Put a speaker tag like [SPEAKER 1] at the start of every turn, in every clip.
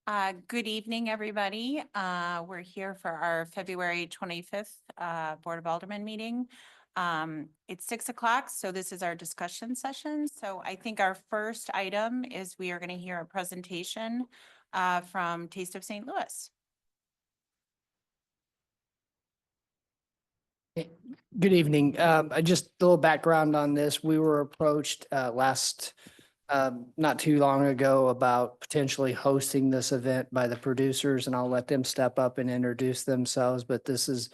[SPEAKER 1] Good evening, everybody. We're here for our February 25th Board of Aldermen meeting. It's 6 o'clock, so this is our discussion session. So I think our first item is we are going to hear a presentation from Taste of St. Louis.
[SPEAKER 2] Good evening. Just a little background on this. We were approached not too long ago about potentially hosting this event by the producers, and I'll let them step up and introduce themselves. But this is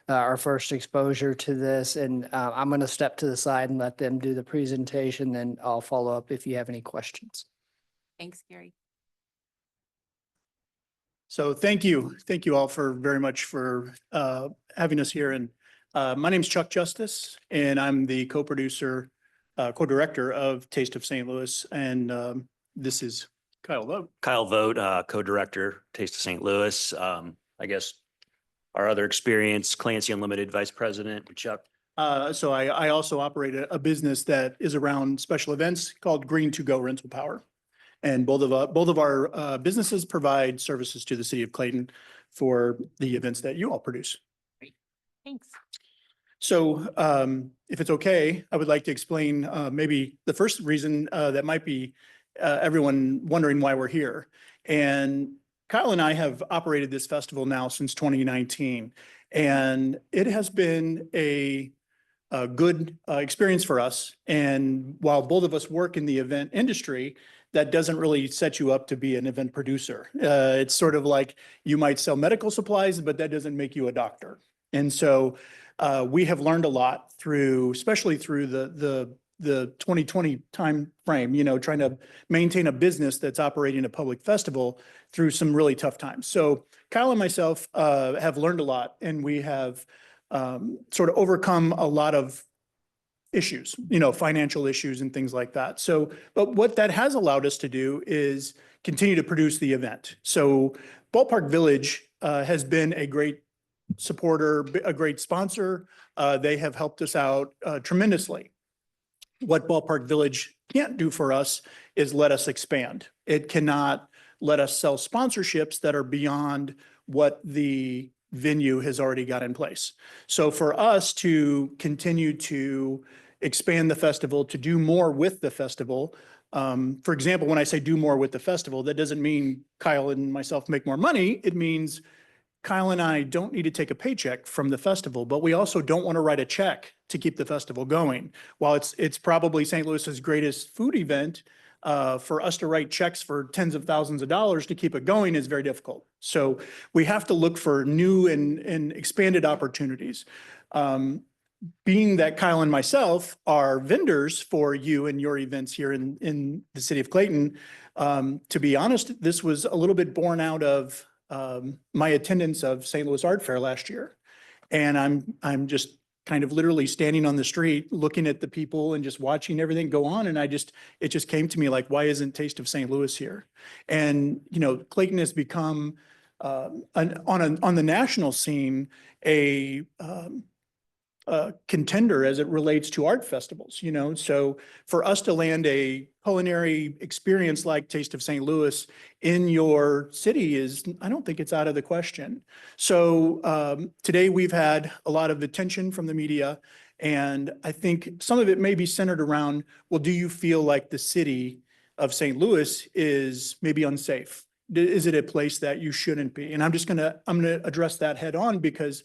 [SPEAKER 2] our first exposure to this, and I'm going to step to the side and let them do the presentation, then I'll follow up if you have any questions.
[SPEAKER 1] Thanks, Gary.
[SPEAKER 3] So thank you all for very much for having us here. And my name's Chuck Justice, and I'm the co-producer, co-director of Taste of St. Louis. And this is Kyle Vogt.
[SPEAKER 4] Kyle Vogt, co-director, Taste of St. Louis. I guess our other experience, Clancy Unlimited Vice President, Chuck.
[SPEAKER 3] So I also operate a business that is around special events called Green to Go Rental Power. And both of our businesses provide services to the city of Clayton for the events that you all produce.
[SPEAKER 1] Great. Thanks.
[SPEAKER 3] So if it's okay, I would like to explain maybe the first reason that might be everyone wondering why we're here. And Kyle and I have operated this festival now since 2019, and it has been a good experience for us. And while both of us work in the event industry, that doesn't really set you up to be an event producer. It's sort of like you might sell medical supplies, but that doesn't make you a doctor. And so we have learned a lot especially through the 2020 time frame, trying to maintain a business that's operating a public festival through some really tough times. So Kyle and myself have learned a lot, and we have sort of overcome a lot of issues, financial issues and things like that. So, but what that has allowed us to do is continue to produce the event. So Ballpark Village has been a great supporter, a great sponsor. They have helped us out tremendously. What Ballpark Village can't do for us is let us expand. It cannot let us sell sponsorships that are beyond what the venue has already got in place. So for us to continue to expand the festival, to do more with the festival, for example, when I say do more with the festival, that doesn't mean Kyle and myself make more money. It means Kyle and I don't need to take a paycheck from the festival, but we also don't want to write a check to keep the festival going. While it's probably St. Louis's greatest food event, for us to write checks for tens of thousands of dollars to keep it going is very difficult. So we have to look for new and expanded opportunities. Being that Kyle and myself are vendors for you and your events here in the city of Clayton, to be honest, this was a little bit born out of my attendance of St. Louis Art Fair last year. And I'm just kind of literally standing on the street, looking at the people and just watching everything go on. And it just came to me like, why isn't Taste of St. Louis here? And, Clayton has become, on the national scene, a contender as it relates to art festivals, So for us to land a culinary experience like Taste of St. Louis in your city I don't think it's out of the question. So today we've had a lot of attention from the media, and I think some of it may be centered around, well, do you feel like the city of St. Louis is maybe unsafe? Is it a place that you shouldn't be? And I'm gonna address that head on, because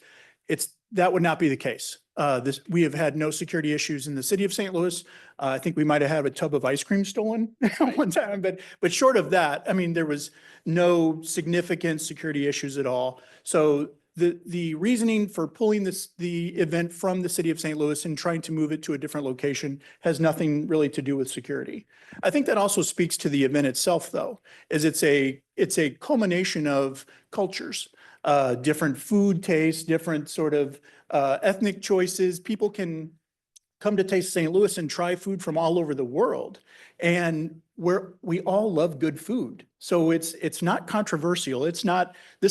[SPEAKER 3] that would not be the case. We have had no security issues in the city of St. Louis. I think we might have had a tub of ice cream stolen one time, but short of that, I mean, there was no significant security issues at all. So the reasoning for pulling the event from the city of St. Louis and trying to move it to a different location has nothing really to do with security. I think that also speaks to the event itself, though, is it's a culmination of cultures. Different food tastes, different sort of ethnic choices. People can come to Taste St. Louis and try food from all over the world. And we all love good food. So it's not controversial. This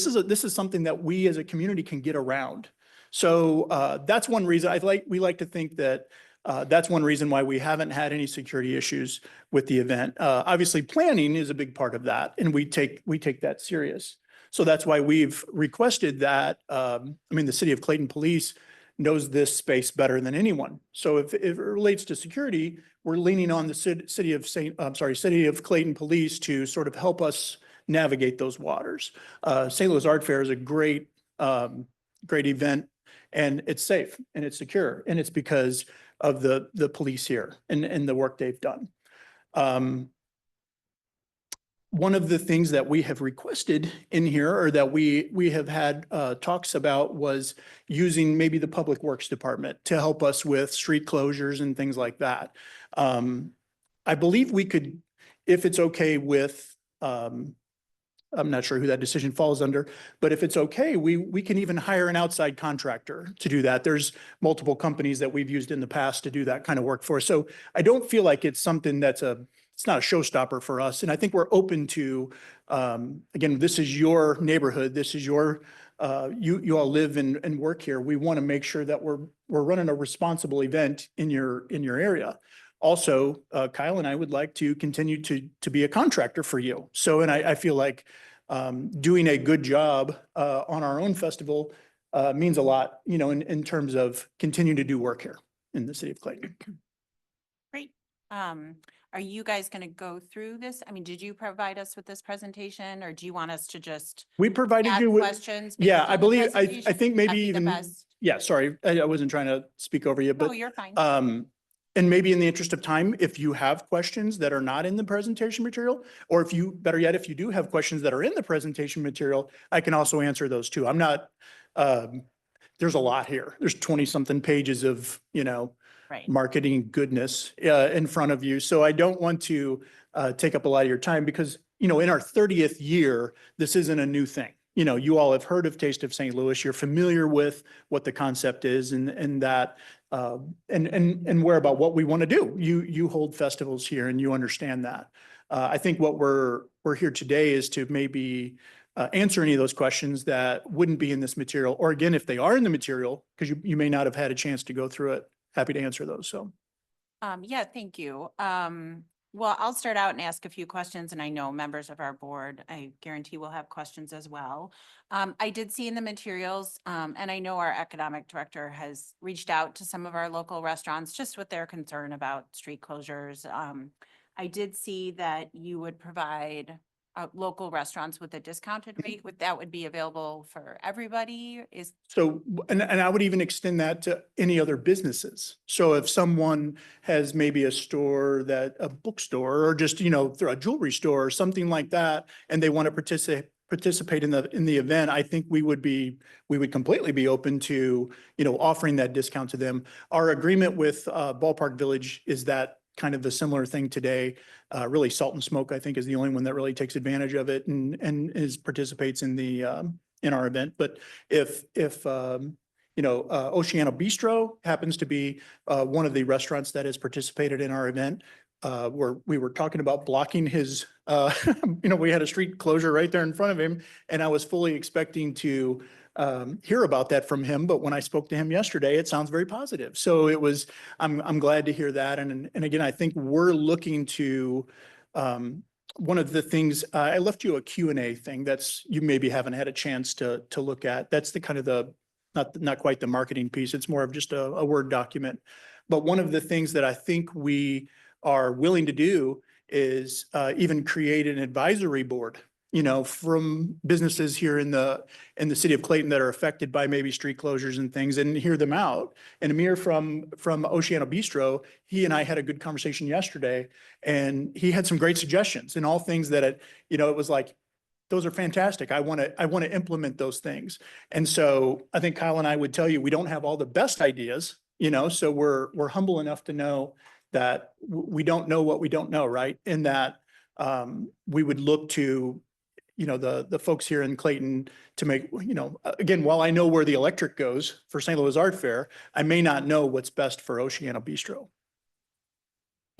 [SPEAKER 3] is something that we as a community can get around. So that's one reason we like to think that That's one reason why we haven't had any security issues with the event. Obviously, planning is a big part of that, and we take that serious. So that's why we've requested that, the city of Clayton Police knows this space better than anyone. So if it relates to security, we're leaning on the city of Clayton Police to sort of help us navigate those waters. St. Louis Art Fair is a great event, and it's safe and it's secure, and it's because of the police here and the work they've done. One of the things that we have requested in here, or that we have had talks about, was using maybe the Public Works Department to help us with street closures and things like that. I believe we could, if it's okay with, I'm not sure who that decision falls under, but if it's okay, we can even hire an outside contractor to do that. There's multiple companies that we've used in the past to do that kind of work for us. So I don't feel like it's something it's not a showstopper for us. And I think we're open to, again, this is your neighborhood. This is your, you all live and work here. We want to make sure that we're running a responsible event in your area. Also, Kyle and I would like to continue to be a contractor for you. So, and I feel like doing a good job on our own festival means a lot, in terms of continuing to do work here in the city of Clayton.
[SPEAKER 1] Great. Are you guys going to go through this? I mean, did you provide us with this presentation, or do you want us to just
[SPEAKER 3] We provided
[SPEAKER 1] add
[SPEAKER 3] you with,
[SPEAKER 1] questions?
[SPEAKER 3] yeah,
[SPEAKER 1] based
[SPEAKER 3] I
[SPEAKER 1] on the
[SPEAKER 3] believe, I
[SPEAKER 1] presentation?
[SPEAKER 3] think
[SPEAKER 1] That'd
[SPEAKER 3] maybe
[SPEAKER 1] be the
[SPEAKER 3] even,
[SPEAKER 1] best.
[SPEAKER 3] yeah, sorry, I wasn't trying to speak over you,
[SPEAKER 1] Oh,
[SPEAKER 3] but
[SPEAKER 1] you're fine.
[SPEAKER 3] and maybe in the interest of time, if you have questions that are not in the presentation material, or if you, better yet, if you do have questions that are in the presentation material, I can also answer those too. I'm not, there's a lot here. There's 20-something pages of,
[SPEAKER 1] Right.
[SPEAKER 3] marketing goodness in front of you. So I don't want to take up a lot of your time because, in our 30th year, this isn't a new thing. You all have heard of Taste of St. Louis. You're familiar with what the concept is and that, and where about what we want to do. You hold festivals here and you understand that. I think what we're here today is to maybe answer any of those questions that wouldn't be in this material, or again, if they are in the material, because you may not have had a chance to go through it. Happy to answer those. So.
[SPEAKER 1] Yeah, thank you. Well, I'll start out and ask a few questions, and I know members of our board, I guarantee will have questions as well. I did see in the materials, and I know our economic director has reached out to some of our local restaurants just with their concern about street closures. I did see that you would provide local restaurants with a discounted rate. That would be available for everybody?
[SPEAKER 3] So, and I would even extend that to any other businesses. So if someone has maybe a bookstore, or just, through a jewelry store or something like that, and they want to participate in the event, I think we would completely be open to, offering that discount to them. Our agreement with Ballpark Village is that kind of a similar thing today. Really, Salt and Smoke, I think, is the only one that really takes advantage of it and participates in our event. But if Oceano Bistro happens to be one of the restaurants that has participated in our event, where we were talking about blocking his, we had a street closure right there in front of him, and I was fully expecting to hear about that from him. But when I spoke to him yesterday, it sounds very positive. So I'm glad to hear that. And again, I think we're looking to, one of the things, I left you a Q&A thing you maybe haven't had a chance to look at. That's the kind of not quite the marketing piece. It's more of just a Word document. But one of the things that I think we are willing to do is even create an advisory board, from businesses here in the city of Clayton that are affected by maybe street closures and things, and hear them out. And Amir from Oceano Bistro, he and I had a good conversation yesterday, and he had some great suggestions and all things that it was like, those are fantastic. I want to implement those things. And so I think Kyle and I would tell you, we don't have all the best ideas, so we're humble enough to know that we don't know what we don't know, right? And that we would look to the folks here in Clayton to make, again, while I know where the electric goes for St. Louis Art Fair, I may not know what's best for Oceano Bistro.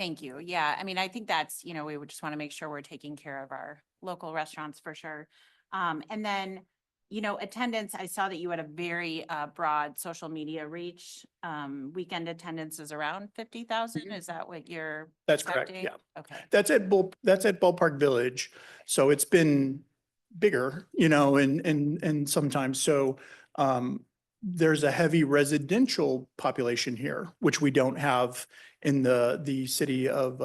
[SPEAKER 1] Thank you. Yeah, I mean, I think that's, we would just want to make sure we're taking care of our local restaurants for sure. And then, Attendance, I saw that you had a very broad social media reach. Weekend attendance is around 50,000. Is that what you're
[SPEAKER 3] That's correct,
[SPEAKER 1] expecting?
[SPEAKER 3] yeah.
[SPEAKER 1] Okay.
[SPEAKER 3] That's at Ballpark Village. So it's been bigger, and sometimes so, there's a heavy residential population here, which we don't have in the city of,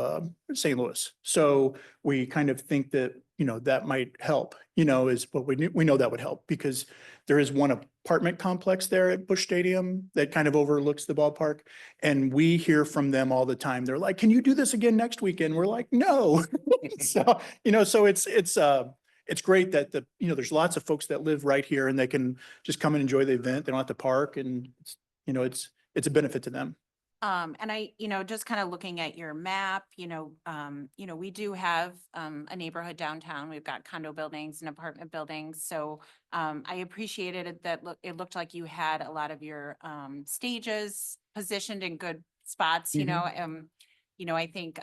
[SPEAKER 3] St. Louis. So we kind of think that, that might help, is what we know that would help because there is one apartment complex there at Busch Stadium that kind of overlooks the ballpark. And we hear from them all the time. They're like, can you do this again next weekend? We're like, no. So, so it's great that there's lots of folks that live right here and they can just come and enjoy the event. They don't have to park and it's a benefit to them.
[SPEAKER 1] And I, just kind of looking at your map, we do have a neighborhood downtown. We've got condo buildings and apartment buildings. So I appreciated it that it looked like you had a lot of your stages positioned in good spots, I think,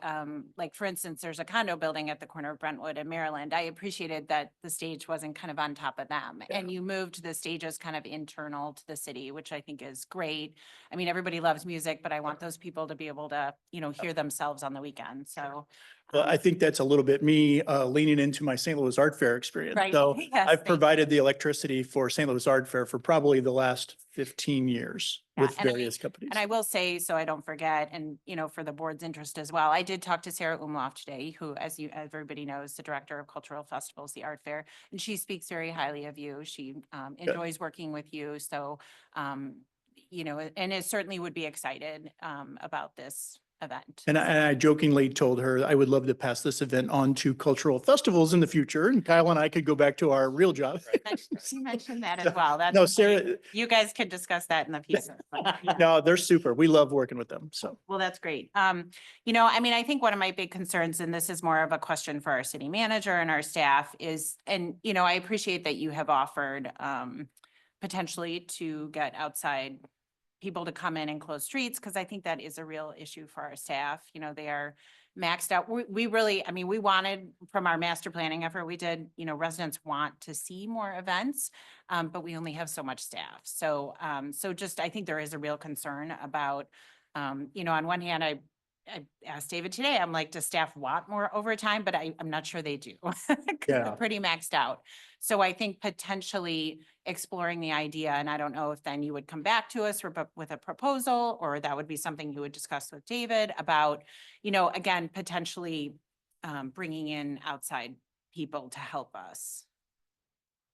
[SPEAKER 1] like, for instance, there's a condo building at the corner of Brentwood and Maryland. I appreciated that the stage wasn't kind of on top of them.
[SPEAKER 3] Yeah.
[SPEAKER 1] And you moved the stages kind of internal to the city, which I think is great. I mean, everybody loves music, but I want those people to be able to, hear themselves on the weekend. So.
[SPEAKER 3] Well, I think that's a little bit me leaning into my St. Louis Art Fair experience.
[SPEAKER 1] Right.
[SPEAKER 3] So
[SPEAKER 1] Yes,
[SPEAKER 3] I've
[SPEAKER 1] thank you.
[SPEAKER 3] provided the electricity for St. Louis Art Fair for probably the last 15 years
[SPEAKER 1] Yeah,
[SPEAKER 3] with
[SPEAKER 1] and
[SPEAKER 3] various companies.
[SPEAKER 1] And I will say, so I don't forget, and, for the board's interest as well, I did talk to Sarah Umlauf today, who, as everybody knows, the Director of Cultural Festivals, the Art Fair, and she speaks very highly of you. She enjoys working with you. So, and it certainly would be excited about this event.
[SPEAKER 3] And I jokingly told her I would love to pass this event on to cultural festivals in the future, and Kyle and I could go back to our real job.
[SPEAKER 1] She mentioned that as well. That's
[SPEAKER 3] No,
[SPEAKER 1] something-
[SPEAKER 3] Sarah,
[SPEAKER 1] You guys could discuss that in the piece. Yeah.
[SPEAKER 3] no, they're super. We love working with them. So.
[SPEAKER 1] Well, that's great. I mean, I think one of my big concerns, and this is more of a question for our city manager and our staff is, and, I appreciate that you have offered potentially to get outside people to come in and close streets, because I think that is a real issue for our staff. They are maxed out. We really, I mean, we wanted from our master planning effort, we did, residents want to see more events, but we only have so much staff. So, just, I think there is a real concern about, on one hand, I asked David today, I'm like, does staff want more overtime? But I'm not sure they do. 'Cause
[SPEAKER 3] Yeah.
[SPEAKER 1] they're pretty maxed out. So I think potentially exploring the idea, and I don't know if then you would come back to us with a proposal, or that would be something you would discuss with David about, again, potentially bringing in outside people to help us.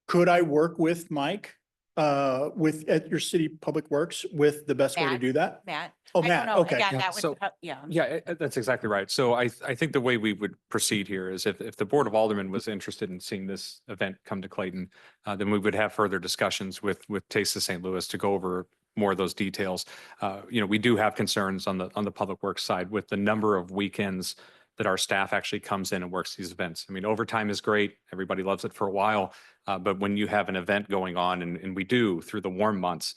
[SPEAKER 3] Could I work with Mike, at your city public works with the best way to
[SPEAKER 1] Matt?
[SPEAKER 3] do that?
[SPEAKER 1] Matt?
[SPEAKER 3] Oh,
[SPEAKER 1] I don't
[SPEAKER 3] Matt,
[SPEAKER 1] know.
[SPEAKER 3] okay.
[SPEAKER 1] Again,
[SPEAKER 5] Yeah,
[SPEAKER 1] that would,
[SPEAKER 5] so-
[SPEAKER 1] yeah.
[SPEAKER 5] Yeah, that's exactly right. So I think the way we would proceed here is if the Board of Aldermen was interested in seeing this event come to Clayton, then we would have further discussions with Taste of St. Louis to go over more of those details. We do have concerns on the public works side with the number of weekends that our staff actually comes in and works these events. I mean, overtime is great. Everybody loves it for a while. But when you have an event going on, and we do through the warm months,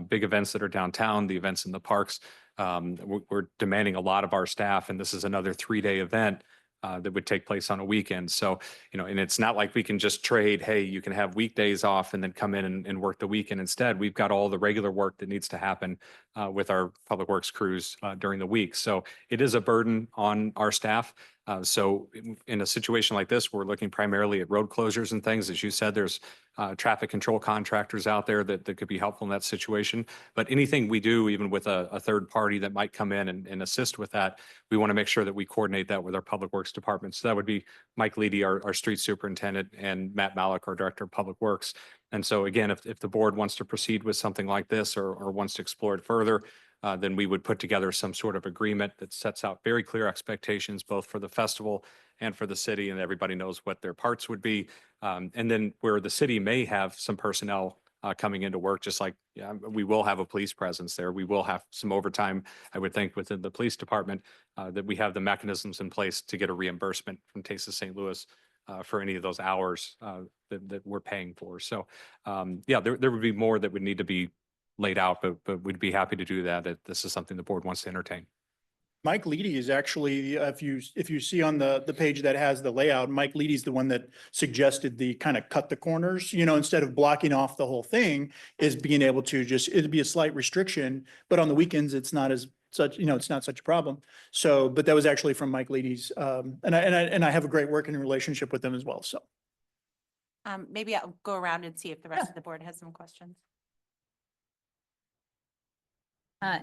[SPEAKER 5] big events that are downtown, the events in the parks, we're demanding a lot of our staff, and this is another 3-day event that would take place on a weekend. So, and it's not like we can just trade, hey, you can have weekdays off and then come in and work the weekend instead. We've got all the regular work that needs to happen with our public works crews during the week. So it is a burden on our staff. So in a situation like this, we're looking primarily at road closures and things. As you said, there's traffic control contractors out there that could be helpful in that situation. But anything we do, even with a third party that might come in and assist with that, we want to make sure that we coordinate that with our public works department. So that would be Mike Leedy, our street superintendent, and Matt Malik, our director of public works. And so again, if the board wants to proceed with something like this or wants to explore it further, then we would put together some sort of agreement that sets out very clear expectations, both for the festival and for the city, and everybody knows what their parts would be. And then where the city may have some personnel coming into work, just like we will have a police presence there. We will have some overtime, I would think, within the police department, that we have the mechanisms in place to get a reimbursement from Taste of St. Louis for any of those hours that we're paying for. So there would be more that would need to be laid out, but we'd be happy to do that if this is something the board wants to entertain.
[SPEAKER 3] Mike Leedy is actually, if you see on the page that has the layout, Mike Leedy's the one that suggested the kind of cut the corners, instead of blocking off the whole thing, is being able to just, it'd be a slight restriction, but on the weekends, it's not as such, it's not such a problem. So, but that was actually from Mike Leedy's, and I have a great working relationship with them as well, so.
[SPEAKER 1] Maybe I'll go around and see if the rest of the board has some questions.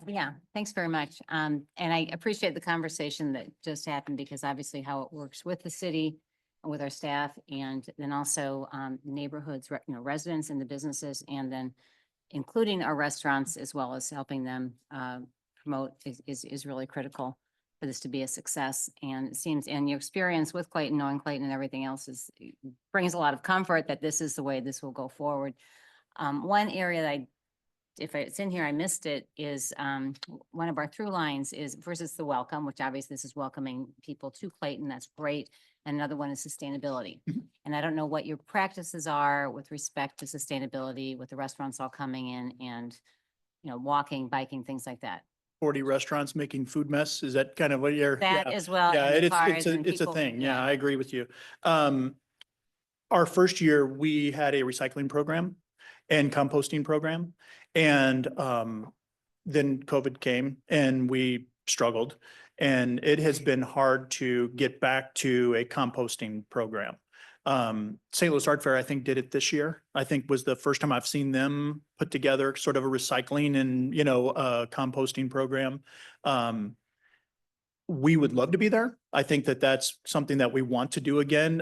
[SPEAKER 6] Yeah, thanks very much. And I appreciate the conversation that just happened because obviously how it works with the city, with our staff, and then also neighborhoods, residents and the businesses, and then including our restaurants as well as helping them promote is really critical for this to be a success. And it seems, and your experience with Clayton, knowing Clayton and everything else brings a lot of comfort that this is the way this will go forward. One area that if it's in here, I missed it, is one of our through lines is versus the welcome, which obviously this is welcoming people to Clayton. That's great. And another one is sustainability.
[SPEAKER 3] Mhm.
[SPEAKER 6] And I don't know what your practices are with respect to sustainability with the restaurants all coming in and, walking, biking, things like that.
[SPEAKER 3] 40 restaurants making food mess, is that kind of what you're?
[SPEAKER 6] That
[SPEAKER 3] yeah.
[SPEAKER 6] as well.
[SPEAKER 3] Yeah,
[SPEAKER 6] and the
[SPEAKER 3] it's
[SPEAKER 6] cars
[SPEAKER 3] a
[SPEAKER 6] and people-
[SPEAKER 3] thing. Yeah, I agree with you. Our first year, we had a recycling program and composting program. And then COVID came and we struggled. And it has been hard to get back to a composting program. St. Louis Art Fair, I think, did it this year. I think was the first time I've seen them put together sort of a recycling and, composting program. We would love to be there. I think that that's something that we want to do again.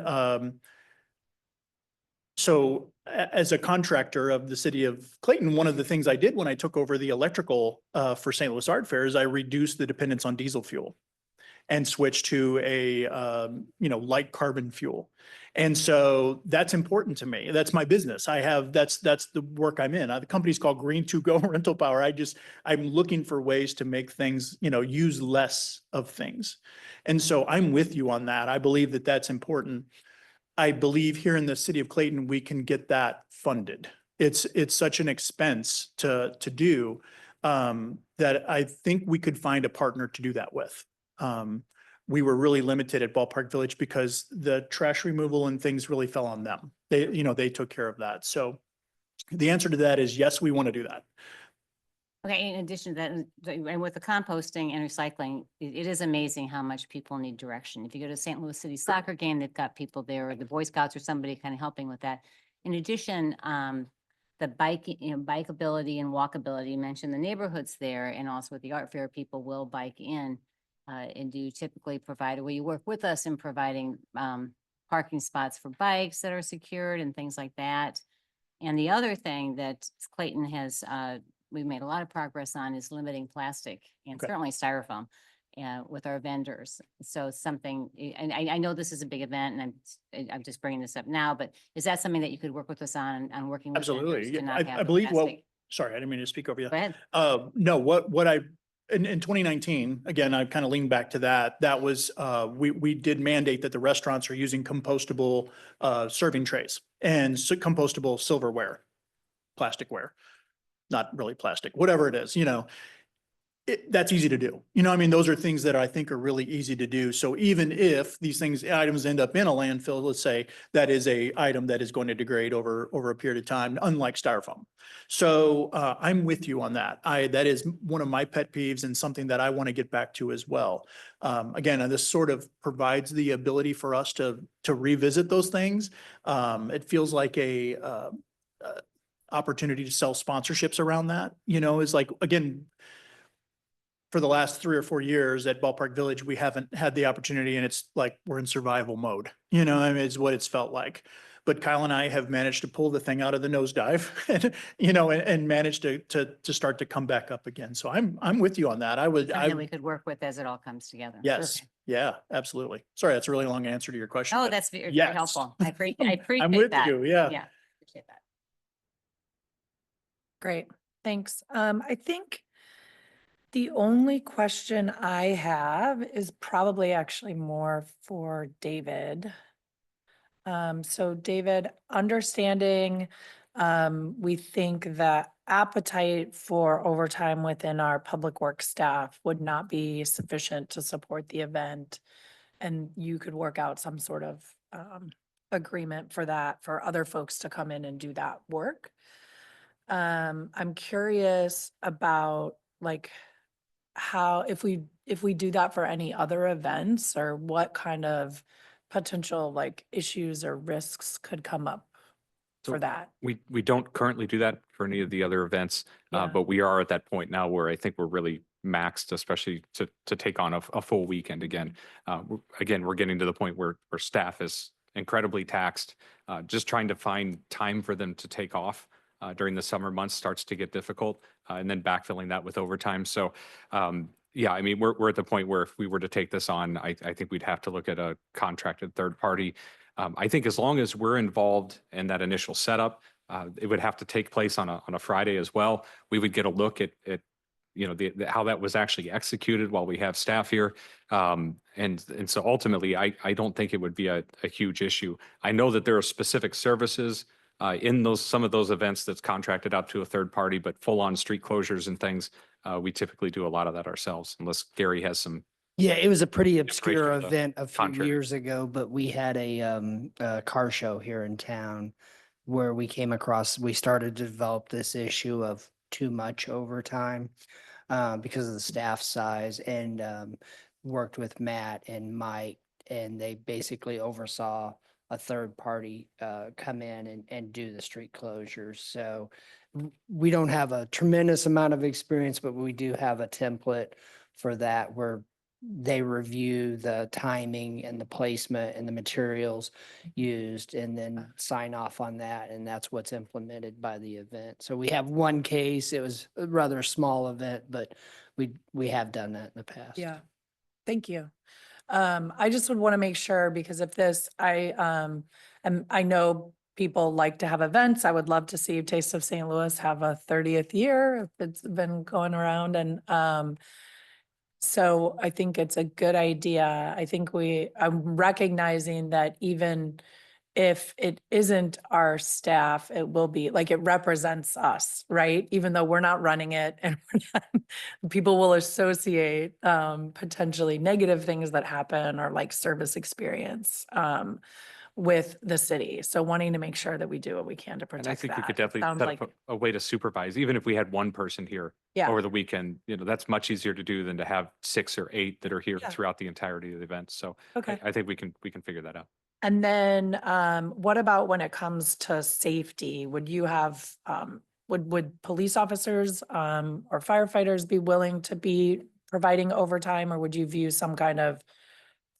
[SPEAKER 3] So as a contractor of the city of Clayton, one of the things I did when I took over the electrical for St. Louis Art Fair is I reduced the dependence on diesel fuel and switched to a light carbon fuel. And so that's important to me. That's my business. That's the work I'm in. The company's called Green to Go Rental Power. I'm looking for ways to make things, use less of things. And so I'm with you on that. I believe that that's important. I believe here in the city of Clayton, we can get that funded. It's such an expense to do that I think we could find a partner to do that with. We were really limited at Ballpark Village because the trash removal and things really fell on them. They took care of that. So the answer to that is yes, we want to do that.
[SPEAKER 6] Okay, in addition to that, and with the composting and recycling, it is amazing how much people need direction. If you go to St. Louis City soccer game, they've got people there, or the Boy Scouts or somebody kind of helping with that. In addition, the bikeability and walkability, you mentioned the neighborhoods there, and also with the art fair, people will bike in. And do you typically provide, or will you work with us in providing parking spots for bikes that are secured and things like that? And the other thing that Clayton has, we've made a lot of progress on is limiting plastic and
[SPEAKER 3] Okay.
[SPEAKER 6] certainly styrofoam with our vendors. So something, and I know this is a big event and I'm just bringing this up now, but is that something that you could work with us on working with vendors
[SPEAKER 3] Absolutely.
[SPEAKER 6] to
[SPEAKER 3] Yeah,
[SPEAKER 6] not
[SPEAKER 3] I
[SPEAKER 6] have
[SPEAKER 3] believe
[SPEAKER 6] plastic?
[SPEAKER 3] sorry, I didn't mean to speak over you.
[SPEAKER 6] Go ahead.
[SPEAKER 3] No, in 2019, again, I kind of leaned back to that. That was, we did mandate that the restaurants are using compostable serving trays and compostable silverware, plasticware, not really plastic, whatever it is, that's easy to do. Those are things that I think are really easy to do. So even if these items end up in a landfill, let's say that is a item that is going to degrade over a period of time, unlike styrofoam. So I'm with you on that. That is one of my pet peeves and something that I want to get back to as well. Again, this sort of provides the ability for us to revisit those things. It feels like a opportunity to sell sponsorships around that, is like, again, for the last 3 or 4 years at Ballpark Village, we haven't had the opportunity and it's like we're in survival mode, is what it's felt like. But Kyle and I have managed to pull the thing out of the nosedive and managed to start to come back up again. So I'm with you on that.
[SPEAKER 6] Something that we could work with as it all comes together.
[SPEAKER 3] Yes.
[SPEAKER 6] Perfect.
[SPEAKER 3] Yeah, absolutely. Sorry, that's a really long answer to your question.
[SPEAKER 6] Oh,
[SPEAKER 3] but
[SPEAKER 6] that's very
[SPEAKER 3] yes.
[SPEAKER 6] helpful. I appreciate
[SPEAKER 3] I'm with
[SPEAKER 6] that.
[SPEAKER 3] you. Yeah.
[SPEAKER 6] Yeah, appreciate that.
[SPEAKER 7] Great, thanks. I think the only question I have is probably actually more for David. So David, understanding, we think that appetite for overtime within our public works staff would not be sufficient to support the event. And you could work out some sort of agreement for that, for other folks to come in and do that work. I'm curious about like how, if we do that for any other events, or what kind of potential like issues or risks could come up
[SPEAKER 5] So
[SPEAKER 7] for that.
[SPEAKER 5] We don't currently do that for any of the other events,
[SPEAKER 7] Yeah.
[SPEAKER 5] but we are at that point now where I think we're really maxed, especially to take on a full weekend again. Again, we're getting to the point where staff is incredibly taxed. Just trying to find time for them to take off during the summer months starts to get difficult, and then backfilling that with overtime. So yeah, I mean, we're at the point where if we were to take this on, I think we'd have to look at a contracted third party. I think as long as we're involved in that initial setup, it would have to take place on a Friday as well. We would get a look at you know, how that was actually executed while we have staff here. And so ultimately, I don't think it would be a huge issue. I know that there are specific services in some of those events that's contracted out to a third party, but full on street closures and things, we typically do a lot of that ourselves, unless Gary has some.
[SPEAKER 2] Yeah, it was a pretty
[SPEAKER 5] Inspiration
[SPEAKER 2] obscure
[SPEAKER 5] of the
[SPEAKER 2] event a few
[SPEAKER 5] contrary.
[SPEAKER 2] years ago, but we had a car show here in town where we came across, we started to develop this issue of too much overtime because of the staff size, and worked with Matt and Mike, and they basically oversaw a third party come in and do the street closures. So we don't have a tremendous amount of experience, but we do have a template for that where they review the timing and the placement and the materials used and then sign off on that. And that's what's implemented by the event. So we have one case. It was a rather small event, but we have done that in the past.
[SPEAKER 7] Yeah, thank you. I just would want to make sure, because if this, I know people like to have events. I would love to see Taste of St. Louis have a 30th year if it's been going around. And so I think it's a good idea. I think I'm recognizing that even if it isn't our staff, it will be, like, it represents us, right? Even though we're not running it and people will associate potentially negative things that happen, or like service experience with the city. So wanting to make sure that we do what we can to
[SPEAKER 5] And
[SPEAKER 7] protect
[SPEAKER 5] I think we could
[SPEAKER 7] that.
[SPEAKER 5] definitely
[SPEAKER 7] Sounds
[SPEAKER 5] set
[SPEAKER 7] like,
[SPEAKER 5] up a way to supervise, even if we had one person here
[SPEAKER 7] yeah,
[SPEAKER 5] over the weekend. You know, that's much easier to do than to have 6 or 8 that are here
[SPEAKER 7] Yeah.
[SPEAKER 5] throughout the entirety of the event. So
[SPEAKER 7] okay.
[SPEAKER 5] I think we can figure that out.
[SPEAKER 7] And then what about when it comes to safety? Would you have, would police officers or firefighters be willing to be providing overtime, or would you view some kind of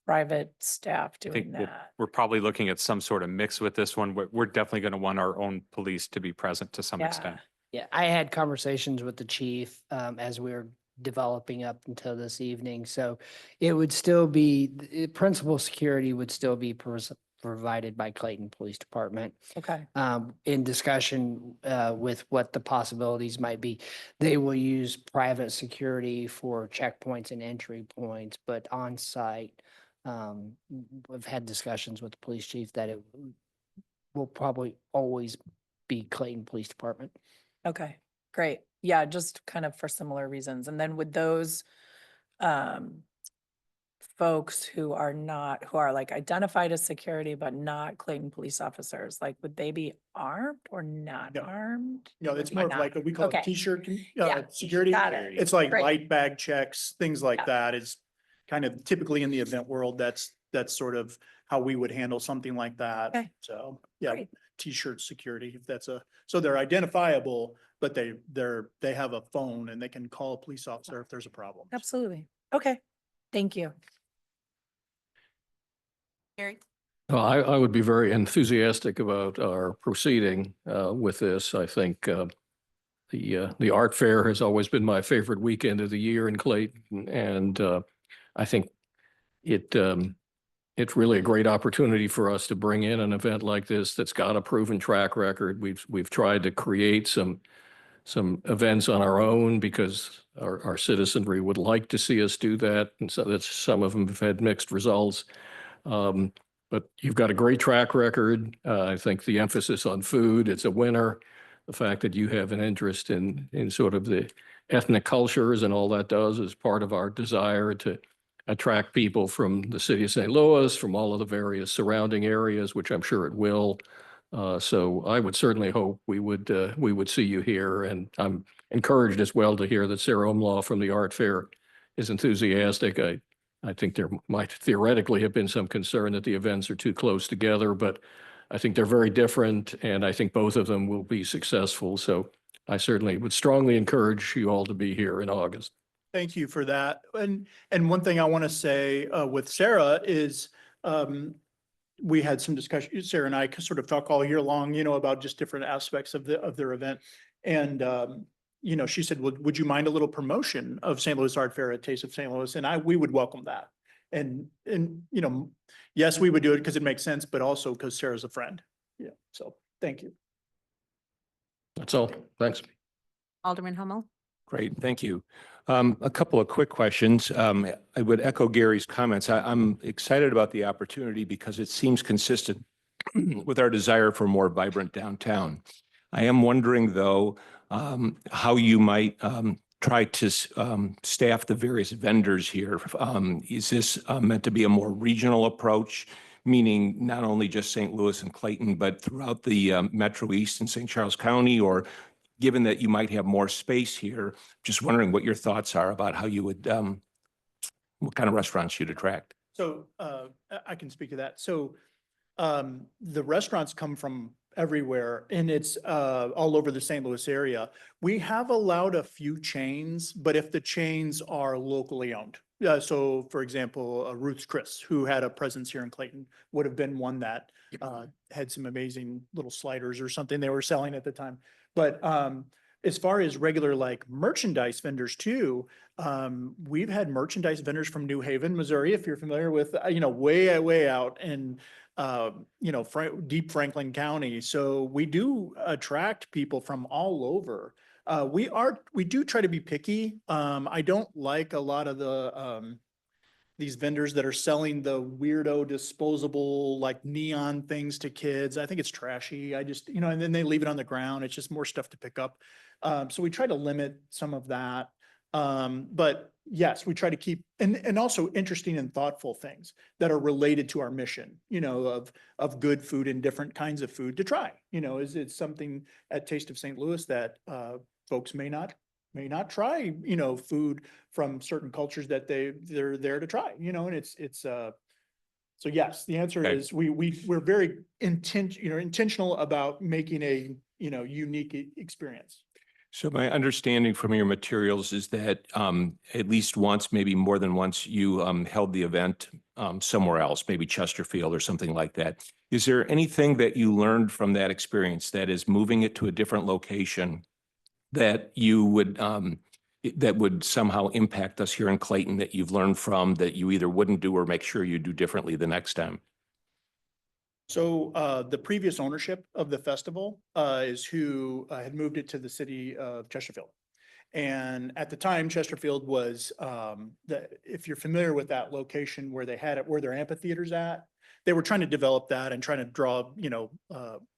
[SPEAKER 7] private staff
[SPEAKER 5] I think
[SPEAKER 7] doing that?
[SPEAKER 5] we're probably looking at some sort of mix with this one. We're definitely going to want our own police to be present to some
[SPEAKER 7] Yeah.
[SPEAKER 5] extent.
[SPEAKER 2] Yeah, I had conversations with the chief as we were developing up until this evening. So it would still be, principal security would still be provided by Clayton Police Department.
[SPEAKER 7] Okay,
[SPEAKER 2] In discussion with what the possibilities might be, they will use private security for checkpoints and entry points, but on site, we've had discussions with the police chief that it will probably always be Clayton Police Department.
[SPEAKER 7] okay, great. Yeah, just kind of for similar reasons. And then with those folks who are like identified as security but not Clayton police officers, like, would they be armed or not
[SPEAKER 3] No.
[SPEAKER 7] armed?
[SPEAKER 3] No, it's
[SPEAKER 7] Why
[SPEAKER 3] more of
[SPEAKER 7] not?
[SPEAKER 3] like, we call
[SPEAKER 7] Okay.
[SPEAKER 3] it t-shirt,
[SPEAKER 7] Yeah,
[SPEAKER 3] security.
[SPEAKER 7] got it.
[SPEAKER 3] It's like
[SPEAKER 7] Great.
[SPEAKER 3] light bag checks, things like
[SPEAKER 7] Yeah.
[SPEAKER 3] that is kind of typically in the event world, that's sort of how we would handle something like that.
[SPEAKER 7] Okay.
[SPEAKER 3] So, yeah,
[SPEAKER 7] Great.
[SPEAKER 3] t-shirt security, if that's so they're identifiable, but they have a phone and they can call a police officer if there's a problem.
[SPEAKER 7] Absolutely. Okay, thank you.
[SPEAKER 1] Gary?
[SPEAKER 8] Well, I would be very enthusiastic about our proceeding with this. I think the art fair has always been my favorite weekend of the year in Clayton, and I think it's really a great opportunity for us to bring in an event like this that's got a proven track record. We've tried to create some events on our own because our citizenry would like to see us do that, and so that's, some of them have had mixed results. But you've got a great track record. I think the emphasis on food, it's a winner. the fact that you have an interest in sort of the ethnic cultures and all that does is part of our desire to attract people from the city of St. Louis, from all of the various surrounding areas, which I'm sure it will. So I would certainly hope we would see you here, and I'm encouraged as well to hear that Sarah Umlaw from the Art Fair is enthusiastic. I think there might theoretically have been some concern that the events are too close together, but I think they're very different, and I think both of them will be successful. So I certainly would strongly encourage you all to be here in August.
[SPEAKER 3] Thank you for that. And one thing I want to say with Sarah is we had some discussion, Sarah and I sort of talk all year long, about just different aspects of their event. And she said, would you mind a little promotion of St. Louis Art Fair at Taste of St. Louis? And we would welcome that. And yes, we would do it because it makes sense, but also because Sarah's a friend. Yeah. So thank you.
[SPEAKER 8] That's all. Thanks.
[SPEAKER 1] Alderman Hummel.
[SPEAKER 9] Great, thank you. A couple of quick questions. I would echo Gary's comments. I'm excited about the opportunity because it seems consistent with our desire for more vibrant downtown. I am wondering, though, how you might try to staff the various vendors here. Is this meant to be a more regional approach, meaning not only just St. Louis and Clayton, but throughout the Metro East and St. Charles County, or given that you might have more space here, just wondering what your thoughts are about how you would, what kind of restaurants you'd attract?
[SPEAKER 3] So I can speak to that. So the restaurants come from everywhere, and it's all over the St. Louis area. We have allowed a few chains, but if the chains are locally owned. So for example, Ruth's Chris, who had a presence here in Clayton, would have been one that had some amazing little sliders or something they were selling at the time. But as far as regular like merchandise vendors too, we've had merchandise vendors from New Haven, Missouri, if you're familiar with, way out in, deep Franklin County. So we do attract people from all over. We do try to be picky. I don't like a lot of the, these vendors that are selling the weirdo disposable like neon things to kids. I think it's trashy. I just, and then they leave it on the ground. It's just more stuff to pick up. So we try to limit some of that. But yes, we try to keep, and also interesting and thoughtful things that are related to our mission, of good food and different kinds of food to try, is it something at Taste of St. Louis that, folks may not try, food from certain cultures that they're there to try, and so yes, the answer
[SPEAKER 9] Okay.
[SPEAKER 3] is we're very intentional about making a, unique experience.
[SPEAKER 9] So my understanding from your materials is that at least once, maybe more than once, you held the event somewhere else, maybe Chesterfield or something like that. Is there anything that you learned from that experience that is moving it to a different location that you would that would somehow impact us here in Clayton that you've learned from that you either wouldn't do or make sure you do differently the next time?
[SPEAKER 3] So the previous ownership of the festival is who had moved it to the city of Chesterfield. And at the time, Chesterfield was, if you're familiar with that location where they had it, where their amphitheater's at, they were trying to develop that and trying to draw,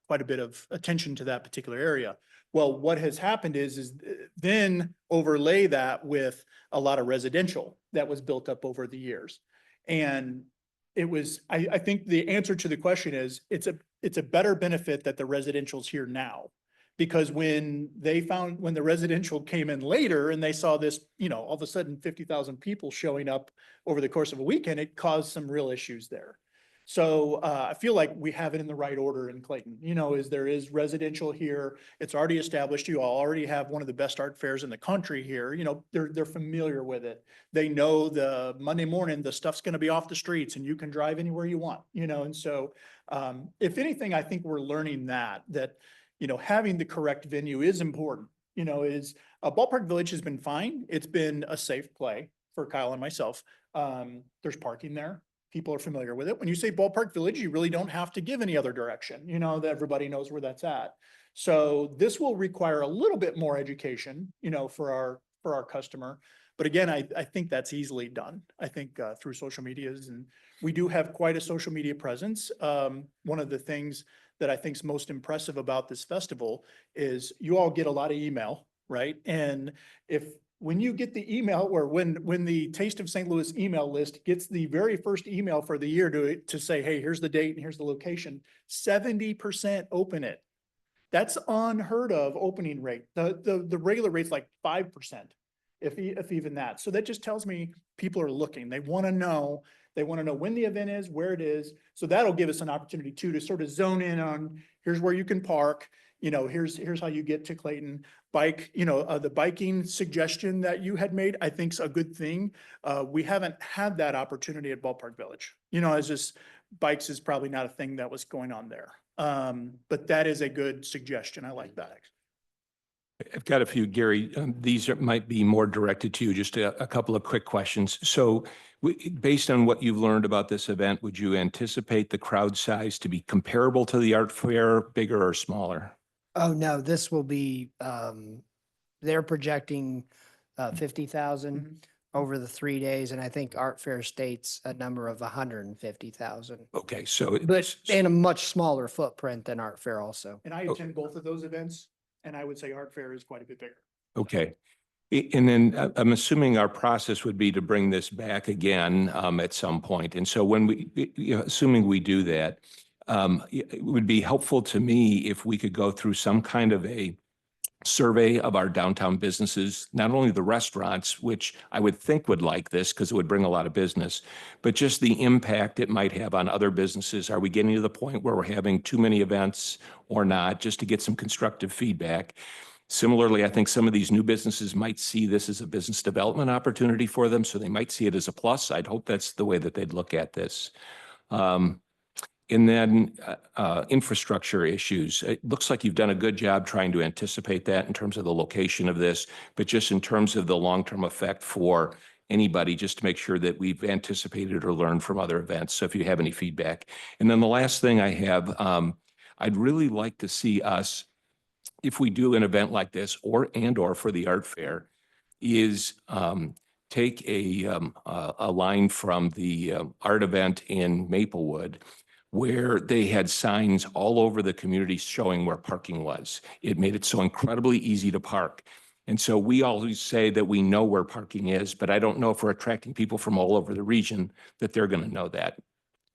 [SPEAKER 3] quite a bit of attention to that particular area. Well, what has happened is then overlay that with a lot of residential that was built up over the years. And it was, I think the answer to the question is it's a better benefit that the residential's here now. Because when the residential came in later and they saw this, all of a sudden 50,000 people showing up over the course of a weekend, it caused some real issues there. So I feel like we have it in the right order in Clayton, there is residential here. It's already established. You all already have one of the best art fairs in the country here. They're familiar with it. They know the Monday morning, the stuff's going to be off the streets and you can drive anywhere you want, and so if anything, I think we're learning that having the correct venue is important, is Ballpark Village has been fine. It's been a safe play for Kyle and myself. There's parking there. People are familiar with it. When you say Ballpark Village, you really don't have to give any other direction, that everybody knows where that's at. So this will require a little bit more education, for our customer. But again, I think that's easily done. I think through social medias, and we do have quite a social media presence. One of the things that I think is most impressive about this festival is you all get a lot of email, right? And when you get the email, or when the Taste of St. Louis email list gets the very first email for the year to say, hey, here's the date and here's the location, 70% open it. That's unheard of opening rate. The regular rate's like 5%, if even that. So that just tells me people are looking. They want to know when the event is, where it is. So that'll give us an opportunity too, to sort of zone in on, here's where you can park, here's how you get to Clayton. Bike, the biking suggestion that you had made, I think is a good thing. We haven't had that opportunity at Ballpark Village. As just bikes is probably not a thing that was going on there. But that is a good suggestion. I like that.
[SPEAKER 9] I've got a few, Gary. Might be more directed to you, just a couple of quick questions. So based on what you've learned about this event, would you anticipate the crowd size to be comparable to the art fair, bigger or smaller?
[SPEAKER 2] Oh, no, this will be, they're projecting 50,000 over the 3 days. And I think Art Fair states a number of 150,000,
[SPEAKER 9] Okay, so
[SPEAKER 2] but in a much smaller footprint than Art Fair also.
[SPEAKER 3] And I attend both of those events, and I would say Art Fair is quite a bit bigger.
[SPEAKER 9] okay. And then I'm assuming our process would be to bring this back again at some point. And so when assuming we do that, it would be helpful to me if we could go through some kind of a survey of our downtown businesses, not only the restaurants, which I would think would like this because it would bring a lot of business, but just the impact it might have on other businesses. Are we getting to the point where we're having too many events or not, just to get some constructive feedback? Similarly, I think some of these new businesses might see this as a business development opportunity for them, so they might see it as a plus. I'd hope that's the way that they'd look at this. And then infrastructure issues. It looks like you've done a good job trying to anticipate that in terms of the location of this, but just in terms of the long-term effect for anybody, just to make sure that we've anticipated or learned from other events. So if you have any feedback. And then the last thing I have, I'd really like to see us, if we do an event like this or for the art fair, is take a line from the art event in Maplewood, where they had signs all over the community showing where parking was. It made it so incredibly easy to park. And so we always say that we know where parking is, but I don't know if we're attracting people from all over the region that they're going to know that.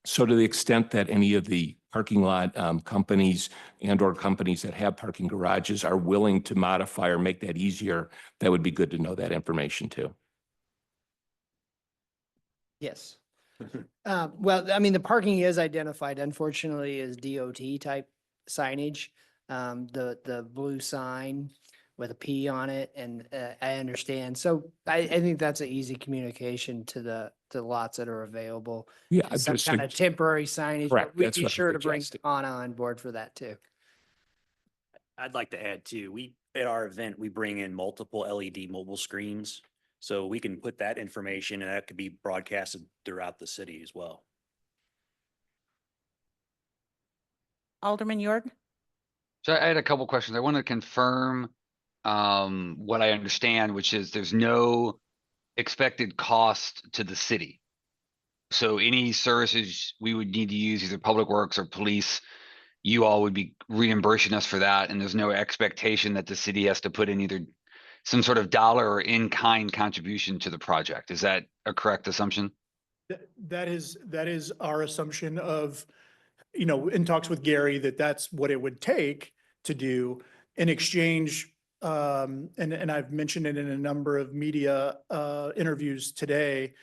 [SPEAKER 9] So to the extent that any of the parking lot companies or companies that have parking garages are willing to modify or make that easier, that would be good to know that information too.
[SPEAKER 2] Yes. Well, I mean, the parking is identified, unfortunately, as DOT type signage. The blue sign with a P on it, and I understand. So I think that's an easy communication to the lots that are available.
[SPEAKER 9] Yeah,
[SPEAKER 2] And some kind of temporary signage.
[SPEAKER 9] Correct,
[SPEAKER 2] We'd
[SPEAKER 9] that's
[SPEAKER 2] be
[SPEAKER 9] what I'm
[SPEAKER 2] sure to bring
[SPEAKER 9] suggesting.
[SPEAKER 2] Anna on board for that too.
[SPEAKER 4] I'd like to add too, at our event, we bring in multiple LED mobile screens. So we can put that information and that could be broadcasted throughout the city as well.
[SPEAKER 1] Alderman York?
[SPEAKER 10] So I had a couple questions. I want to confirm what I understand, which is there's no expected cost to the city. So any services we would need to use, either Public Works or police, you all would be reimbursing us for that. And there's no expectation that the city has to put in either some sort of dollar or in-kind contribution to the project. Is that a correct assumption?
[SPEAKER 3] That is our assumption of, in talks with Gary, that's what it would take to do in exchange. And I've mentioned it in a number of media interviews today,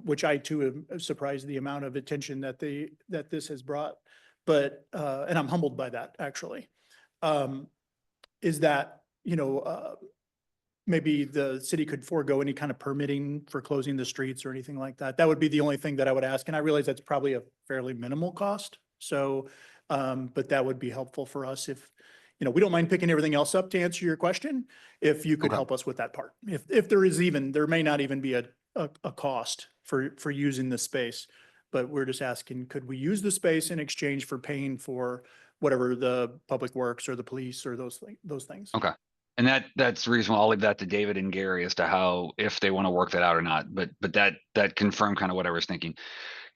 [SPEAKER 3] which I too am surprised the amount of attention that this has brought. But, and I'm humbled by that actually, is that, maybe the city could forego any kind of permitting for closing the streets or anything like that. That would be the only thing that I would ask. And I realize that's probably a fairly minimal cost. So, but that would be helpful for us if, we don't mind picking everything else up to answer your question. If you could
[SPEAKER 10] Okay.
[SPEAKER 3] help us with that part, if there may not even be a cost for using the space, but we're just asking, could we use the space in exchange for paying for whatever the Public Works or the police or those things?
[SPEAKER 10] Okay. And that's the reason why I'll leave that to David and Gary as to how, if they want to work that out or not, but that confirmed kind of what I was thinking.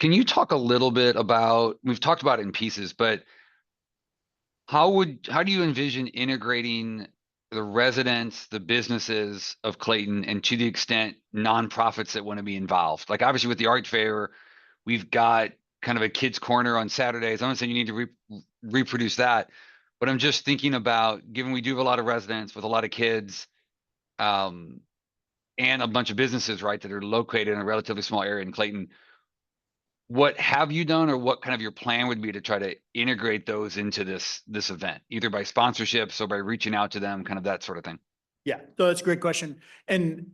[SPEAKER 10] Can you talk a little bit about, we've talked about it in pieces, but how do you envision integrating the residents, the businesses of Clayton, and to the extent nonprofits that want to be involved? Like obviously with the art fair, we've got kind of a kids corner on Saturdays. I'm not saying you need to reproduce that, but I'm just thinking about, given we do have a lot of residents with a lot of kids, and a bunch of businesses, right, that are located in a relatively small area in Clayton. What have you done, or what kind of your plan would be to try to integrate those into this event, either by sponsorships or by reaching out to them, kind of that sort of thing?
[SPEAKER 3] Yeah, so that's a great question. And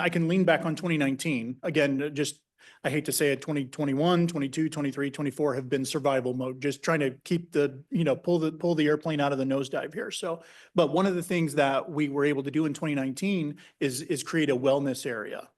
[SPEAKER 3] I can lean back on 2019. Again, just, I hate to say it, 2021, 22, 23, 24 have been survival mode, just trying to keep the, pull the airplane out of the nosedive here. So, but one of the things that we were able to do in 2019 is create a wellness area.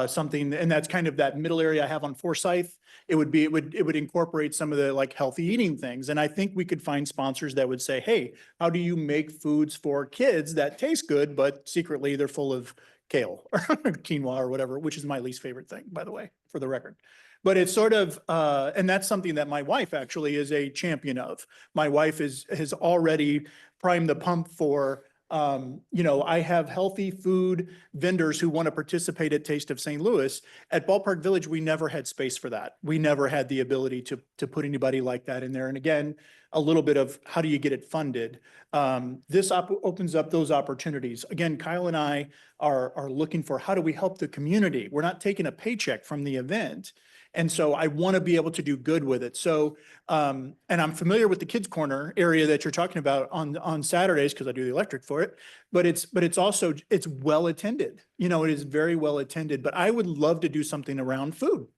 [SPEAKER 3] Something, and that's kind of that middle area I have on Forsyth. It would incorporate some of the like healthy eating things. And I think we could find sponsors that would say, hey, how do you make foods for kids that taste good, but secretly they're full of kale or quinoa or whatever, which is my least favorite thing, by the way, for the record. But it's sort of, and that's something that my wife actually is a champion of. My wife has already primed the pump for, I have healthy food vendors who want to participate at Taste of St. Louis. At Ballpark Village, we never had space for that. We never had the ability to put anybody like that in there. And again, a little bit of how do you get it funded? This opens up those opportunities. Again, Kyle and I are looking for how do we help the community? We're not taking a paycheck from the event. And so I want to be able to do good with it. So, and I'm familiar with the Kids Corner area that you're talking about on Saturdays because I do the electric for it. But it's also, it's well attended. It is very well attended. But I would love to do something around food.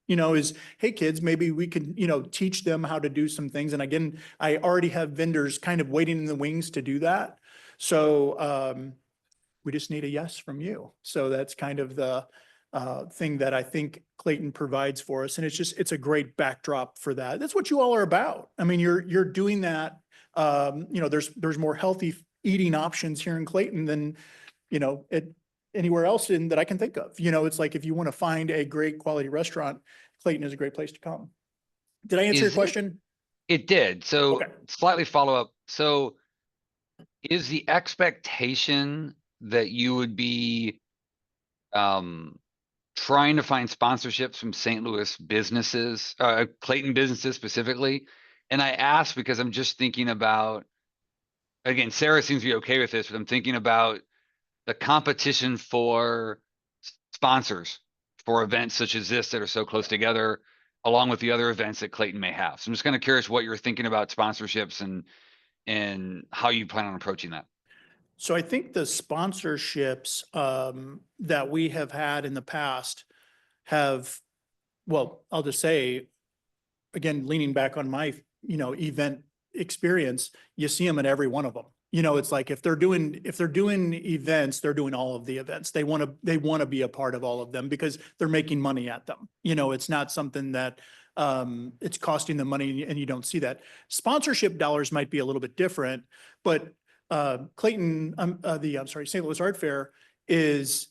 [SPEAKER 3] Hey kids, maybe we could, teach them how to do some things. And again, I already have vendors kind of waiting in the wings to do that. So we just need a yes from you. So that's kind of the thing that I think Clayton provides for us. And it's a great backdrop for that. That's what you all are about. I mean, you're doing that. There's more healthy eating options here in Clayton than, anywhere else that I can think of. It's like, if you want to find a great quality restaurant, Clayton is a great place to come. Did I answer your
[SPEAKER 10] Is it-
[SPEAKER 3] question?
[SPEAKER 10] It did. So
[SPEAKER 3] Okay.
[SPEAKER 10] slightly follow up. So is the expectation that you would be trying to find sponsorships from St. Louis businesses, Clayton businesses specifically? And I ask because I'm just thinking about, again, Sarah seems to be okay with this, but I'm thinking about the competition for sponsors for events such as this that are so close together, along with the other events that Clayton may have. So I'm just kind of curious what you're thinking about sponsorships and how you plan on approaching that.
[SPEAKER 3] So I think the sponsorships that we have had in the past have, well, I'll just say, again, leaning back on my, event experience, you see them at every one of them. It's like if they're doing events, they're doing all of the events. They want to be a part of all of them because they're making money at them. It's not something that it's costing them money and you don't see that. Sponsorship dollars might be a little bit different, but Clayton, St. Louis Art Fair is,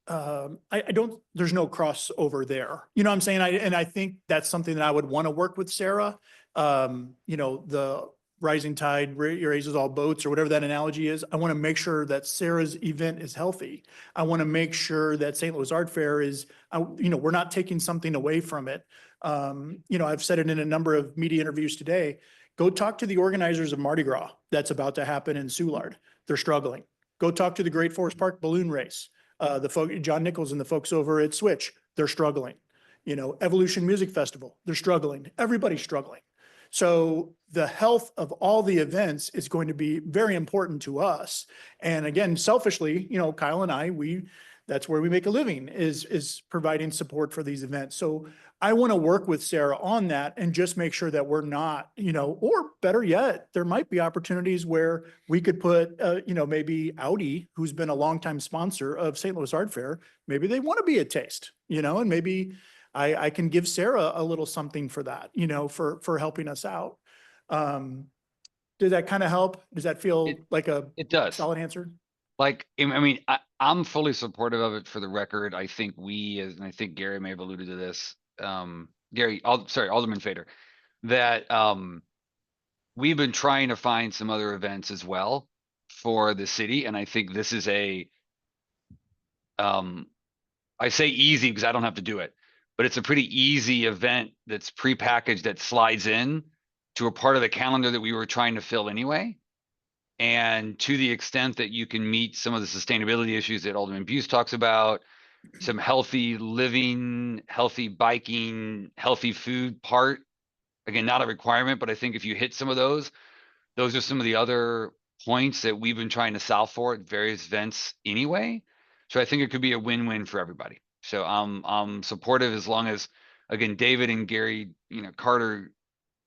[SPEAKER 3] there's no crossover there. You know what I'm saying? I think that's something that I would want to work with Sarah. The rising tide raises all boats or whatever that analogy is. I want to make sure that Sarah's event is healthy. I want to make sure that St. Louis Art Fair is, we're not taking something away from it. I've said it in a number of media interviews today. Go talk to the organizers of Mardi Gras that's about to happen in Soulard. They're struggling. Go talk to the Great Forest Park Balloon Race. John Nichols and the folks over at Switch, they're struggling. Evolution Music Festival, they're struggling. Everybody's struggling. So the health of all the events is going to be very important to us. And again, selfishly, Kyle and I, that's where we make a living is providing support for these events. So I want to work with Sarah on that and just make sure that we're not, or better yet, there might be opportunities where we could put, maybe Audi, who's been a longtime sponsor of St. Louis Art Fair, maybe they want to be at Taste, and maybe I can give Sarah a little something for that, for helping us out. Did that kind of help? Does that feel like
[SPEAKER 10] It does.
[SPEAKER 3] solid answer?
[SPEAKER 10] Like, I mean, I'm fully supportive of it for the record. I think and I think Gary may have alluded to this, Alderman Fader, that we've been trying to find some other events as well for the city, and I think this is I say easy because I don't have to do it, but it's a pretty easy event that's prepackaged that slides in to a part of the calendar that we were trying to fill anyway. And to the extent that you can meet some of the sustainability issues that Alderman Buse talks about, some healthy living, healthy biking, healthy food part, again, not a requirement, but I think if you hit some of those are some of the other points that we've been trying to solve for at various events anyway. So I think it could be a win-win for everybody. So I'm supportive as long as, again, David and Gary, Carter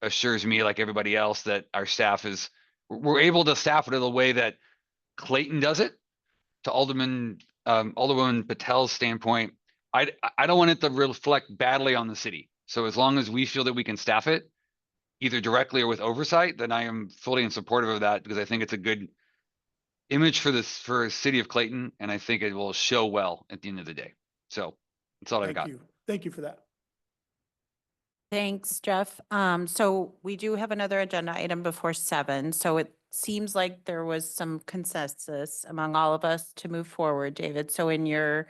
[SPEAKER 10] assures me, like everybody else, that our staff we're able to staff it in the way that Clayton does it. To Alderwoman Patel's standpoint, I don't want it to reflect badly on the city. So as long as we feel that we can staff it, either directly or with oversight, then I am fully in supportive of that because I think it's a good image for city of Clayton, and I think it will show well at the end of the day. So that's all I've
[SPEAKER 3] Thank
[SPEAKER 10] got.
[SPEAKER 3] you. Thank you for that.
[SPEAKER 1] Thanks, Jeff. So we do have another agenda item before 7. So it seems like there was some consensus among all of us to move forward, David. So in your,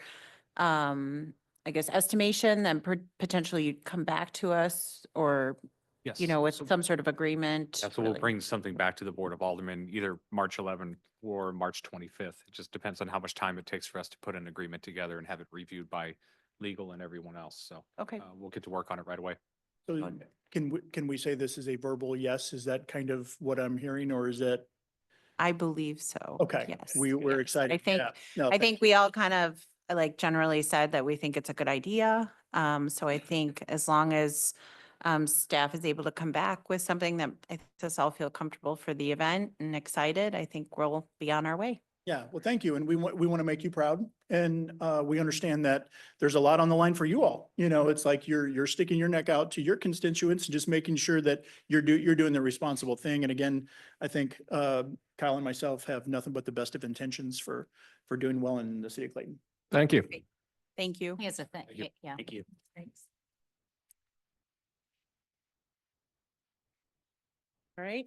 [SPEAKER 1] I guess, estimation, then potentially you'd come back to us or,
[SPEAKER 5] Yes.
[SPEAKER 1] with
[SPEAKER 5] So-
[SPEAKER 1] some sort of agreement.
[SPEAKER 5] Yeah, so we'll
[SPEAKER 1] really.
[SPEAKER 5] bring something back to the Board of Aldermen, either March 11th or March 25th. It just depends on how much time it takes for us to put an agreement together and have it reviewed by legal and everyone else. So
[SPEAKER 1] Okay.
[SPEAKER 5] we'll get to work on it right away.
[SPEAKER 3] So can we say this is a verbal yes? Is that kind of what I'm hearing, or is that,
[SPEAKER 1] I believe so.
[SPEAKER 3] okay,
[SPEAKER 1] Yes.
[SPEAKER 3] we're
[SPEAKER 1] yes.
[SPEAKER 3] excited.
[SPEAKER 1] I think,
[SPEAKER 3] Yeah. No,
[SPEAKER 1] I think we all kind of like generally said that we think it's a good idea. So I think as long as staff is able to come back with something that makes us all feel comfortable for the event and excited, I think we'll be on our way.
[SPEAKER 3] yeah, well, thank you. And we want to make you proud. And we understand that there's a lot on the line for you all. It's like you're sticking your neck out to your constituents, and just making sure that you're doing the responsible thing. And again, I think Kyle and myself have nothing but the best of intentions for doing well in the city of Clayton.
[SPEAKER 8] Thank you.
[SPEAKER 1] Thank you.
[SPEAKER 6] I think it's a thing.
[SPEAKER 5] Thank you.
[SPEAKER 6] Yeah.
[SPEAKER 4] Thank you.
[SPEAKER 1] Thanks. All right.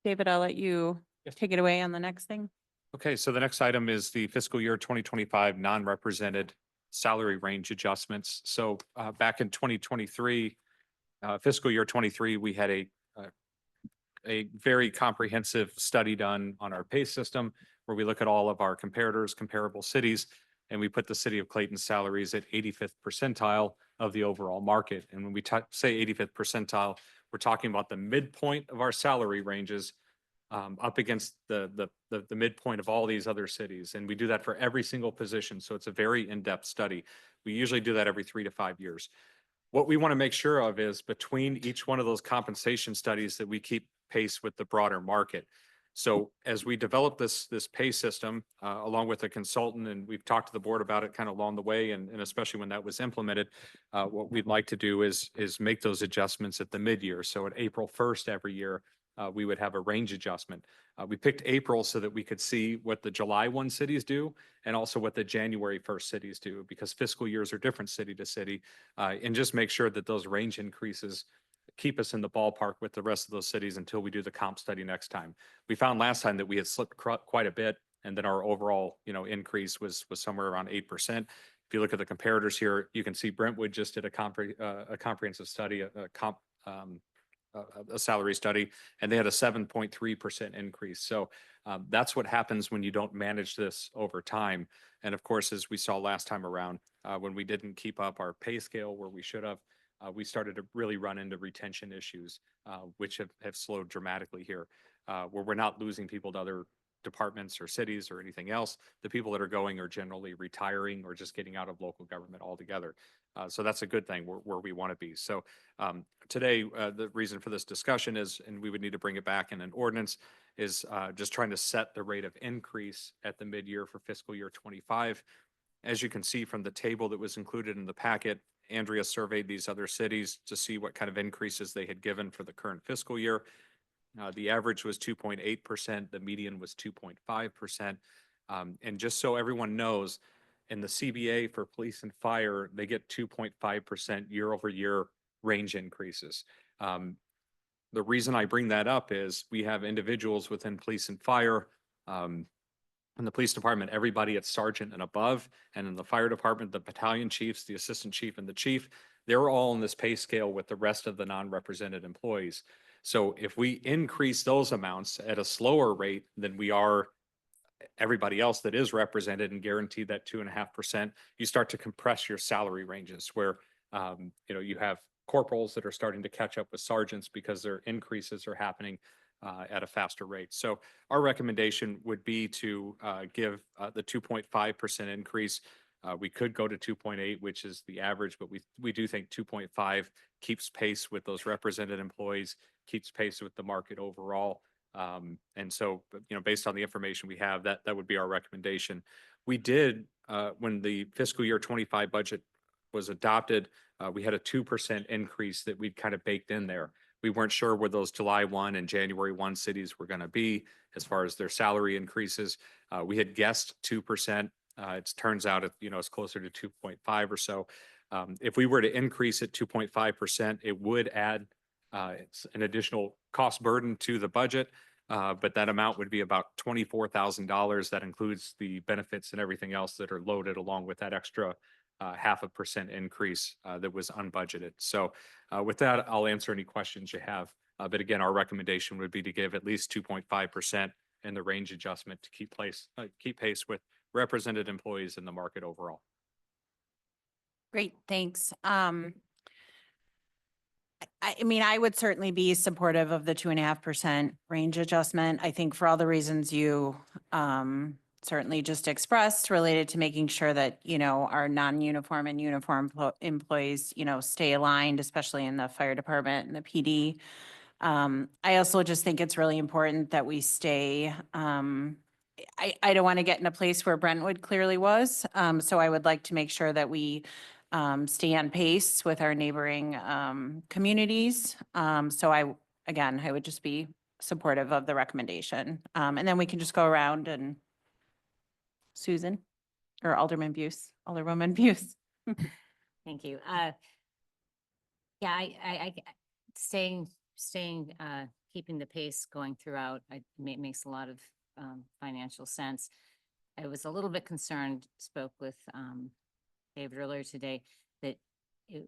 [SPEAKER 1] David, I'll let you
[SPEAKER 5] Yes.
[SPEAKER 1] take it away on the next thing.
[SPEAKER 5] Okay, so the next item is the fiscal year 2025 non-represented salary range adjustments. So back in 2023, fiscal year 23, we had a very comprehensive study done on our pay system where we look at all of our comparators, comparable cities, and we put the city of Clayton's salaries at 85th percentile of the overall market. And when we say 85th percentile, we're talking about the midpoint of our salary ranges up against the midpoint of all these other cities. And we do that for every single position. So it's a very in-depth study. We usually do that every 3 to 5 years. What we want to make sure of is between each one of those compensation studies that we keep pace with the broader market. So as we develop this pay system, along with a consultant, and we've talked to the board about it kind of along the way, and especially when that was implemented, what we'd like to do is make those adjustments at the mid-year. So at April 1st every year, we would have a range adjustment. We picked April so that we could see what the July 1 cities do and also what the January 1st cities do, because fiscal years are different city to city, and just make sure that those range increases keep us in the ballpark with the rest of those cities until we do the comp study next time. We found last time that we had slipped quite a bit, and then our overall, increase was somewhere around 8%. If you look at the comparators here, you can see Brentwood just did a comprehensive study, a salary study, and they had a 7.3% increase. So that's what happens when you don't manage this over time. And of course, as we saw last time around, when we didn't keep up our pay scale where we should have, we started to really run into retention issues, which have slowed dramatically here, where we're not losing people to other departments or cities or anything else. The people that are going are generally retiring or just getting out of local government altogether. So that's a good thing where we want to be. So today, the reason for this discussion is, and we would need to bring it back in an ordinance, is just trying to set the rate of increase at the mid-year for fiscal year 25. As you can see from the table that was included in the packet, Andrea surveyed these other cities to see what kind of increases they had given for the current fiscal year. The average was 2.8%. The median was 2.5%. And just so everyone knows, in the CBA for police and fire, they get 2.5% year over year range increases. the reason I bring that up is we have individuals within police and fire, in the police department, everybody at sergeant and above, and in the fire department, the battalion chiefs, the assistant chief and the chief, they're all on this pay scale with the rest of the non-represented employees. So if we increase those amounts at a slower rate than we are everybody else that is represented and guarantee that 2.5%, you start to compress your salary ranges where, you have corporals that are starting to catch up with sergeants because their increases are happening at a faster rate. So our recommendation would be to give the 2.5% increase. We could go to 2.8, which is the average, but we do think 2.5 keeps pace with those represented employees, keeps pace with the market overall. And so, based on the information we have, that would be our recommendation. We did, when the fiscal year 25 budget was adopted, we had a 2% increase that we'd kind of baked in there. We weren't sure where those July 1 and January 1 cities were going to be as far as their salary increases. We had guessed 2%. It turns out, it's closer to 2.5 or so. If we were to increase it 2.5%, it would add it's an additional cost burden to the budget, but that amount would be about $24,000. That includes the benefits and everything else that are loaded along with that extra 0.5% increase that was unbudgeted. So with that, I'll answer any questions you have. But again, our recommendation would be to give at least 2.5% in the range adjustment to keep pace with represented employees in the market overall.
[SPEAKER 1] Great, thanks. I mean, I would certainly be supportive of the 2.5% range adjustment. I think for all the reasons you certainly just expressed related to making sure that, our non-uniform and uniform employees, stay aligned, especially in the fire department and the PD. I also just think it's really important that we stay, I don't want to get in a place where Brentwood clearly was. So I would like to make sure that we stay on pace with our neighboring communities. So I would just be supportive of the recommendation. And then we can just go around and Susan or Alderwoman Buse.
[SPEAKER 6] Thank you. Yeah, I staying, keeping the pace going throughout, makes a lot of financial sense. I was a little bit concerned, spoke with David earlier today, that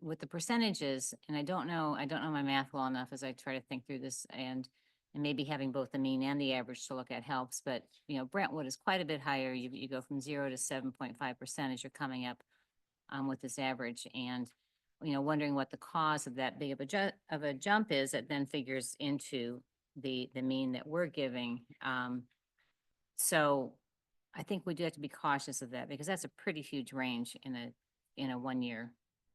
[SPEAKER 6] with the percentages, and I don't know my math well enough as I try to think through this, and maybe having both the mean and the average to look at helps, but Brentwood is quite a bit higher. You go from 0 to 7.5% as you're coming up with this average, and wondering what the cause of that big of a jump is that then figures into the mean that we're giving. So I think we do have to be cautious of that because that's a pretty huge range in a 1 year.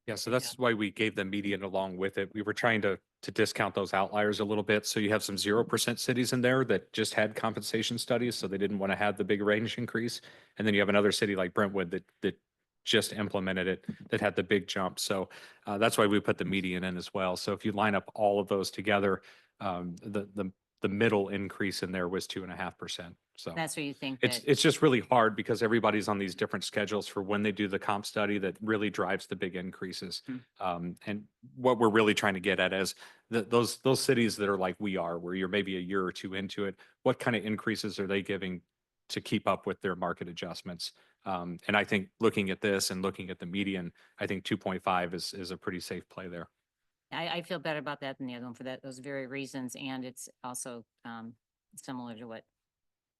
[SPEAKER 5] Yeah, so that's why we gave the median along with it. We were trying to discount those outliers a little bit. So you have some 0% cities in there that just had compensation studies, so they didn't want to have the big range increase. And then you have another city like Brentwood that just implemented it, that had the big jump. So that's why we put the median in as well. So if you line up all of those together, the middle increase in there was 2.5%. So
[SPEAKER 6] That's where you think that.
[SPEAKER 5] it's just really hard because everybody's on these different schedules for when they do the comp study that really drives the big increases. And what we're really trying to get at is those cities that are like we are, where you're maybe a year or two into it, what kind of increases are they giving to keep up with their market adjustments? And I think looking at this and looking at the median, I think 2.5 is a pretty safe play there.
[SPEAKER 6] I feel better about that than the other one for those very reasons, and it's also similar to what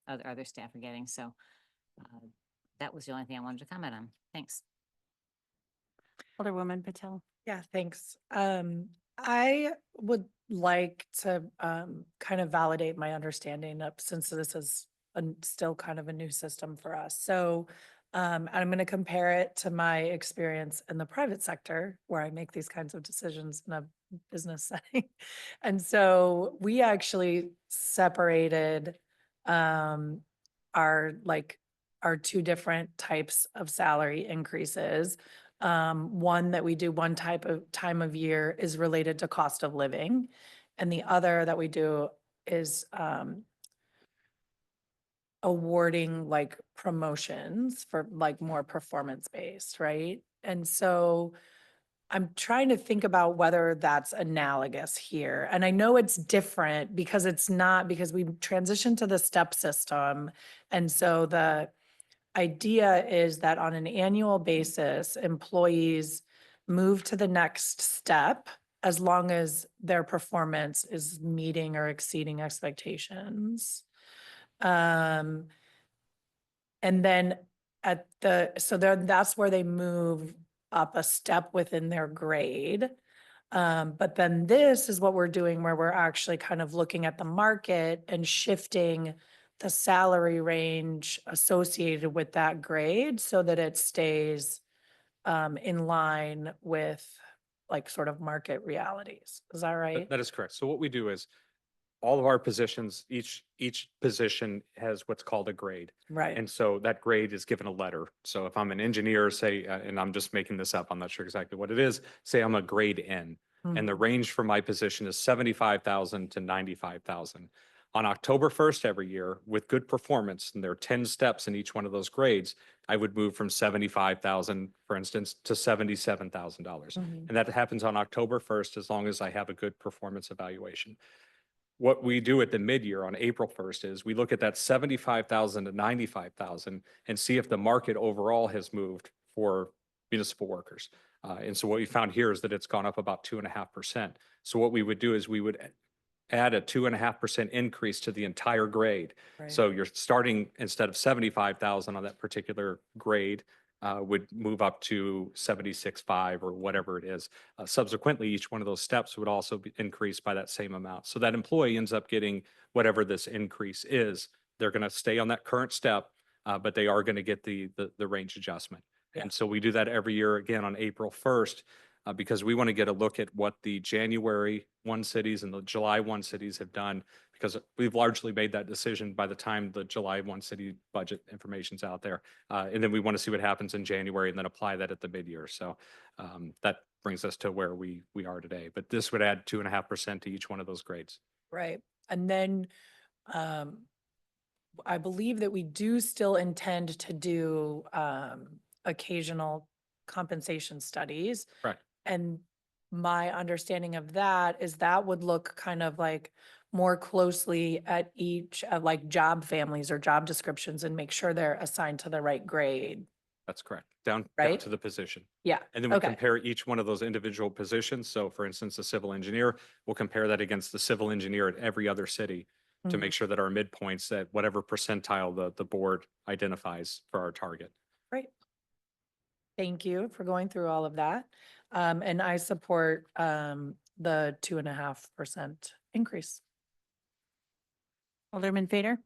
[SPEAKER 6] other staff are getting. So that was the only thing I wanted to comment on. Thanks.
[SPEAKER 1] Alderwoman Patel.
[SPEAKER 7] Yeah, thanks. I would like to kind of validate my understanding of, since this is still kind of a new system for us. So I'm going to compare it to my experience in the private sector where I make these kinds of decisions in a business setting. And so we actually separated our two different types of salary increases. One that we do one time of year is related to cost of living. And the other that we do is awarding promotions for more performance based, right? And so I'm trying to think about whether that's analogous here. And I know it's different because it's not, because we transitioned to the step system. And so the idea is that on an annual basis, employees move to the next step as long as their performance is meeting or exceeding expectations. And then that's where they move up a step within their grade. But then this is what we're doing where we're actually kind of looking at the market and shifting the salary range associated with that grade so that it stays in line with like sort of market realities. Is that right?
[SPEAKER 5] That is correct. So what we do is all of our positions, each position has what's called a grade.
[SPEAKER 7] Right.
[SPEAKER 5] And so that grade is given a letter. So if I'm an engineer, say, and I'm just making this up, I'm not sure exactly what it is, say I'm a grade N. And the
[SPEAKER 7] Mhm.
[SPEAKER 5] range for my position is 75,000 to 95,000. On October 1st every year, with good performance, and there are 10 steps in each one of those grades, I would move from 75,000, for instance, to $77,000.
[SPEAKER 7] Mhm.
[SPEAKER 5] And that happens on October 1st, as long as I have a good performance evaluation. What we do at the mid-year on April 1st is we look at that 75,000 to 95,000 and see if the market overall has moved for municipal workers. And so what we found here is that it's gone up about 2.5%. So what we would do is we would add a 2.5% increase to the entire grade.
[SPEAKER 7] Right.
[SPEAKER 5] So you're starting, instead of 75,000 on that particular grade, would move up to 76.5 or whatever it is. Subsequently, each one of those steps would also be increased by that same amount. So that employee ends up getting whatever this increase is. They're going to stay on that current step, but they are going to get the range adjustment.
[SPEAKER 7] Yeah.
[SPEAKER 5] And so we do that every year again on April 1st, because we want to get a look at what the January 1 cities and the July 1 cities have done, because we've largely made that decision by the time the July 1 city budget information's out there. And then we want to see what happens in January and then apply that at the mid-year. So that brings us to where we are today. But this would add 2.5% to each one of those grades.
[SPEAKER 7] Right. And then I believe that we do still intend to do occasional compensation studies.
[SPEAKER 5] Correct.
[SPEAKER 7] And my understanding of that is that would look kind of like more closely at each like job families or job descriptions and make sure they're assigned to the right grade.
[SPEAKER 5] That's correct. Down
[SPEAKER 7] Right?
[SPEAKER 5] to the position.
[SPEAKER 7] Yeah.
[SPEAKER 5] And then we
[SPEAKER 7] Okay.
[SPEAKER 5] compare each one of those individual positions. So for instance, the civil engineer, we'll compare that against the civil engineer at every other city to make
[SPEAKER 7] Mhm.
[SPEAKER 5] sure that our midpoints at whatever percentile the board identifies for our target.
[SPEAKER 7] Great. Thank you for going through all of that. And I support the 2.5% increase.
[SPEAKER 1] Alderman Fader?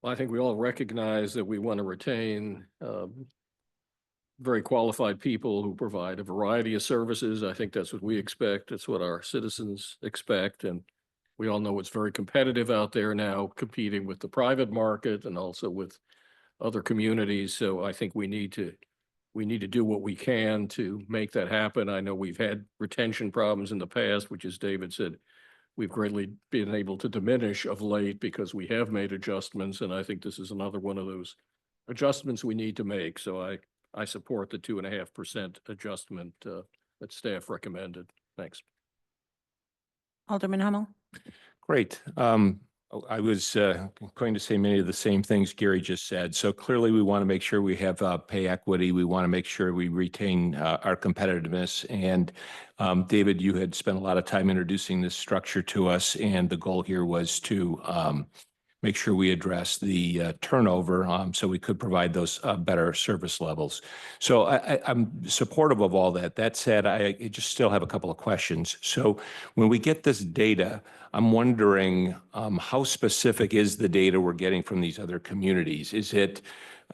[SPEAKER 8] Well, I think we all recognize that we want to retain very qualified people who provide a variety of services. I think that's what we expect. That's what our citizens expect. And we all know it's very competitive out there now, competing with the private market and also with other communities. So I think we need to do what we can to make that happen. I know we've had retention problems in the past, which, as David said, we've greatly been able to diminish of late because we have made adjustments. And I think this is another one of those adjustments we need to make. So I support the 2.5% adjustment that staff recommended. Thanks.
[SPEAKER 1] Alderman Hummel?
[SPEAKER 9] Great. I was going to say many of the same things Gary just said. So clearly we want to make sure we have pay equity. We want to make sure we retain our competitiveness. And David, you had spent a lot of time introducing this structure to us. And the goal here was to make sure we address the turnover so we could provide those better service levels. So I'm supportive of all that. That said, I just still have a couple of questions. So when we get this data, I'm wondering how specific is the data we're getting from these other communities?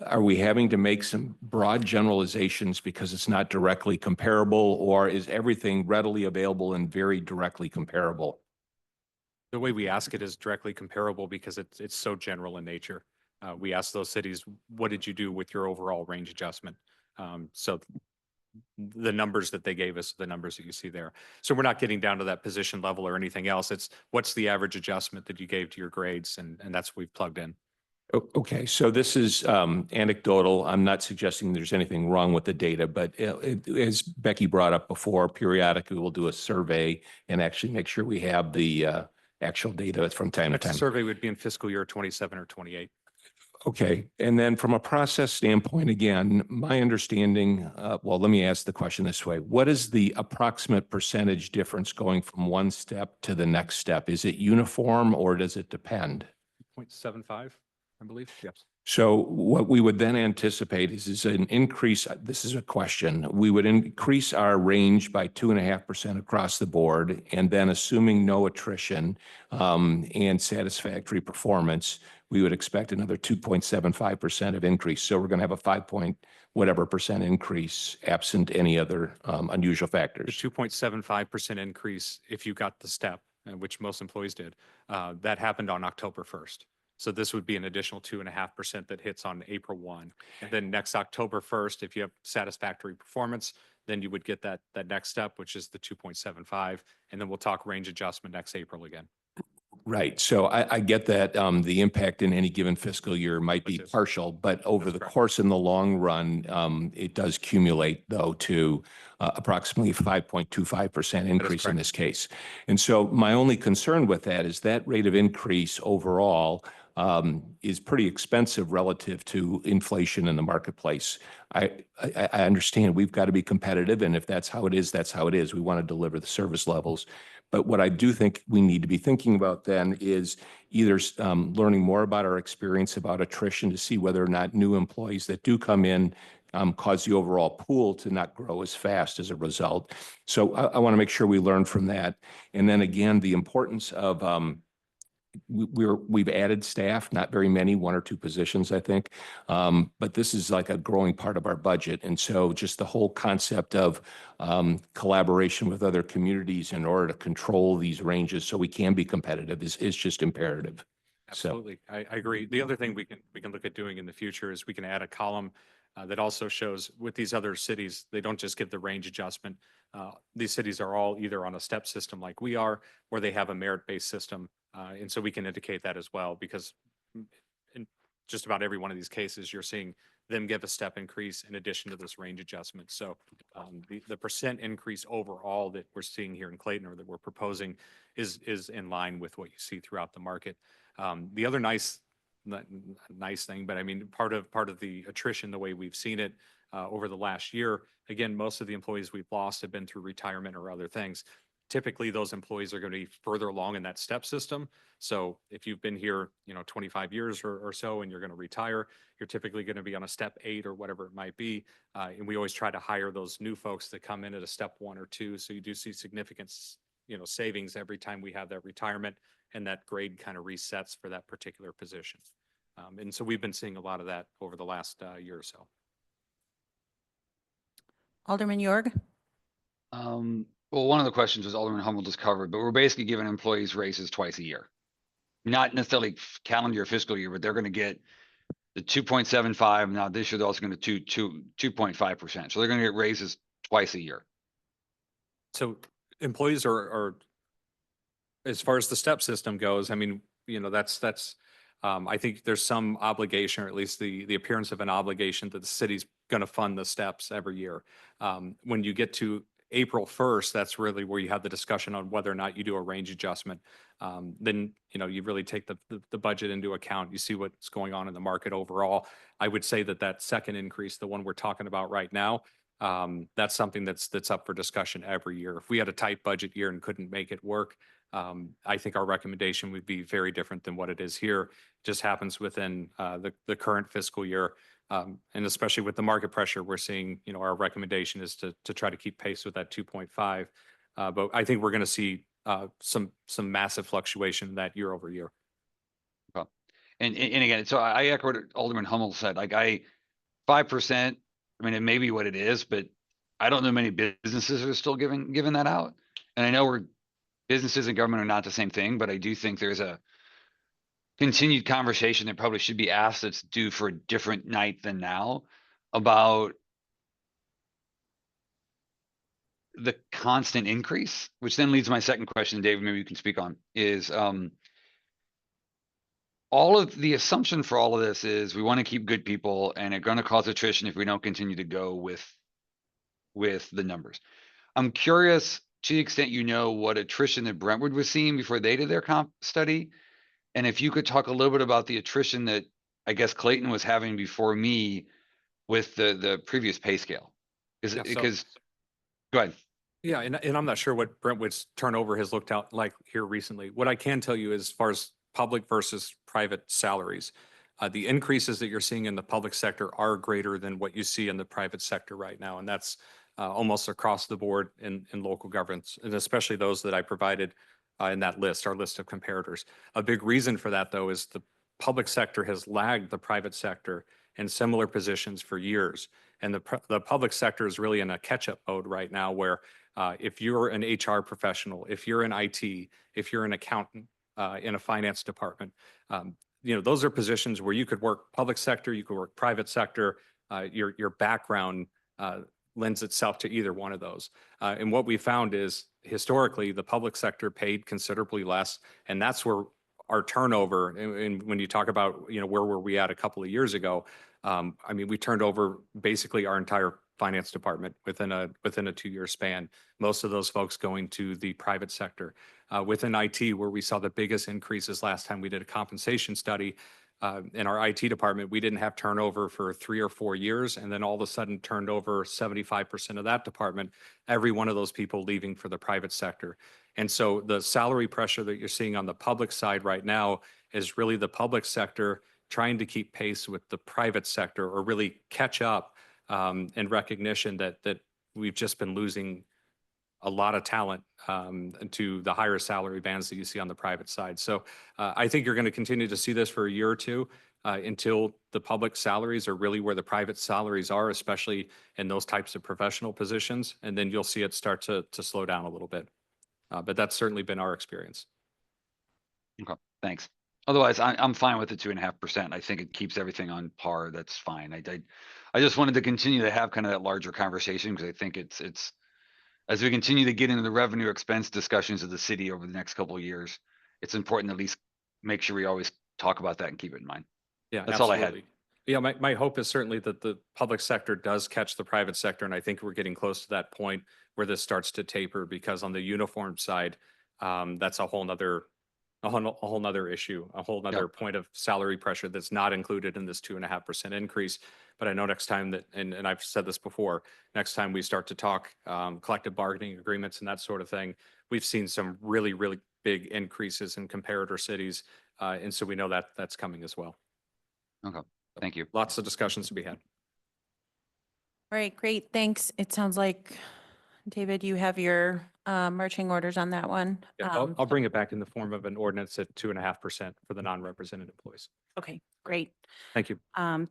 [SPEAKER 9] Are we having to make some broad generalizations because it's not directly comparable, or is everything readily available and very directly comparable?
[SPEAKER 5] The way we ask it is directly comparable because it's so general in nature. We ask those cities, what did you do with your overall range adjustment? So the numbers that they gave us, the numbers that you see there. So we're not getting down to that position level or anything else. It's what's the average adjustment that you gave to your grades, and that's what we've plugged in.
[SPEAKER 9] Okay, so this is anecdotal. I'm not suggesting there's anything wrong with the data, but as Becky brought up before, periodically we'll do a survey and actually make sure we have the actual data from time to
[SPEAKER 5] Next
[SPEAKER 9] time.
[SPEAKER 5] survey would be in fiscal year 27 or 28.
[SPEAKER 9] Okay, and then from a process standpoint, again, my understanding, well, let me ask the question this way. What is the approximate percentage difference going from one step to the next step? Is it uniform or does it depend?
[SPEAKER 5] 0.75, I believe. Yes.
[SPEAKER 9] So what we would then anticipate is an increase, this is a question, we would increase our range by 2.5% across the board, and then assuming no attrition and satisfactory performance, we would expect another 2.75% of increase. So we're going to have a 5% increase absent any other unusual
[SPEAKER 5] The
[SPEAKER 9] factors.
[SPEAKER 5] 2.75% increase if you got the step, which most employees did, that happened on October 1st. So this would be an additional 2.5% that hits on April 1. And then next October 1st, if you have satisfactory performance, then you would get that next step, which is the 2.75. And then we'll talk range adjustment next April again.
[SPEAKER 9] Right. So I get that the impact in any given fiscal year might be
[SPEAKER 5] Which is-
[SPEAKER 9] partial, but over
[SPEAKER 5] That's
[SPEAKER 9] the
[SPEAKER 5] correct.
[SPEAKER 9] course in the long run, it does accumulate though to approximately 5.25% increase in
[SPEAKER 5] correct.
[SPEAKER 9] this case. And so my only concern with that is that rate of increase overall is pretty expensive relative to inflation in the marketplace. I understand we've got to be competitive, and if that's how it is, that's how it is. We want to deliver the service levels. But what I do think we need to be thinking about then is either learning more about our experience about attrition to see whether or not new employees that do come in cause the overall pool to not grow as fast as a result. So I want to make sure we learn from that. And then again, the importance of we've added staff, not very many, 1 or 2 positions, I think. But this is like a growing part of our budget. And so just the whole concept of collaboration with other communities in order to control these ranges so we can be competitive is just imperative. So,
[SPEAKER 5] Absolutely. I agree. The other thing we can look at doing in the future is we can add a column that also shows with these other cities, they don't just give the range adjustment. These cities are all either on a step system like we are, or they have a merit-based system. And so we can indicate that as well, because in just about every one of these cases, you're seeing them give a step increase in addition to this range adjustment. So the percent increase overall that we're seeing here in Clayton or that we're proposing is in line with what you see throughout the market. The other nice thing, but I mean, part of the attrition, the way we've seen it over the last year, again, most of the employees we've lost have been through retirement or other things. Typically, those employees are going to be further along in that step system. So if you've been here, 25 years or so, and you're going to retire, you're typically going to be on a step 8 or whatever it might be. And we always try to hire those new folks that come in at a step 1 or 2. So you do see significant, savings every time we have that retirement, and that grade kind of resets for that particular position. And so we've been seeing a lot of that over the last year or so.
[SPEAKER 1] Alderman York?
[SPEAKER 10] Well, one of the questions was Alderman Hummel just covered, but we're basically giving employees raises twice a year. Not necessarily calendar year, fiscal year, but they're going to get the 2.75. Now this year, they're also going to 2.5%. So they're going to get raises twice a year.
[SPEAKER 5] So employees are, as far as the step system goes, I mean, that's I think there's some obligation, or at least the appearance of an obligation that the city's going to fund the steps every year. When you get to April 1st, that's really where you have the discussion on whether or not you do a range adjustment. Then, you really take the budget into account. You see what's going on in the market overall. I would say that second increase, the one we're talking about right now, that's something that's up for discussion every year. If we had a tight budget year and couldn't make it work, I think our recommendation would be very different than what it is here. It just happens within the current fiscal year. And especially with the market pressure we're seeing, our recommendation is to try to keep pace with that 2.5. But I think we're going to see some massive fluctuation in that year over year.
[SPEAKER 10] And again, so I echo what Alderman Hummel said. Like 5%, I mean, it may be what it is, but I don't know many businesses are still giving that out. And I know businesses and government are not the same thing, but I do think there's a continued conversation that probably should be asked that's due for a different night than now about the constant increase, which then leads to my second question, David, maybe you can speak on, is all of the assumption for all of this is we want to keep good people and it's going to cause attrition if we don't continue to go with the numbers. I'm curious to the extent you know what attrition that Brentwood was seeing before they did their comp study. And if you could talk a little bit about the attrition that I guess Clayton was having before me with the previous pay scale. Is
[SPEAKER 5] Yeah,
[SPEAKER 10] it
[SPEAKER 5] so-
[SPEAKER 10] because, go ahead.
[SPEAKER 5] Yeah, and I'm not sure what Brentwood's turnover has looked out like here recently. What I can tell you as far as public versus private salaries, the increases that you're seeing in the public sector are greater than what you see in the private sector right now. And that's almost across the board in local governments, and especially those that I provided in that list, our list of comparators. A big reason for that, though, is the public sector has lagged the private sector in similar positions for years. And the public sector is really in a catch-up mode right now where if you're an HR professional, if you're in IT, if you're an accountant in a finance department, those are positions where you could work public sector, you could work private sector. Your background lends itself to either one of those. And what we found is historically the public sector paid considerably less, and that's where our turnover. And when you talk about where were we at a couple of years ago, we turned over basically our entire finance department within a 2-year span. Most of those folks going to the private sector. Within IT, where we saw the biggest increases last time we did a compensation study, in our IT department, we didn't have turnover for 3 or 4 years, and then all of a sudden turned over 75% of that department, every one of those people leaving for the private sector. And so the salary pressure that you're seeing on the public side right now is really the public sector trying to keep pace with the private sector or really catch up in recognition that we've just been losing a lot of talent to the higher salary bands that you see on the private side. So I think you're going to continue to see this for a year or two until the public salaries are really where the private salaries are, especially in those types of professional positions. And then you'll see it start to slow down a little bit. But that's certainly been our experience.
[SPEAKER 10] Okay, thanks. Otherwise, I'm fine with the 2.5%. I think it keeps everything on par. That's fine. I just wanted to continue to have kind of that larger conversation because I think it's as we continue to get into the revenue expense discussions of the city over the next couple of years, it's important to at least make sure we always talk about that and keep it in mind.
[SPEAKER 5] Yeah,
[SPEAKER 10] That's all I had.
[SPEAKER 5] absolutely. Yeah, my hope is certainly that the public sector does catch the private sector, and I think we're getting close to that point where this starts to taper, because on the uniform side, that's a whole nother issue, a whole nother point of salary pressure that's not included in this 2.5% increase. But I know next time that, and I've said this before, next time we start to talk collective bargaining agreements and that sort of thing, we've seen some really, really big increases in comparator cities. And so we know that that's coming as well.
[SPEAKER 10] Okay, thank you.
[SPEAKER 5] Lots of discussions to be had.
[SPEAKER 1] All right, great, thanks. It sounds like, David, you have your marching orders on that one.
[SPEAKER 5] Yeah, I'll bring it back in the form of an ordinance at 2.5% for the non-represented employees.
[SPEAKER 1] Okay, great.
[SPEAKER 5] Thank you.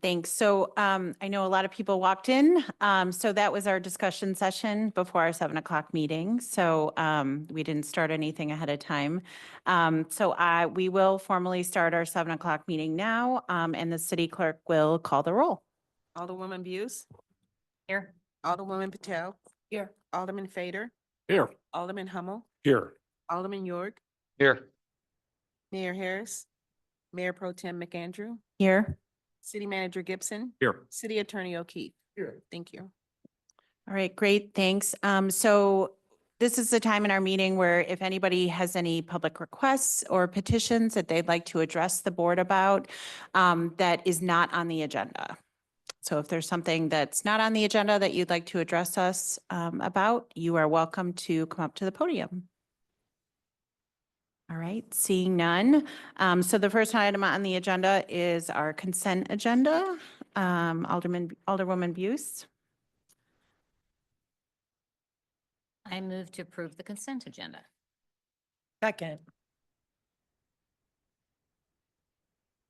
[SPEAKER 1] Thanks. So I know a lot of people walked in. So that was our discussion session before our 7 o'clock meeting. So we didn't start anything ahead of time. We will formally start our 7 o'clock meeting now, and the city clerk will call the roll.
[SPEAKER 11] Alderwoman Buse,
[SPEAKER 6] Here.
[SPEAKER 11] Alderwoman Patel,
[SPEAKER 7] Here.
[SPEAKER 11] Alderman Fader,
[SPEAKER 9] Here.
[SPEAKER 11] Alderman Hummel,
[SPEAKER 9] Here.
[SPEAKER 11] Alderman York,
[SPEAKER 10] Here.
[SPEAKER 11] Mayor Harris, Mayor Pro Tem McAndrew,
[SPEAKER 1] Here.
[SPEAKER 11] City Manager Gibson,
[SPEAKER 5] Here.
[SPEAKER 11] City Attorney O'Keefe. Here. Thank you.
[SPEAKER 1] All right, great, thanks. So this is the time in our meeting where if anybody has any public requests or petitions that they'd like to address the board about, that is not on the agenda. So if there's something that's not on the agenda that you'd like to address us about, you are welcome to come up to the podium. All right, seeing none. So the first item on the agenda is our consent agenda. Alderwoman Buse.
[SPEAKER 6] I move to approve the consent agenda.
[SPEAKER 7] Second.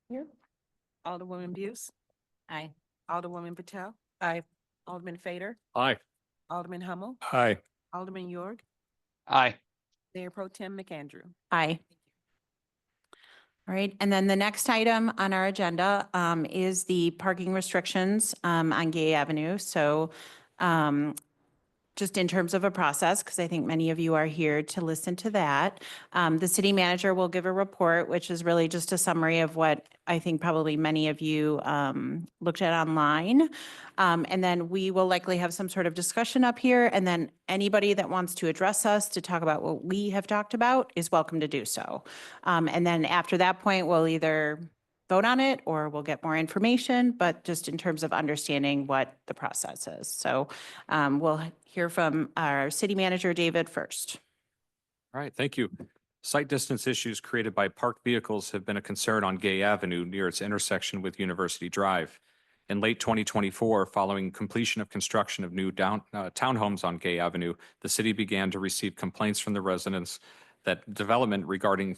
[SPEAKER 11] Here. Alderwoman Buse,
[SPEAKER 6] Aye.
[SPEAKER 11] Alderwoman Patel,
[SPEAKER 7] Aye.
[SPEAKER 11] Alderman Fader,
[SPEAKER 5] Aye.
[SPEAKER 11] Alderman Hummel,
[SPEAKER 9] Aye.
[SPEAKER 11] Alderman York,
[SPEAKER 10] Aye.
[SPEAKER 11] Mayor Pro Tem McAndrew.
[SPEAKER 1] Aye. All right, and then the next item on our agenda is the parking restrictions on Gay Avenue. So just in terms of a process, because I think many of you are here to listen to that. The city manager will give a report, which is really just a summary of what I think probably many of you looked at online. And then we will likely have some sort of discussion up here. And then anybody that wants to address us to talk about what we have talked about is welcome to do so. And then after that point, we'll either vote on it or we'll get more information, but just in terms of understanding what the process is. So we'll hear from our city manager, David, first.
[SPEAKER 5] All right, thank you. Site distance issues created by parked vehicles have been a concern on Gay Avenue near its intersection with University Drive. In late 2024, following completion of construction of new townhomes on Gay Avenue, the city began to receive complaints from the residents that development regarding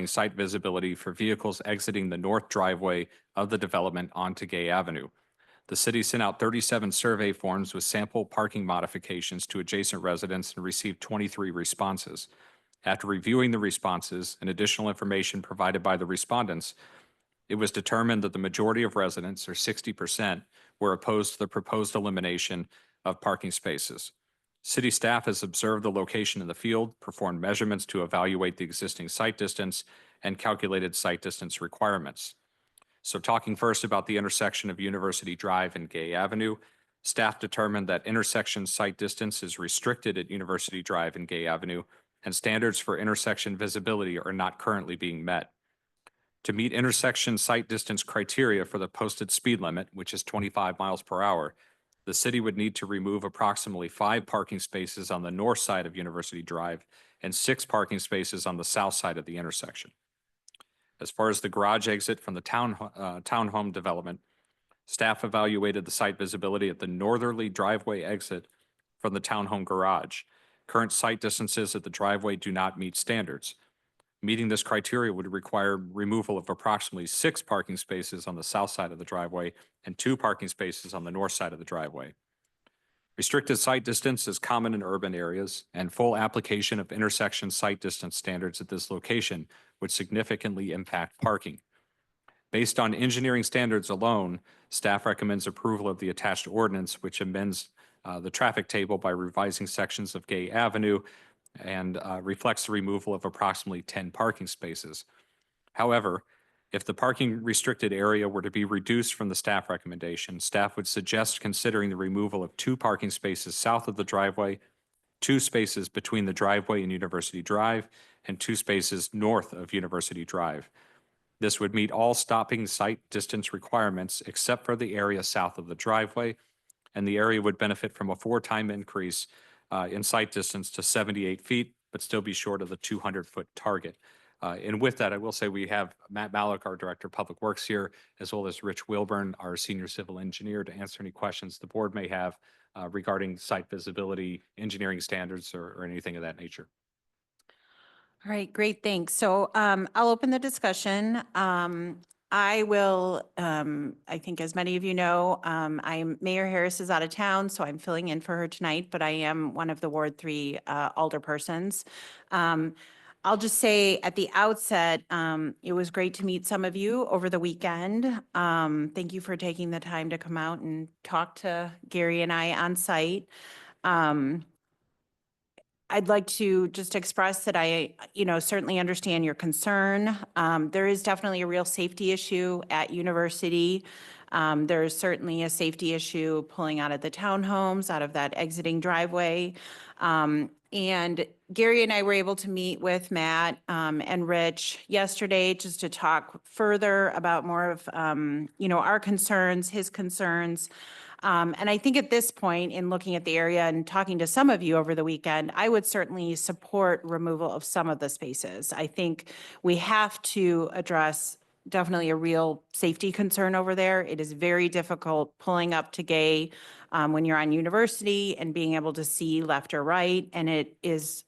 [SPEAKER 5] site visibility for vehicles exiting the north driveway of the development onto Gay Avenue. The city sent out 37 survey forms with sample parking modifications to adjacent residents and received 23 responses. After reviewing the responses and additional information provided by the respondents, it was determined that the majority of residents, or 60%, were opposed to the proposed elimination of parking spaces. City staff has observed the location in the field, performed measurements to evaluate the existing site distance, and calculated site distance requirements. So talking first about the intersection of University Drive and Gay Avenue, staff determined that intersection site distance is restricted at University Drive and Gay Avenue, and standards for intersection visibility are not currently being met. To meet intersection site distance criteria for the posted speed limit, which is 25 miles per hour, the city would need to remove approximately 5 parking spaces on the north side of University Drive and 6 parking spaces on the south side of the intersection. As far as the garage exit from the townhome development, staff evaluated the site visibility at the northerly driveway exit from the townhome garage. Current site distances at the driveway do not meet standards. Meeting this criteria would require removal of approximately 6 parking spaces on the south side of the driveway and 2 parking spaces on the north side of the driveway. Restricted site distance is common in urban areas, and full application of intersection site distance standards at this location would significantly impact parking. Based on engineering standards alone, staff recommends approval of the attached ordinance, which amends the traffic table by revising sections of Gay Avenue and reflects the removal of approximately 10 parking spaces. However, if the parking restricted area were to be reduced from the staff recommendation, staff would suggest considering the removal of 2 parking spaces south of the driveway, 2 spaces between the driveway and University Drive, and 2 spaces north of University Drive. This would meet all stopping site distance requirements except for the area south of the driveway, and the area would benefit from a 4-time increase in site distance to 78 feet, but still be short of the 200-foot target. And with that, I will say we have Matt Malik, our Director of Public Works here, as well as Rich Wilburn, our Senior Civil Engineer, to answer any questions the board may have regarding site visibility, engineering standards, or anything of that nature.
[SPEAKER 1] All right, great, thanks. So I'll open the discussion. I will, I think as many of you know, Mayor Harris is out of town, so I'm filling in for her tonight, but I am one of the Ward 3 alderpersons. I'll just say at the outset, it was great to meet some of you over the weekend. Thank you for taking the time to come out and talk to Gary and I on site. I'd like to just express that I, certainly understand your concern. There is definitely a real safety issue at University. There is certainly a safety issue pulling out of the townhomes, out of that exiting driveway. And Gary and I were able to meet with Matt and Rich yesterday just to talk further about more of, our concerns, his concerns. And I think at this point, in looking at the area and talking to some of you over the weekend, I would certainly support removal of some of the spaces. I think we have to address definitely a real safety concern over there. It is very difficult pulling up to Gay when you're on University and being able to see left or right. And it is,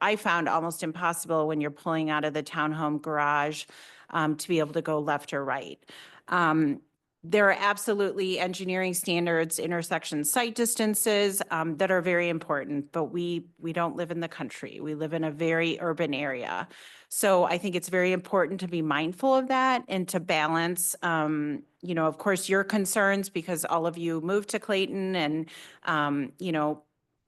[SPEAKER 1] I found almost impossible when you're pulling out of the townhome garage to be able to go left or right. there are absolutely engineering standards, intersection site distances that are very important, but we don't live in the country. We live in a very urban area. So I think it's very important to be mindful of that and to balance, of course, your concerns, because all of you moved to Clayton and,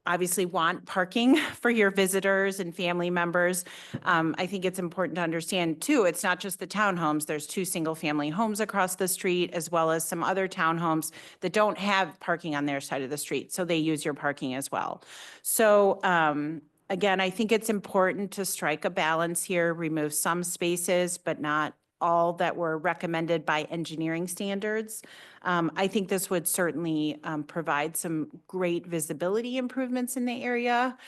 [SPEAKER 1] obviously want parking for your visitors and family members. I think it's important to understand too, it's not just the townhomes. There's 2 single-family homes across the street, as well as some other townhomes that don't have parking on their side of the street. So they use your parking as well. So again, I think it's important to strike a balance here, remove some spaces, but not all that were recommended by engineering standards. I think this would certainly provide some great visibility improvements in the area.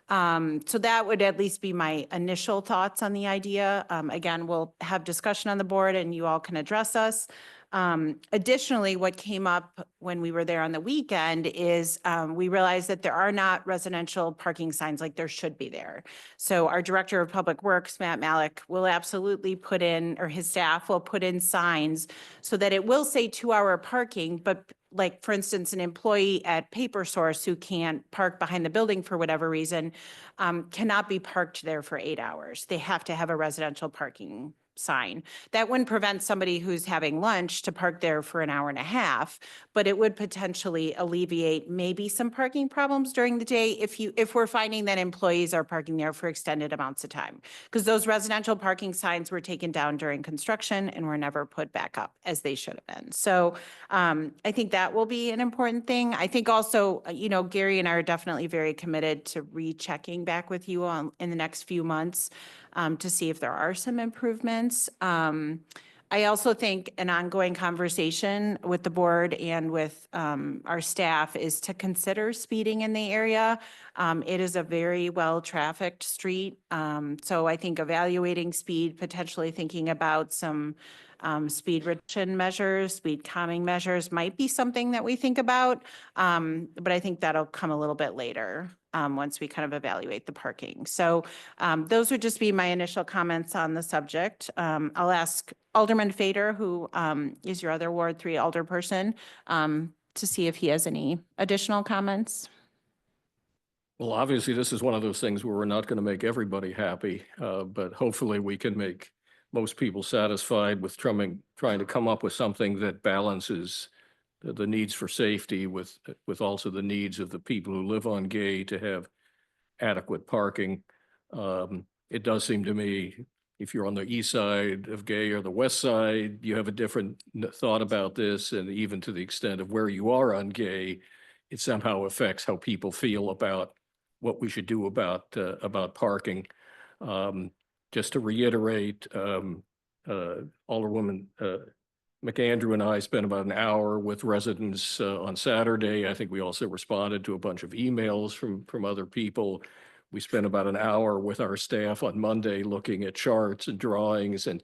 [SPEAKER 1] So that would at least be my initial thoughts on the idea. Again, we'll have discussion on the board and you all can address us. Additionally, what came up when we were there on the weekend is we realized that there are not residential parking signs like there should be there. So our Director of Public Works, Matt Malik, will absolutely put in, or his staff will put in signs so that it will say 2-hour parking, but like, for instance, an employee at Paper Source who can't park behind the building for whatever reason cannot be parked there for 8 hours. They have to have a residential parking sign. That wouldn't prevent somebody who's having lunch to park there for an hour and a half, but it would potentially alleviate maybe some parking problems during the day if we're finding that employees are parking there for extended amounts of time. Because those residential parking signs were taken down during construction and were never put back up as they should have been. So I think that will be an important thing. I think also, Gary and I are definitely very committed to rechecking back with you in the next few months to see if there are some improvements. I also think an ongoing conversation with the board and with our staff is to consider speeding in the area. It is a very well-trafficked street. So I think evaluating speed, potentially thinking about some speed reduction measures, speed calming measures might be something that we think about. But I think that'll come a little bit later once we kind of evaluate the parking. So those would just be my initial comments on the subject. I'll ask Alderman Fader, who is your other Ward 3 alderperson, to see if he has any additional comments.
[SPEAKER 8] Well, obviously, this is one of those things where we're not going to make everybody happy, but hopefully we can make most people satisfied with trying to come up with something that balances the needs for safety with also the needs of the people who live on Gay to have adequate parking. It does seem to me, if you're on the east side of Gay or the west side, you have a different thought about this, and even to the extent of where you are on Gay, it somehow affects how people feel about what we should do about parking. Just to reiterate, Alderwoman McAndrew and I spent about an hour with residents on Saturday. I think we also responded to a bunch of emails from other people. We spent about an hour with our staff on Monday looking at charts and drawings and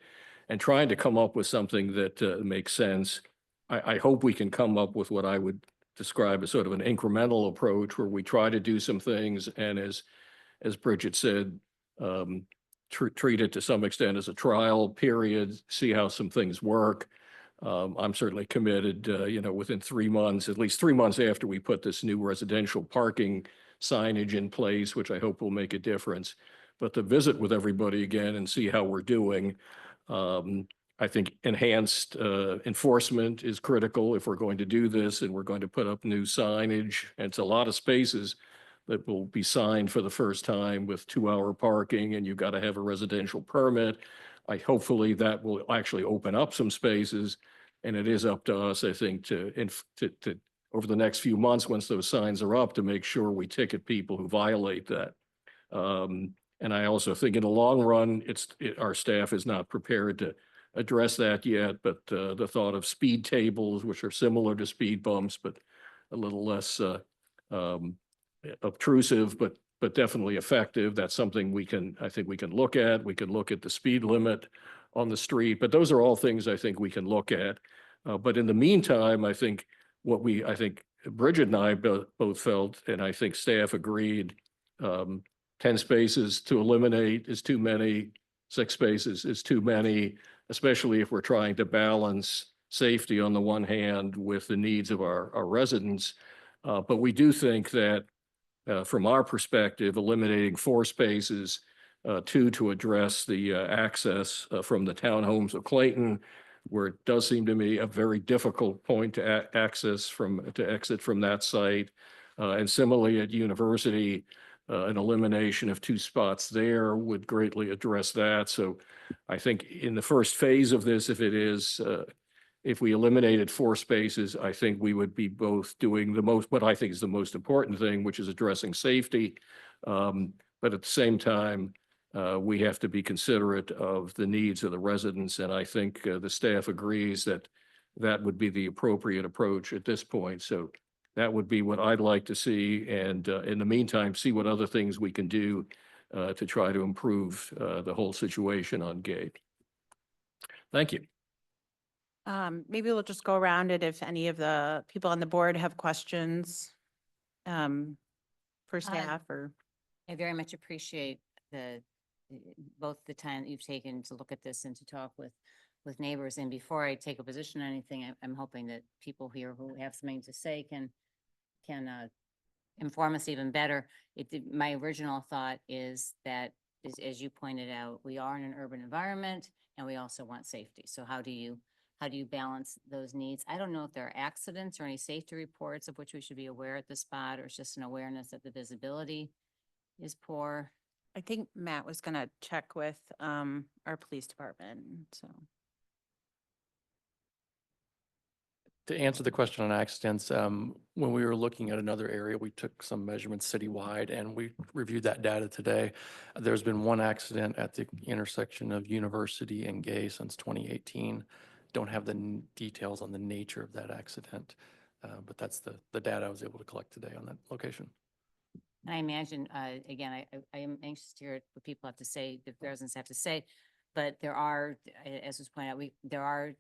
[SPEAKER 8] trying to come up with something that makes sense. I hope we can come up with what I would describe as sort of an incremental approach where we try to do some things and as Bridget said, treat it to some extent as a trial period, see how some things work. I'm certainly committed, within 3 months, at least 3 months after we put this new residential parking signage in place, which I hope will make a difference, but to visit with everybody again and see how we're doing. I think enhanced enforcement is critical if we're going to do this and we're going to put up new signage. And it's a lot of spaces that will be signed for the first time with 2-hour parking and you've got to have a residential permit. Hopefully that will actually open up some spaces, and it is up to us, I think, to over the next few months, once those signs are up, to make sure we ticket people who violate that. And I also think in the long run, our staff is not prepared to address that yet, but the thought of speed tables, which are similar to speed bumps, but a little less obtrusive, but definitely effective. That's something I think we can look at. We can look at the speed limit on the street, but those are all things I think we can look at. But in the meantime, I think Bridget and I both felt, and I think staff agreed, 10 spaces to eliminate is too many, 6 spaces is too many, especially if we're trying to balance safety on the one hand with the needs of our residents. But we do think that from our perspective, eliminating 4 spaces, 2 to address the access from the townhomes of Clayton, where it does seem to me a very difficult point to exit from that site. And similarly at University, an elimination of 2 spots there would greatly address that. So I think in the first phase of this, if we eliminated 4 spaces, I think we would be both doing what I think is the most important thing, which is addressing safety. But at the same time, we have to be considerate of the needs of the residents. And I think the staff agrees that that would be the appropriate approach at this point. So that would be what I'd like to see. And in the meantime, see what other things we can do to try to improve the whole situation on Gate. Thank you.
[SPEAKER 1] Maybe we'll just go around it if any of the people on the board have questions for staff or.
[SPEAKER 6] I very much appreciate both the time that you've taken to look at this and to talk with neighbors. And before I take a position on anything, I'm hoping that people here who have something to say can inform us even better. My original thought is that, as you pointed out, we are in an urban environment and we also want safety. So how do you balance those needs? I don't know if there are accidents or any safety reports of which we should be aware at the spot, or it's just an awareness that the visibility is poor.
[SPEAKER 1] I think Matt was gonna check with our police department, so.
[SPEAKER 12] To answer the question on accidents, when we were looking at another area, we took some measurements citywide and we reviewed that data today. There's been 1 accident at the intersection of University and Gay since 2018. Don't have the details on the nature of that accident, but that's the data I was able to collect today on that location.
[SPEAKER 6] And I imagine, again, I am anxious to hear what people have to say, the residents have to say, but there are, as was pointed out,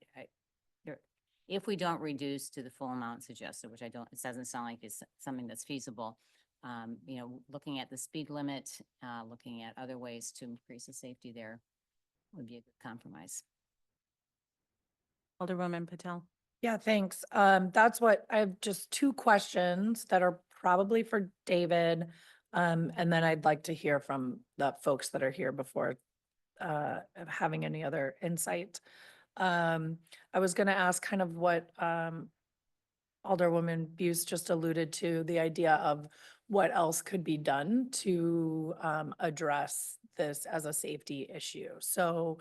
[SPEAKER 6] if we don't reduce to the full amount suggested, which it doesn't sound like it's something that's feasible, looking at the speed limit, looking at other ways to increase the safety there would be a good compromise.
[SPEAKER 1] Alderwoman Patel.
[SPEAKER 7] Yeah, thanks. I have just 2 questions that are probably for David. And then I'd like to hear from the folks that are here before having any other insight. I was going to ask kind of what Alderwoman Buse just alluded to, the idea of what else could be done to address this as a safety issue. So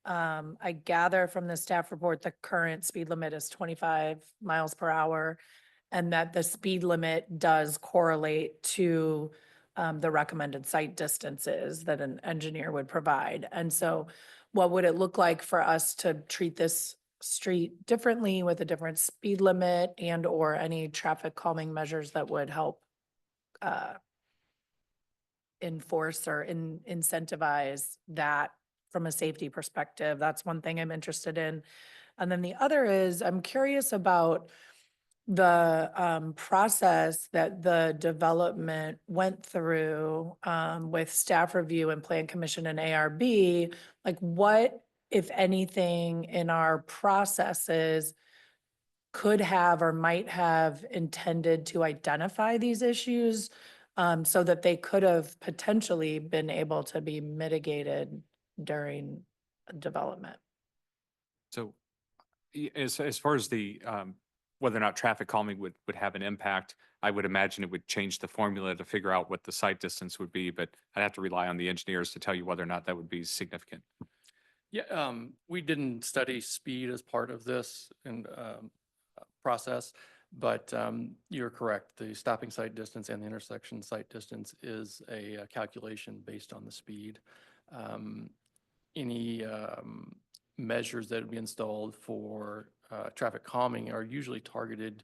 [SPEAKER 7] I gather from the staff report, the current speed limit is 25 miles per hour, and that the speed limit does correlate to the recommended site distances that an engineer would provide. And so what would it look like for us to treat this street differently with a different speed limit and or any traffic calming measures that would help enforce or incentivize that from a safety perspective? That's one thing I'm interested in. And then the other is, I'm curious about the process that the development went through with staff review and plan commission and ARB. Like, what, if anything, in our processes could have or might have intended to identify these issues so that they could have potentially been able to be mitigated during development?
[SPEAKER 5] So as far as the whether or not traffic calming would have an impact, I would imagine it would change the formula to figure out what the site distance would be, but I'd have to rely on the engineers to tell you whether or not that would be significant.
[SPEAKER 12] Yeah, we didn't study speed as part of this process, but you're correct. The stopping site distance and the intersection site distance is a calculation based on the speed. Any measures that would be installed for traffic calming are usually targeted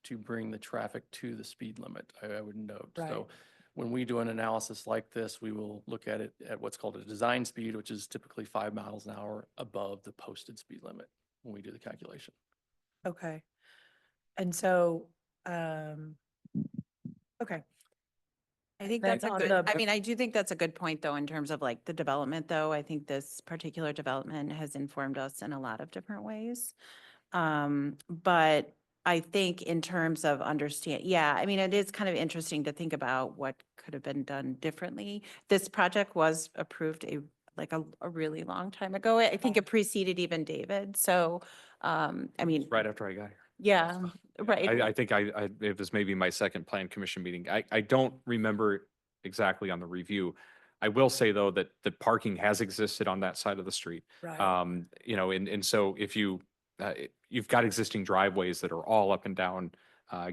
[SPEAKER 12] to bring the traffic to the speed limit, I would note.
[SPEAKER 7] Right.
[SPEAKER 12] So when we do an analysis like this, we will look at it at what's called a design speed, which is typically 5 miles an hour above the posted speed limit when we do the calculation.
[SPEAKER 7] Okay. And so, okay.
[SPEAKER 1] I think
[SPEAKER 7] Then
[SPEAKER 1] that's a
[SPEAKER 7] on
[SPEAKER 1] good,
[SPEAKER 7] the-
[SPEAKER 1] I mean, I do think that's a good point though, in terms of like the development though. I think this particular development has informed us in a lot of different ways. But I think in terms of I mean, it is kind of interesting to think about what could have been done differently. This project was approved a really long time ago. I think it preceded even David. So, I mean,
[SPEAKER 5] Right after I got here.
[SPEAKER 1] yeah, right.
[SPEAKER 5] I think it was maybe my second plan commission meeting. I don't remember exactly on the review. I will say though that the parking has existed on that side of the street.
[SPEAKER 7] Right.
[SPEAKER 5] You know, and so if you've got existing driveways that are all up and down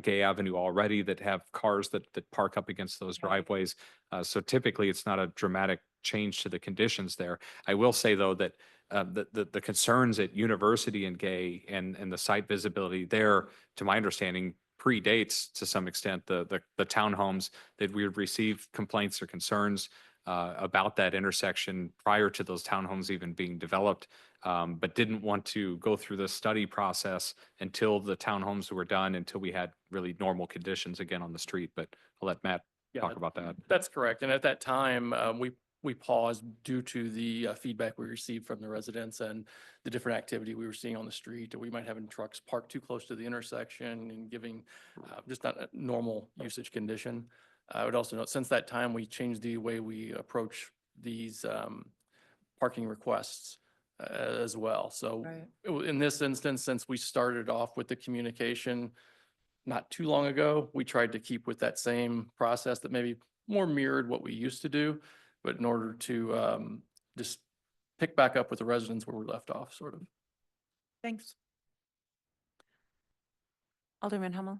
[SPEAKER 5] Gay Avenue already that have cars that park up against those
[SPEAKER 7] Right.
[SPEAKER 5] driveways. So typically it's not a dramatic change to the conditions there. I will say though that the concerns at University and Gay and the site visibility there, to my understanding, predates to some extent the townhomes that we would receive complaints or concerns about that intersection prior to those townhomes even being developed, but didn't want to go through the study process until the townhomes were done, until we had really normal conditions again on the street. But I'll let Matt talk about that.
[SPEAKER 12] That's correct. And at that time, we paused due to the feedback we received from the residents and the different activity we were seeing on the street. We might have trucks parked too close to the intersection and giving just not a normal usage condition. I would also note, since that time, we changed the way we approach these parking requests as well. So
[SPEAKER 7] Right.
[SPEAKER 12] in this instance, since we started off with the communication not too long ago, we tried to keep with that same process that maybe more mirrored what we used to do, but in order to just pick back up with the residents where we left off, sort of.
[SPEAKER 1] Thanks. Alderman Hummel.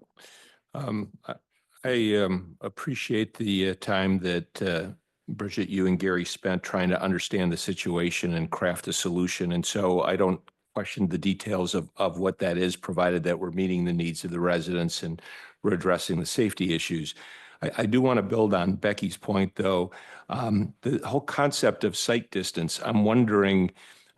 [SPEAKER 9] I appreciate the time that Bridget, you and Gary spent trying to understand the situation and craft a solution. And so I don't question the details of what that is, provided that we're meeting the needs of the residents and we're addressing the safety issues. I do want to build on Becky's point, though. The whole concept of site distance, I'm wondering,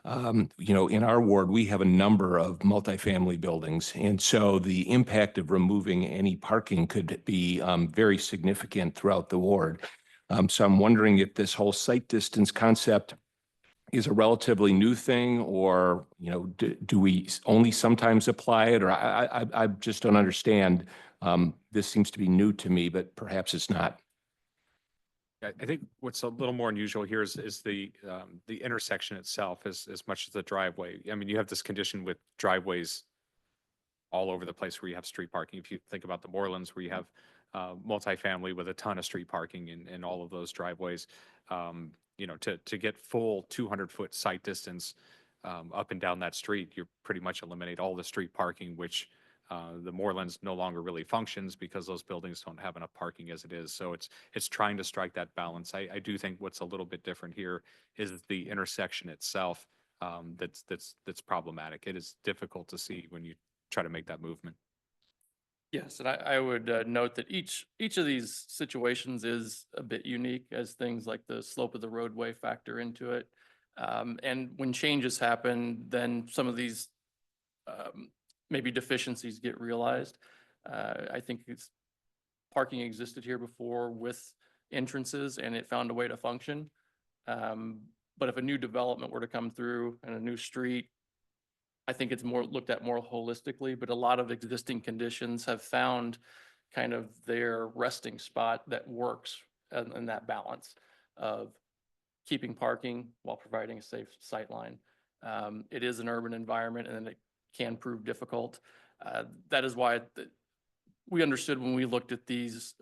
[SPEAKER 9] you know, in our ward, we have a number of multifamily buildings. And so the impact of removing any parking could be very significant throughout the ward. So I'm wondering if this whole site distance concept is a relatively new thing, or, you know, do we only sometimes apply it? Or I just don't understand. This seems to be new to me, but perhaps it's not.
[SPEAKER 5] I think what's a little more unusual here is the intersection itself as much as the driveway. I mean, you have this condition with driveways all over the place where you have street parking. If you think about the Morelands, where you have multifamily with a ton of street parking in all of those driveways, you know, to get full 200-foot site distance up and down that street, you pretty much eliminate all the street parking, which the Morelands no longer really functions because those buildings don't have enough parking as it is. So it's trying to strike that balance. I do think what's a little bit different here is the intersection itself that's problematic. It is difficult to see when you try to make that movement.
[SPEAKER 12] Yes, and I would note that each of these situations is a bit unique, as things like the slope of the roadway factor into it. And when changes happen, then some of these maybe deficiencies get realized. I think parking existed here before with entrances and it found a way to function. But if a new development were to come through and a new street, I think it's more looked at more holistically, but a lot of existing conditions have found kind of their resting spot that works in that balance of keeping parking while providing a safe sightline. It is an urban environment and it can prove difficult. That is why we understood when we looked at these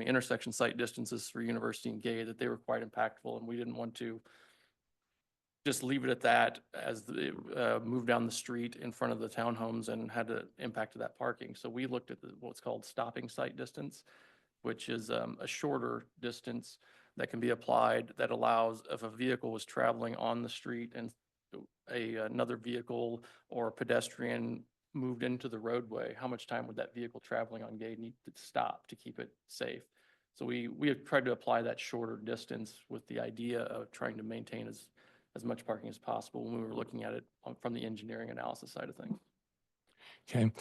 [SPEAKER 12] intersection site distances for University and Gay, that they were quite impactful, and we didn't want to just leave it at that as the move down the street in front of the townhomes and had an impact of that parking. So we looked at what's called stopping site distance, which is a shorter distance that can be applied that allows, if a vehicle was traveling on the street and another vehicle or a pedestrian moved into the roadway, how much time would that vehicle traveling on Gay need to stop to keep it safe? So we have tried to apply that shorter distance with the idea of trying to maintain as much parking as possible when we were looking at it from the engineering analysis side of things.
[SPEAKER 9] Okay.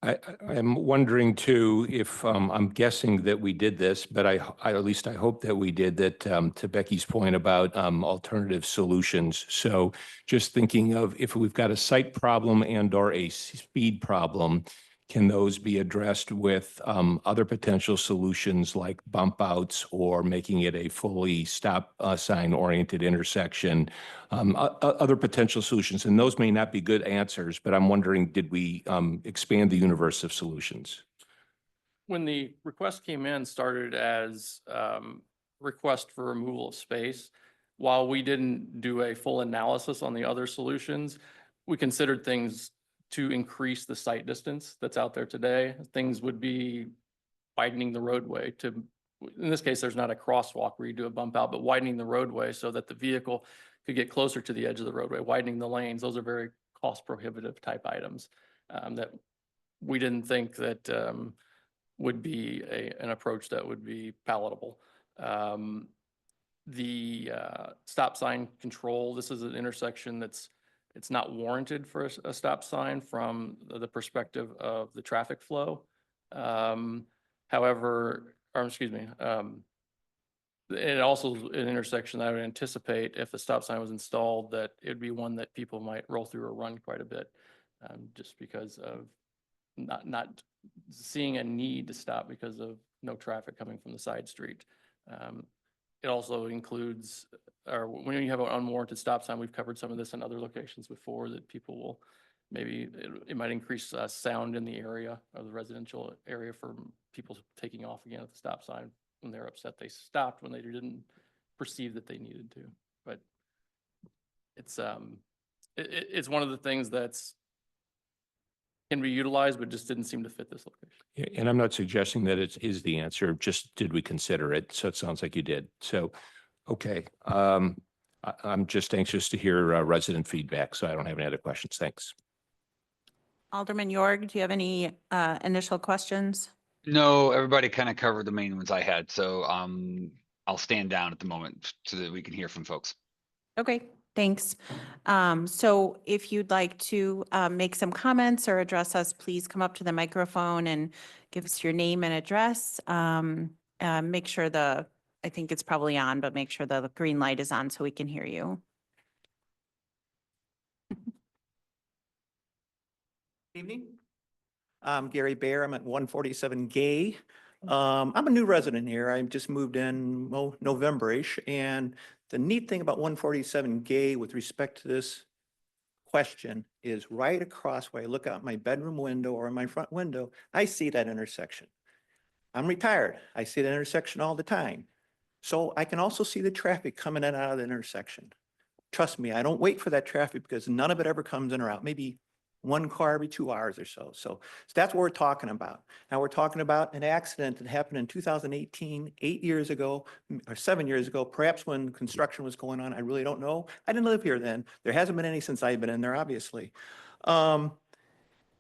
[SPEAKER 9] I'm wondering too, if, I'm guessing that we did this, but at least I hope that we did that, to Becky's point about, alternative solutions. So just thinking of if we've got a site problem and or a speed problem, can those be addressed with, other potential solutions like bump outs or making it a fully stop, sign oriented intersection? Other potential solutions, and those may not be good answers, but I'm wondering, did we, expand the universe of solutions?
[SPEAKER 12] When the request came in, started as request for removal of space. While we didn't do a full analysis on the other solutions, we considered things to increase the sight distance that's out there today. Things would be widening the roadway to, in this case, there's not a crosswalk where you do a bump out, but widening the roadway so that the vehicle could get closer to the edge of the roadway, widening the lanes. Those are very cost prohibitive type items that we didn't think that would be an approach that would be palatable. The stop sign control, this is an intersection it's not warranted for a stop sign from the perspective of the traffic flow. However, or excuse me, it also is an intersection that I would anticipate if the stop sign was installed, that it'd be one that people might roll through or run quite a bit, just because of not seeing a need to stop because of no traffic coming from the side street. It also includes, or when you have an unwarranted stop sign, we've covered some of this in other locations before, that people will maybe, it might increase sound in the area of the residential area for people taking off again at the stop sign when they're upset they stopped when they didn't perceive that they needed to. But it's one of the things that's can be utilized, but just didn't seem to fit this location.
[SPEAKER 9] Yeah, and I'm not suggesting that it is the answer, just did we consider it? So it sounds like you did. So, okay. I'm just anxious to hear resident feedback, so I don't have any other questions. Thanks.
[SPEAKER 1] Alderman York, do you have any initial questions?
[SPEAKER 10] No, everybody kind of covered the main ones I had, so I'll stand down at the moment so that we can hear from folks.
[SPEAKER 1] Okay, thanks. So if you'd like to make some comments or address us, please come up to the microphone and give us your name and address. Make sure I think it's probably on, but make sure the green light is on so we can hear you.
[SPEAKER 3] Evening. I'm Gary Bear. I'm at 147 Gay. I'm a new resident here. I just moved in November-ish. And the neat thing about 147 Gay with respect to this question is right across where I look out my bedroom window or my front window, I see that intersection. I'm retired. I see that intersection all the time. So I can also see the traffic coming in and out of the intersection. Trust me, I don't wait for that traffic because none of it ever comes in or out. Maybe one car every 2 hours or so. So that's what we're talking about. Now we're talking about an accident that happened in 2018, 8 years ago, or 7 years ago, perhaps when construction was going on. I really don't know. I didn't live here then. There hasn't been any since I've been in there, obviously.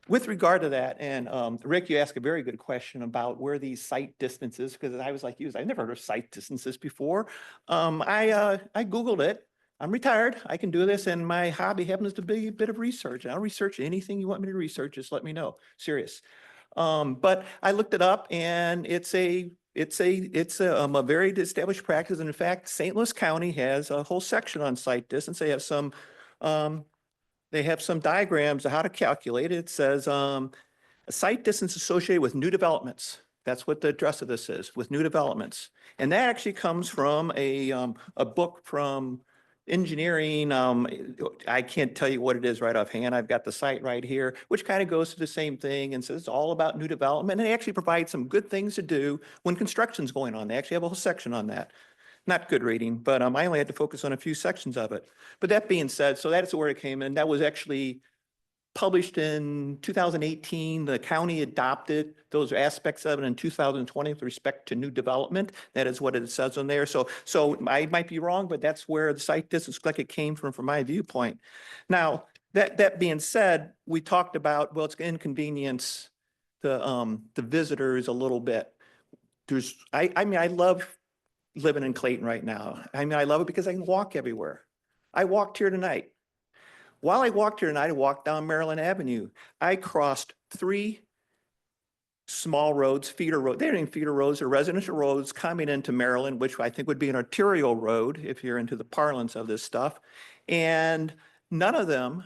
[SPEAKER 3] With regard to that, and Rick, you asked a very good question about where these site distances, because I was like you, I've never heard of site distances before. I Googled it. I'm retired. I can do this, and my hobby happens to be a bit of research. I'll research anything you want me to research. Just let me know. Serious. But I looked it up, and it's a very established practice. And in fact, St. Louis County has a whole section on site distance. They have some diagrams of how to calculate it. It says a site distance associated with new developments. That's what the address of this is, with new developments. And that actually comes from a book from engineering. I can't tell you what it is right offhand. I've got the site right here, which kind of goes to the same thing and says it's all about new development. And they actually provide some good things to do when construction's going on. They actually have a whole section on that. Not good reading, but I only had to focus on a few sections of it. But that being said, so that's where it came in. That was actually published in 2018. The county adopted those aspects of it in 2020 with respect to new development. That is what it says on there. So I might be wrong, but that's where the site distance like it came from my viewpoint. Now, that being said, we talked about, well, it's going to inconvenience the visitors a little bit. I mean, I love living in Clayton right now. I mean, I love it because I can walk everywhere. I walked here tonight. While I walked here tonight, I walked down Maryland Avenue. I crossed 3 small roads, feeder road, they're in feeder roads or residential roads coming into Maryland, which I think would be an arterial road if you're into the parlance of this stuff. And none of them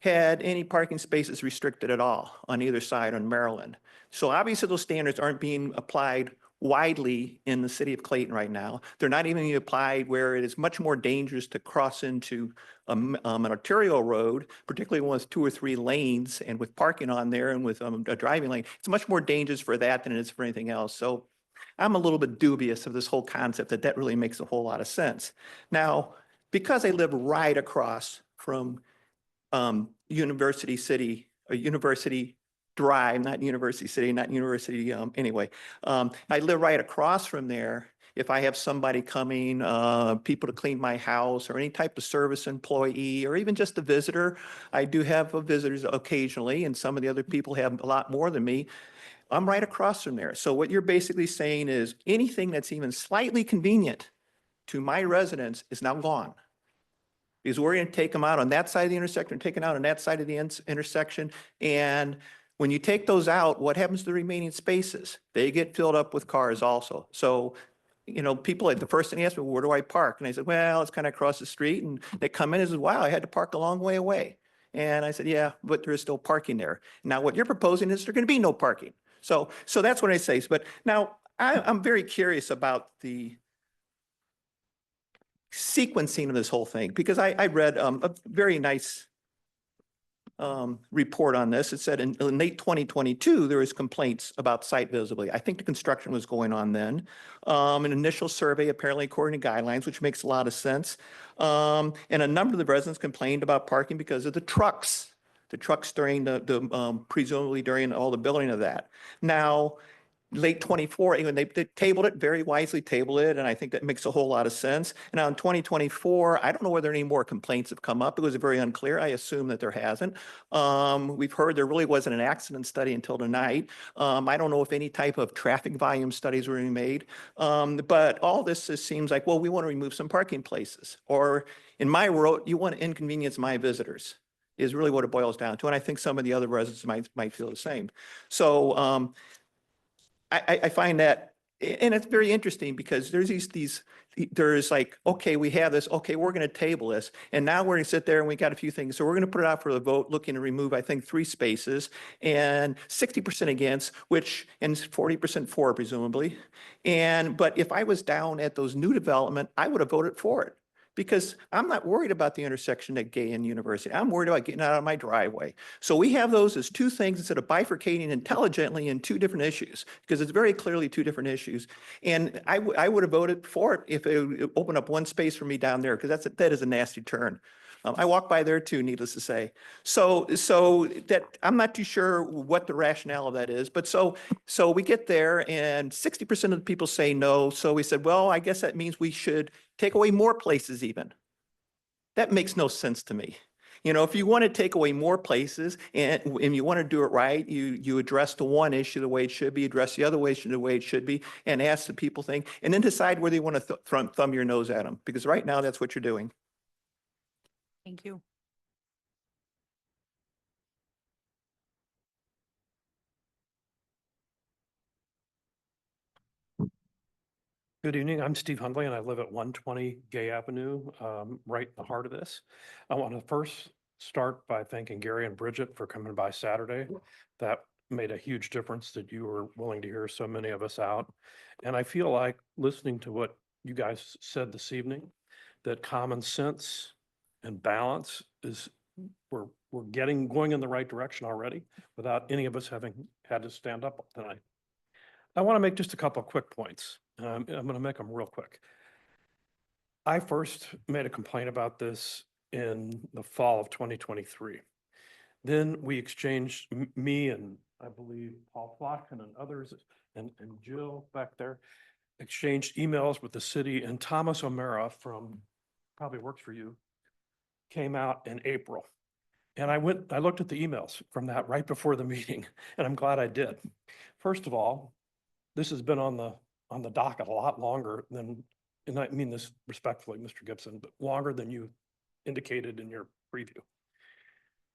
[SPEAKER 3] had any parking spaces restricted at all on either side on Maryland. So obviously those standards aren't being applied widely in the city of Clayton right now. They're not even being applied where it is much more dangerous to cross into an arterial road, particularly one with 2 or 3 lanes and with parking on there and with a driving lane. It's much more dangerous for that than it is for anything else. So I'm a little bit dubious of this whole concept that really makes a whole lot of sense. Now, because I live right across from University City, or University Drive, not University City, not University, anyway. I live right across from there. If I have somebody coming, people to clean my house or any type of service employee, or even just a visitor, I do have visitors occasionally, and some of the other people have a lot more than me. I'm right across from there. So what you're basically saying is anything that's even slightly convenient to my residents is now gone. Because we're going to take them out on that side of the intersection, taken out on that side of the intersection. And when you take those out, what happens to the remaining spaces? They get filled up with cars also. So, you know, people, the first thing they ask me, where do I park? And I said, well, it's kind of across the street. And they come in and say, wow, I had to park a long way away. And I said, yeah, but there is still parking there. Now, what you're proposing is there going to be no parking. So that's what I say. But now I'm very curious about the sequencing of this whole thing, because I read a very nice report on this. It said in late 2022, there was complaints about site visibility. I think the construction was going on then. An initial survey, apparently according to guidelines, which makes a lot of sense. And a number of the residents complained about parking because of the trucks during the presumably during all the building of that. Now, late 24, even they tabled it, very wisely tabled it, and I think that makes a whole lot of sense. And now in 2024, I don't know whether any more complaints have come up. It was very unclear. I assume that there hasn't. We've heard there really wasn't an accident study until tonight. I don't know if any type of traffic volume studies were being made. But all this just seems like, well, we want to remove some parking places. Or in my world, you want to inconvenience my visitors is really what it boils down to. And I think some of the other residents might feel the same. So I find that, and it's very interesting because there's there's like, okay, we have this, okay, we're going to table this. And now we're going to sit there and we got a few things. So we're going to put it out for the vote, looking to remove, I think, 3 spaces and 60% against, and 40% for, presumably. But if I was down at those new development, I would have voted for it. Because I'm not worried about the intersection at Gay and University. I'm worried about getting out of my driveway. So we have those as 2 things instead of bifurcating intelligently in 2 different issues, because it's very clearly 2 different issues. And I would have voted for it if it would open up 1 space for me down there, because that is a nasty turn. I walk by there too, needless to say. So that I'm not too sure what the rationale of that is, but so we get there and 60% of the people say no. So we said, well, I guess that means we should take away more places even. That makes no sense to me. You know, if you want to take away more places and you want to do it right, you address the one issue the way it should be, address the other issue the way it should be, and ask the people thing, and then decide where they want to thumb your nose at them. Because right now, that's what you're doing.
[SPEAKER 1] Thank you.
[SPEAKER 13] Good evening. I'm Steve Hundley and I live at 120 Gay Avenue, right in the heart of this. I want to first start by thanking Gary and Bridget for coming by Saturday. That made a huge difference that you were willing to hear so many of us out. And I feel like listening to what you guys said this evening, that common sense and balance is we're going in the right direction already without any of us having had to stand up tonight. I want to make just a couple of quick points. I'm going to make them real quick. I first made a complaint about this in the fall of 2023. Then we exchanged, me and I believe Paul Plotkin and others, and Jill back there, exchanged emails with the city, and Thomas O'Mara from, probably works for you, came out in April. And I looked at the emails from that right before the meeting, and I'm glad I did. First of all, this has been on the docket a lot longer than, and I mean this respectfully, Mr. Gibson, but longer than you indicated in your preview.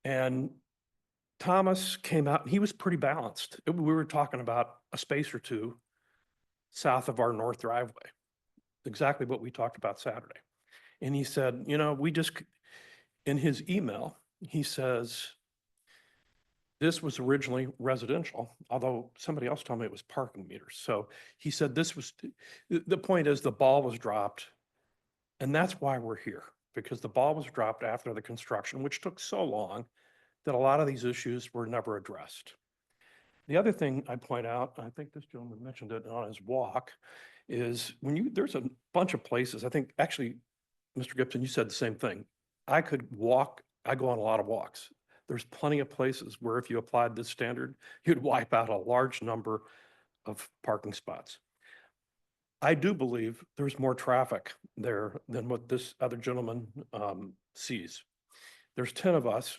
[SPEAKER 13] And Thomas came out, and he was pretty balanced. We were talking about a space or two south of our north driveway, exactly what we talked about Saturday. And he said, you know, in his email, he says, this was originally residential, although somebody else told me it was parking meters. So he said this was, the point is the ball was dropped. And that's why we're here, because the ball was dropped after the construction, which took so long that a lot of these issues were never addressed. The other thing I point out, I think this gentleman mentioned it on his walk, is there's a bunch of places, I think, actually, Mr. Gibson, you said the same thing. I could walk, I go on a lot of walks. There's plenty of places where if you applied this standard, you'd wipe out a large number of parking spots. I do believe there's more traffic there than what this other gentleman sees. There's 10 of us,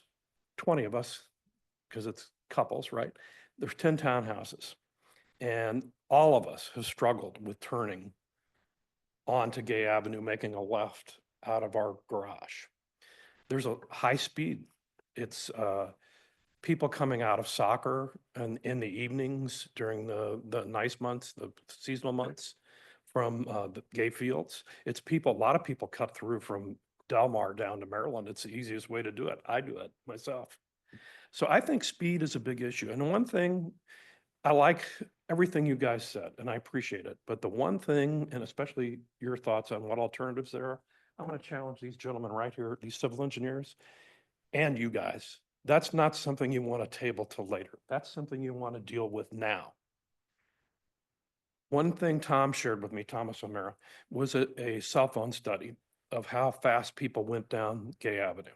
[SPEAKER 13] 20 of us, because it's couples, right? There's 10 townhouses. And all of us have struggled with turning onto Gay Avenue, making a left out of our garage. There's a high speed. It's people coming out of soccer and in the evenings during the nice months, the seasonal months from the Gay Fields. It's people, a lot of people cut through from Del Mar down to Maryland. It's the easiest way to do it. I do it myself. So I think speed is a big issue. And one thing, I like everything you guys said, and I appreciate it. But the one thing, and especially your thoughts on what alternatives there are, I'm going to challenge these gentlemen right here, these civil engineers, and you guys. That's not something you want to table till later. That's something you want to deal with now. One thing Tom shared with me, Thomas O'Mara, was a cell phone study of how fast people went down Gay Avenue.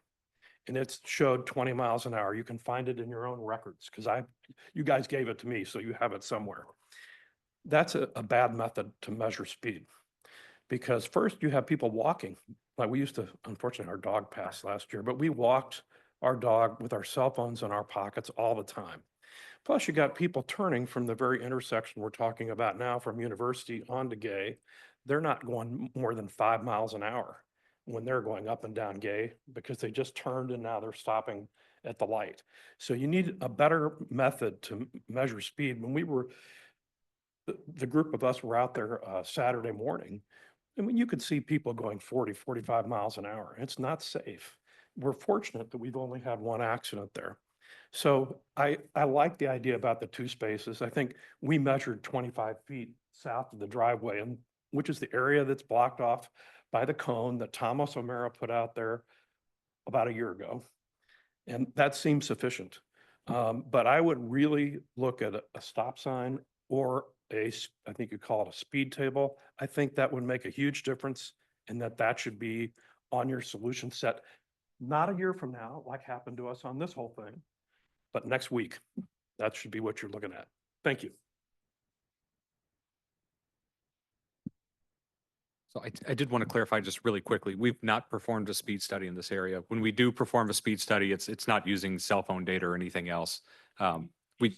[SPEAKER 13] And it showed 20 miles an hour. You can find it in your own records because you guys gave it to me, so you have it somewhere. That's a bad method to measure speed. Because first you have people walking. Like we used to, unfortunately, our dog passed last year, but we walked our dog with our cell phones in our pockets all the time. Plus you got people turning from the very intersection we're talking about now from University onto Gay. They're not going more than 5 miles an hour when they're going up and down Gay because they just turned and now they're stopping at the light. So you need a better method to measure speed. When the group of us were out there Saturday morning, I mean, you could see people going 40, 45 miles an hour. It's not safe. We're fortunate that we've only had one accident there. So I like the idea about the two spaces. I think we measured 25 feet south of the driveway, and which is the area that's blocked off by the cone that Thomas O'Mara put out there about a year ago. And that seems sufficient. But I would really look at a stop sign or I think you call it a speed table. I think that would make a huge difference and that should be on your solution set, not a year from now, like happened to us on this whole thing, but next week. That should be what you're looking at. Thank you.
[SPEAKER 5] So I did want to clarify just really quickly, we've not performed a speed study in this area. When we do perform a speed study, it's not using cell phone data or anything else. We,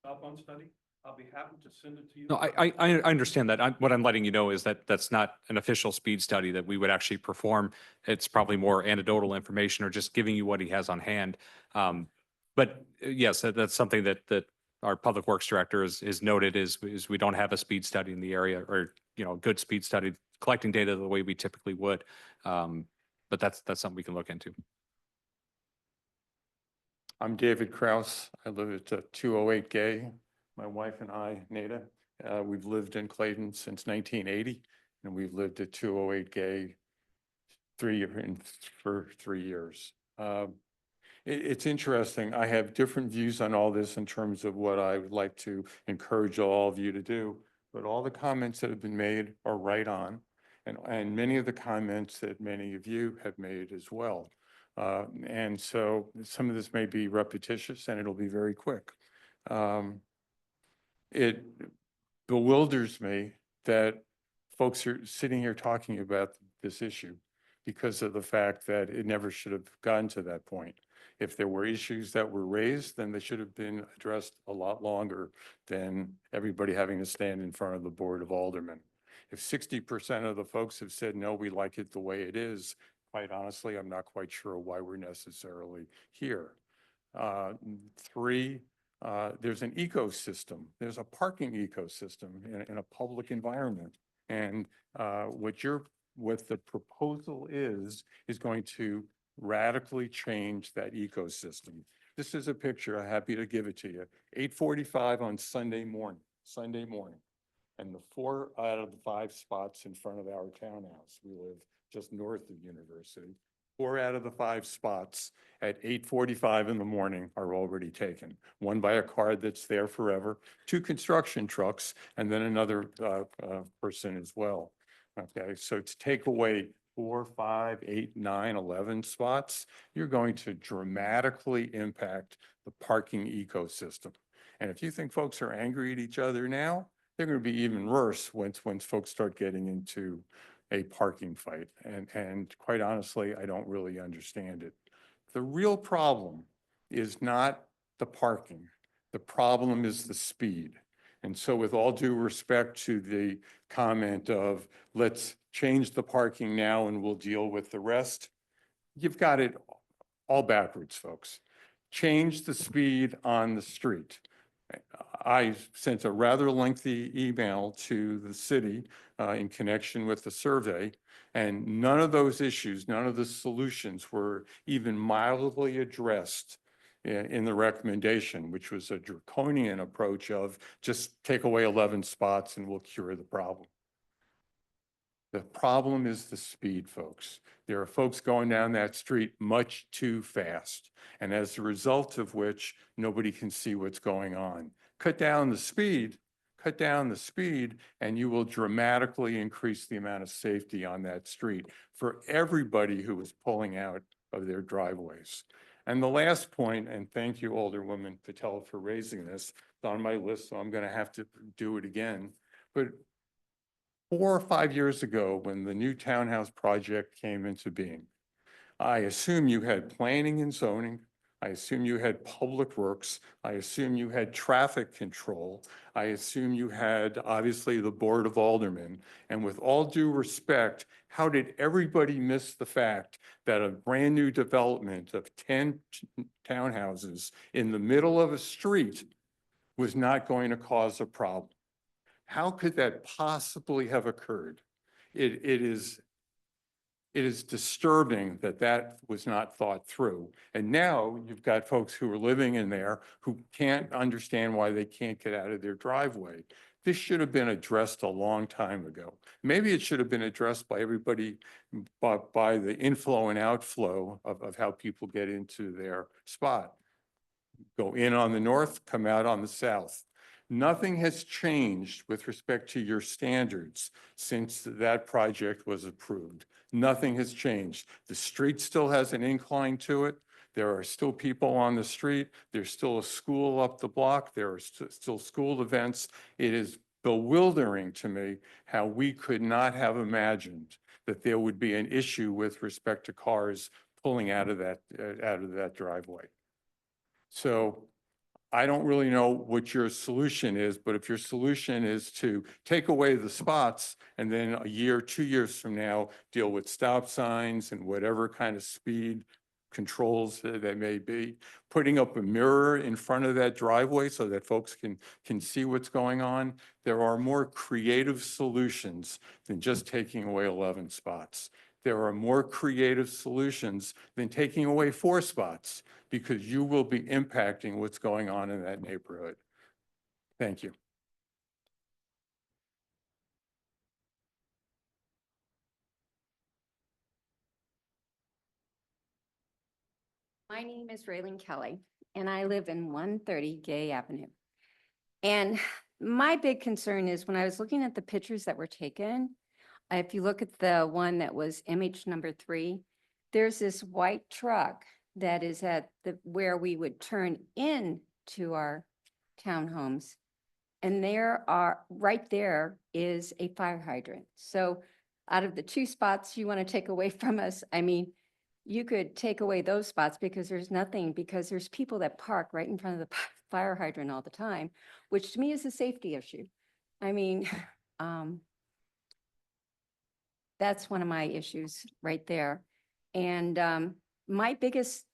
[SPEAKER 13] Cell phone study, I'll be happy to send it to you.
[SPEAKER 5] no, I understand that. What I'm letting you know is that that's not an official speed study that we would actually perform. It's probably more anecdotal information or just giving you what he has on hand. But yes, that's something that our public works director is noted is we don't have a speed study in the area or, good speed study, collecting data the way we typically would. But that's something we can look into.
[SPEAKER 14] I'm David Kraus. I live at 208 Gay. My wife and I, Nada, we've lived in Clayton since 1980, and we've lived at 208 Gay for 3 years. It's interesting. I have different views on all this in terms of what I would like to encourage all of you to do, but all the comments that have been made are right on, and many of the comments that many of you have made as well. And so some of this may be repetitious and it'll be very quick. It bewilders me that folks are sitting here talking about this issue because of the fact that it never should have gotten to that point. If there were issues that were raised, then they should have been addressed a lot longer than everybody having to stand in front of the Board of Aldermen. If 60% of the folks have said, no, we like it the way it is, quite honestly, I'm not quite sure why we're necessarily here. Three, there's an ecosystem. There's a parking ecosystem in a public environment. And what the proposal is going to radically change that ecosystem. This is a picture, I'm happy to give it to you. 8:45 on Sunday morning. And the 4 out of the 5 spots in front of our townhouse, we live just north of University. 4 out of the 5 spots at 8:45 in the morning are already taken. One by a car that's there forever, 2 construction trucks, and then another person as well. Okay, so to take away 4, 5, 8, 9, 11 spots, you're going to dramatically impact the parking ecosystem. And if you think folks are angry at each other now, they're going to be even worse once folks start getting into a parking fight. And quite honestly, I don't really understand it. The real problem is not the parking. The problem is the speed. And so with all due respect to the comment of let's change the parking now and we'll deal with the rest, you've got it all backwards, folks. Change the speed on the street. I sent a rather lengthy email to the city in connection with the survey, and none of those issues, none of the solutions were even mildly addressed in the recommendation, which was a draconian approach of just take away 11 spots and we'll cure the problem. The problem is the speed, folks. There are folks going down that street much too fast, and as a result of which, nobody can see what's going on. Cut down the speed, and you will dramatically increase the amount of safety on that street for everybody who is pulling out of their driveways. And the last point, and thank you, Alderwoman Patel, for raising this. It's on my list, so I'm going to have to do it again. But 4 or 5 years ago, when the new townhouse project came into being, I assume you had planning and zoning. I assume you had public works. I assume you had traffic control. I assume you had, obviously, the Board of Aldermen. And with all due respect, how did everybody miss the fact that a brand new development of 10 townhouses in the middle of a street was not going to cause a problem? How could that possibly have occurred? It is disturbing that that was not thought through. And now you've got folks who are living in there who can't understand why they can't get out of their driveway. This should have been addressed a long time ago. Maybe it should have been addressed by everybody, by the inflow and outflow of how people get into their spot. Go in on the north, come out on the south. Nothing has changed with respect to your standards since that project was approved. Nothing has changed. The street still has an incline to it. There are still people on the street. There's still a school up the block. There are still school events. It is bewildering to me how we could not have imagined that there would be an issue with respect to cars pulling out of that driveway. So I don't really know what your solution is, but if your solution is to take away the spots and then a year, 2 years from now, deal with stop signs and whatever kind of speed controls that may be, putting up a mirror in front of that driveway so that folks can see what's going on, there are more creative solutions than just taking away 11 spots. There are more creative solutions than taking away 4 spots, because you will be impacting what's going on in that neighborhood. Thank you.
[SPEAKER 15] My name is Raylene Kelly, and I live in 130 Gay Avenue. And my big concern is when I was looking at the pictures that were taken, if you look at the one that was image number 3, there's this white truck that is at where we would turn in to our townhomes. And right there is a fire hydrant. So out of the 2 spots you want to take away from us, I mean, you could take away those spots because there's people that park right in front of the fire hydrant all the time, which to me is a safety issue. I mean, that's one of my issues right there. And my biggest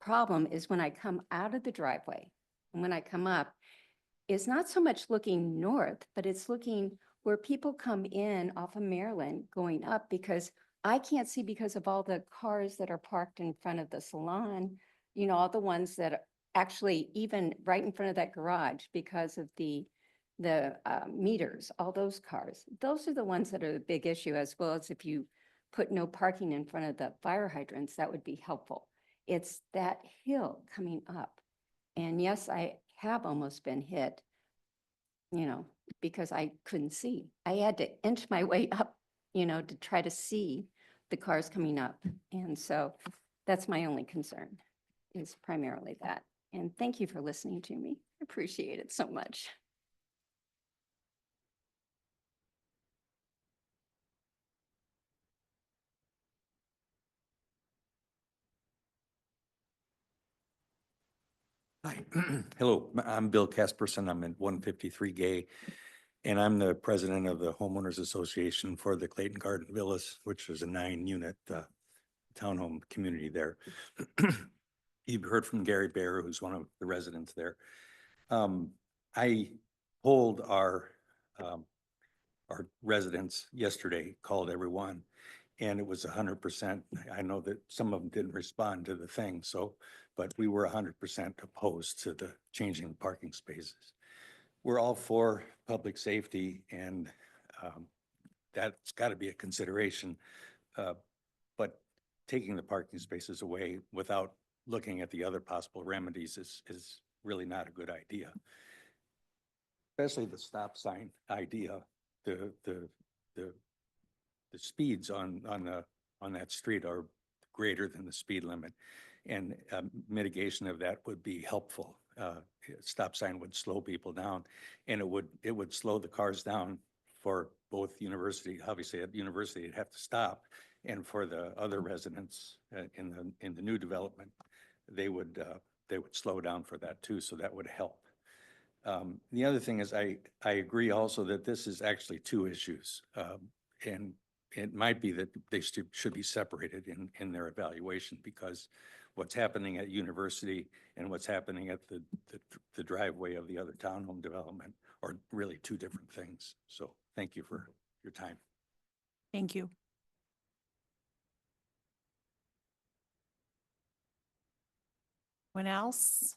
[SPEAKER 15] problem is when I come out of the driveway and when I come up, it's not so much looking north, but it's looking where people come in off of Maryland going up, because I can't see because of all the cars that are parked in front of the salon, you know, all the ones that are actually even right in front of that garage because of the meters, all those cars. Those are the ones that are the big issue, as well as if you put no parking in front of the fire hydrants, that would be helpful. It's that hill coming up. And yes, I have almost been hit, you know, because I couldn't see. I had to inch my way up, you know, to try to see the cars coming up. And so that's my only concern, is primarily that. And thank you for listening to me. I appreciate it so much.
[SPEAKER 16] Hi, hello, I'm Bill Casperson. I'm at 153 Gay, and I'm the president of the Homeowners Association for the Clayton Garden Villas, which is a 9-unit townhome community there. You've heard from Gary Bear, who's one of the residents there. I polled our residents yesterday, called everyone, and it was 100%. I know that some of them didn't respond to the thing, so, but we were 100% opposed to the changing parking spaces. We're all for public safety, and that's got to be a consideration. But taking the parking spaces away without looking at the other possible remedies is really not a good idea. Especially the stop sign idea, the speeds on that street are greater than the speed limit, and mitigation of that would be helpful. Stop sign would slow people down, and it would slow the cars down for both university. Obviously, at the university, it'd have to stop, and for the other residents in the new development, they would slow down for that too. So that would help. The other thing is I agree also that this is actually two issues, and it might be that they should be separated in their evaluation, because what's happening at university and what's happening at the driveway of the other townhome development are really two different things. So thank you for your time.
[SPEAKER 1] Thank you. Anyone else?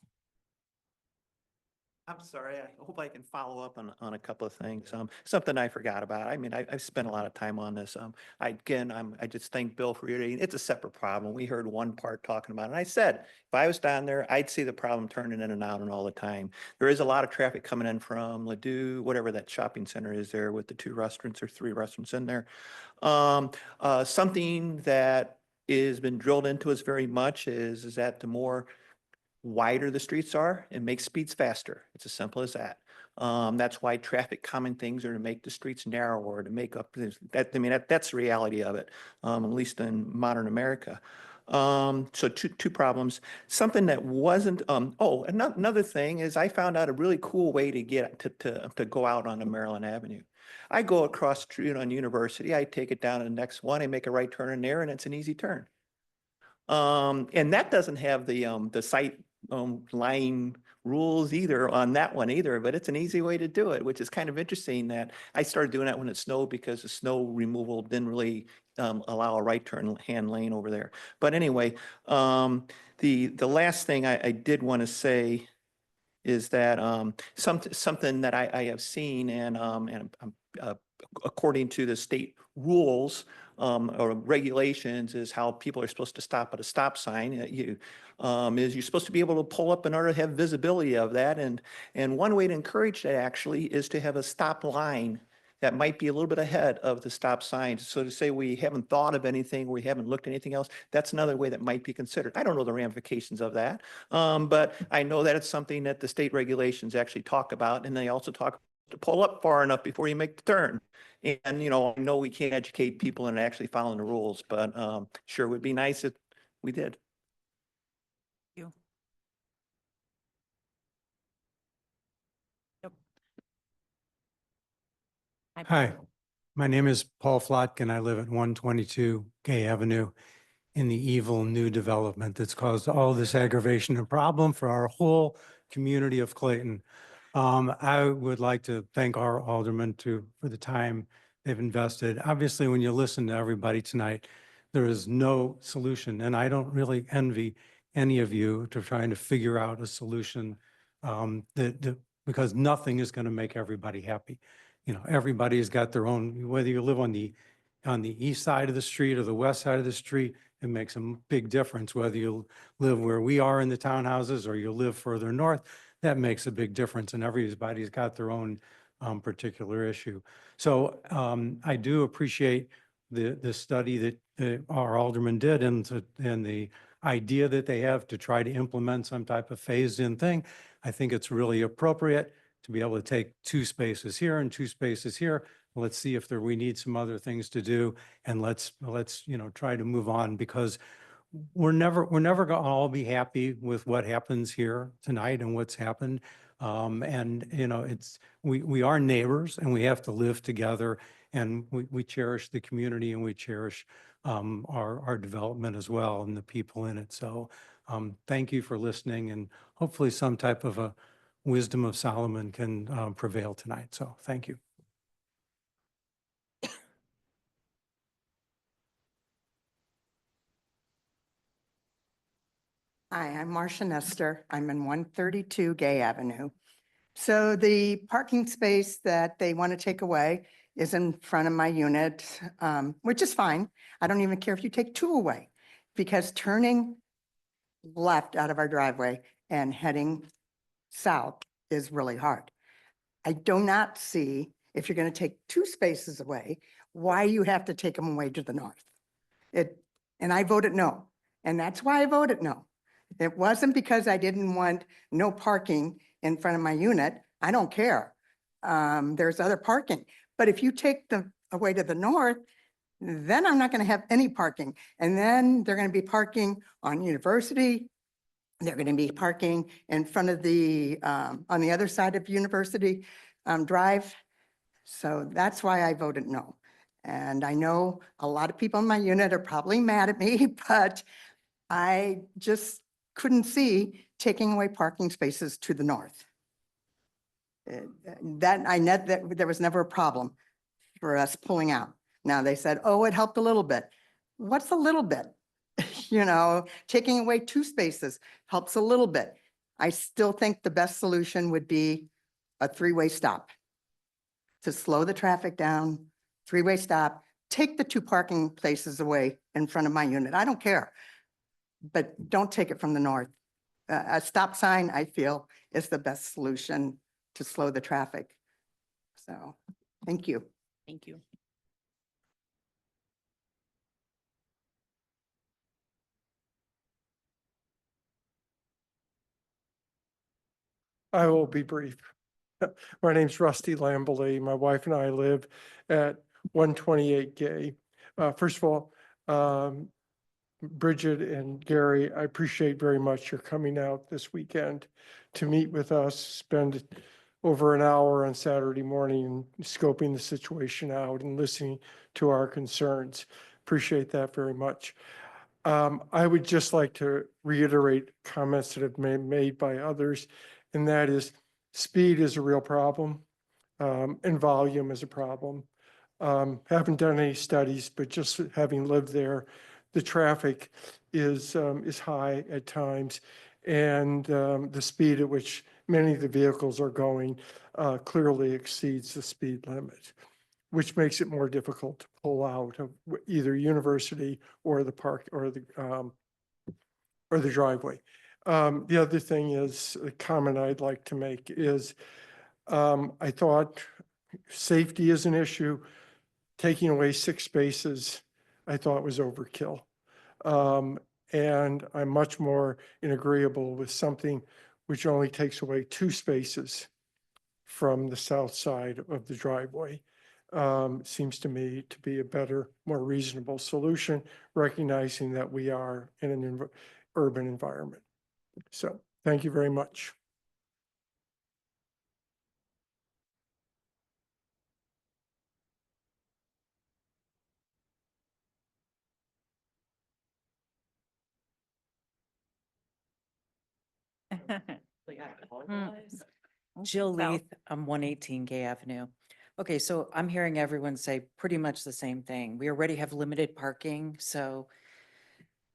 [SPEAKER 17] I'm sorry, I hope I can follow up on a couple of things. Something I forgot about. I mean, I've spent a lot of time on this. I just thank Bill for reiterating, it's a separate problem. We heard one part talking about it. And I said, if I was down there, I'd see the problem turning in and out and all the time. There is a lot of traffic coming in from Ladue, whatever that shopping center is there with the 2 restaurants or 3 restaurants in there. Something that has been drilled into us very much is that the more wider the streets are, it makes speeds faster. It's as simple as that. That's why traffic calming things are to make the streets narrower, to make up that. I mean, that's the reality of it, at least in modern America. So two problems. Something that wasn't, another thing is I found out a really cool way to get to go out on Maryland Avenue. I go across the street on University, I take it down to the next one, I make a right turn in there, and it's an easy turn. And that doesn't have the sight line rules either on that one either, but it's an easy way to do it, which is kind of interesting that I started doing that when it snowed, because the snow removal didn't really allow a right turn hand lane over there. But anyway, the last thing I did want to say is that something that I have seen, and according to the state rules or regulations, is how people are supposed to stop at a stop sign. Is you're supposed to be able to pull up in order to have visibility of that. And one way to encourage that actually is to have a stop line that might be a little bit ahead of the stop sign. So to say we haven't thought of anything, we haven't looked at anything else, that's another way that might be considered. I don't know the ramifications of that, but I know that it's something that the state regulations actually talk about, and they also talk to pull up far enough before you make the turn. And, you know, I know we can't educate people in actually following the rules, but sure would be nice if we did.
[SPEAKER 1] You. Yep.
[SPEAKER 18] Hi, my name is Paul Flotkin. I live at 122 Gay Avenue. in the evil new development that's caused all this aggravation and problem for our whole community of Clayton. I would like to thank our aldermen for the time they've invested. Obviously, when you listen to everybody tonight, there is no solution, and I don't really envy any of you to trying to figure out a solution because nothing is going to make everybody happy. You know, everybody's got their own, whether you live on the east side of the street or the west side of the street, it makes a big difference. Whether you live where we are in the townhouses or you live further north, that makes a big difference, and everybody's got their own particular issue. So I do appreciate the study that our alderman did and the idea that they have to try to implement some type of phased-in thing. I think it's really appropriate to be able to take 2 spaces here and 2 spaces here. Let's see if we need some other things to do, and let's try to move on, because we're never going to all be happy with what happens here tonight and what's happened. And we are neighbors, and we have to live together, and we cherish the community, and we cherish our development as well and the people in it. So thank you for listening, and hopefully some type of a wisdom of Solomon can prevail tonight. So thank you.
[SPEAKER 19] Hi, I'm Marcia Nestor. I'm in 132 Gay Avenue. So the parking space that they want to take away is in front of my unit, which is fine. I don't even care if you take 2 away, because turning left out of our driveway and heading south is really hard. I do not see, if you're going to take 2 spaces away, why you have to take them away to the north. And I voted no, and that's why I voted no. It wasn't because I didn't want no parking in front of my unit. I don't care. There's other parking. But if you take them away to the north, then I'm not going to have any parking. And then they're going to be parking on University. They're going to be parking in front of on the other side of University Drive. So that's why I voted no. And I know a lot of people in my unit are probably mad at me, but I just couldn't see taking away parking spaces to the north. That I know that there was never a problem for us pulling out. Now they said, oh, it helped a little bit. What's a little bit? Taking away 2 spaces helps a little bit. I still think the best solution would be a 3-way stop to slow the traffic down, 3-way stop, take the 2 parking places away in front of my unit. I don't care, but don't take it from the north. A stop sign, I feel, is the best solution to slow the traffic. So, thank you.
[SPEAKER 1] Thank you.
[SPEAKER 20] I will be brief. My name's Rusty Lambley. My wife and I live at 128 Gay. First of all, Bridget and Gary, I appreciate very much your coming out this weekend to meet with us, spend over an hour on Saturday morning scoping the situation out and listening to our concerns. Appreciate that very much. I would just like to reiterate comments that have been made by others, and that is speed is a real problem, and volume is a problem. Haven't done any studies, but just having lived there, the traffic is high at times, and the speed at which many of the vehicles are going clearly exceeds the speed limit, which makes it more difficult to pull out of either University or the park or the driveway. The other thing is, a comment I'd like to make is, I thought safety is an issue. Taking away 6 spaces, I thought was overkill. And I'm much more agreeable with something which only takes away 2 spaces from the south side of the driveway. Seems to me to be a better, more reasonable solution, recognizing that we are in an urban environment. So thank you very much.
[SPEAKER 21] Jill
[SPEAKER 1] So-
[SPEAKER 21] Leith, I'm 118 Gay Avenue. Okay, so I'm hearing everyone say pretty much the same thing. We already have limited parking, so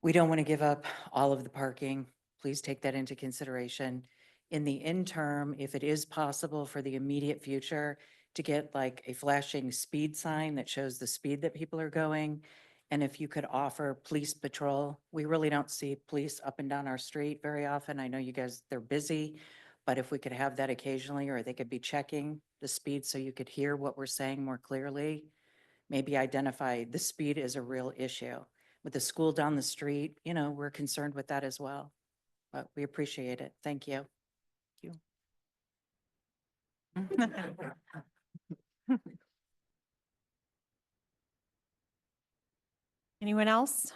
[SPEAKER 21] we don't want to give up all of the parking. Please take that into consideration. In the interim, if it is possible for the immediate future to get like a flashing speed sign that shows the speed that people are going. And if you could offer police patrol, we really don't see police up and down our street very often. I know you guys, they're busy. But if we could have that occasionally, or they could be checking the speed so you could hear what we're saying more clearly, maybe identify the speed is a real issue. With the school down the street, you know, we're concerned with that as well. But we appreciate it. Thank you.
[SPEAKER 1] Anyone else?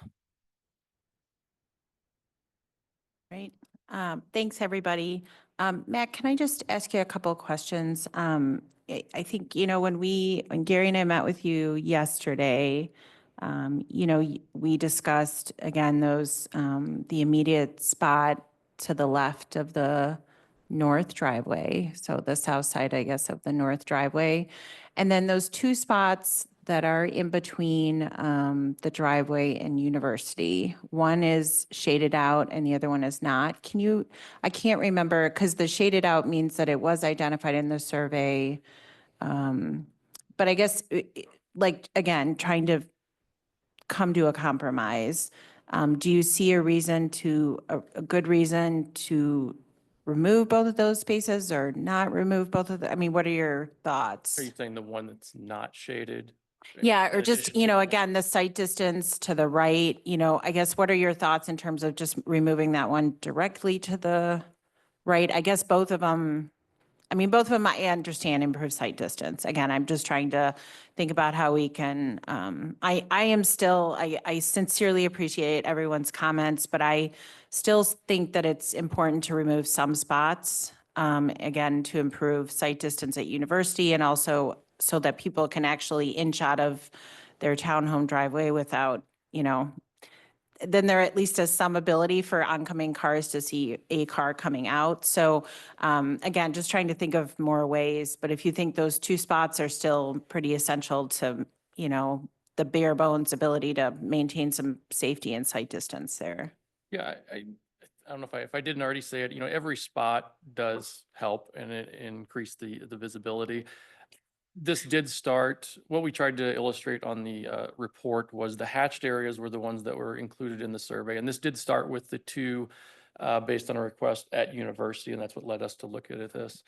[SPEAKER 1] Right. Thanks, everybody. Matt, can I just ask you a couple of questions? I think, you know, when Gary and I met with you yesterday, you know, we discussed again, the immediate spot to the left of the north driveway. So the south side, I guess, of the north driveway. And then those two spots that are in between the driveway and University. One is shaded out and the other one is not. I can't remember, because the shaded out means that it was identified in the survey. But I guess, like, again, trying to come to a compromise. Do you see a good reason to remove both of those spaces or not remove both of them? I mean, what are your thoughts?
[SPEAKER 12] Are you saying the one that's not shaded?
[SPEAKER 1] Yeah, or
[SPEAKER 12] in
[SPEAKER 1] just,
[SPEAKER 12] addition
[SPEAKER 1] you
[SPEAKER 12] to-
[SPEAKER 1] know, again, the site distance to the right, you know, I guess, what are your thoughts in terms of just removing that one directly to the right? I guess both of them, I understand improve site distance. Again, I'm just trying to think about how we can, I sincerely appreciate everyone's comments, but I still think that it's important to remove some spots, again, to improve site distance at University and also so that people can actually inch out of their townhome driveway without, you know, then there at least is some ability for oncoming cars to see a car coming out. So again, just trying to think of more ways, but if you think those two spots are still pretty essential to, you know, the bare bones ability to maintain some safety and sight distance there.
[SPEAKER 12] Yeah, I don't know if I didn't already say it, you know, every spot does help and it increase the visibility. This did start, what we tried to illustrate on the report was the hatched areas were the ones that were included in the survey. And this did start with the two based on a request at University, and that's what led us to look at this.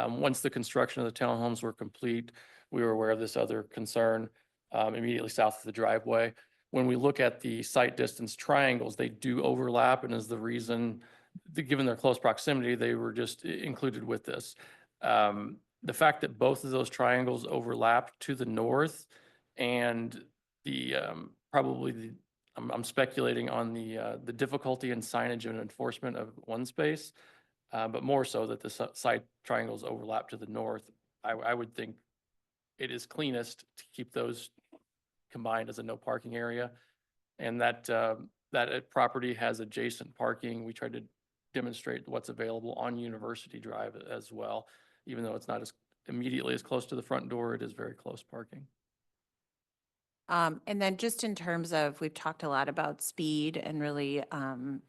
[SPEAKER 12] Once the construction of the townhomes were complete, we were aware of this other concern immediately south of the driveway. When we look at the site distance triangles, they do overlap, and is the reason, given their close proximity, they were just included with this. The fact that both of those triangles overlap to the north and the I'm speculating on the difficulty in signage and enforcement of one space, but more so that the side triangles overlap to the north. I would think it is cleanest to keep those combined as a no parking area. And that property has adjacent parking. We tried to demonstrate what's available on University Drive as well. Even though it's not as immediately as close to the front door, it is very close parking.
[SPEAKER 1] And then just in terms of, we've talked a lot about speed and really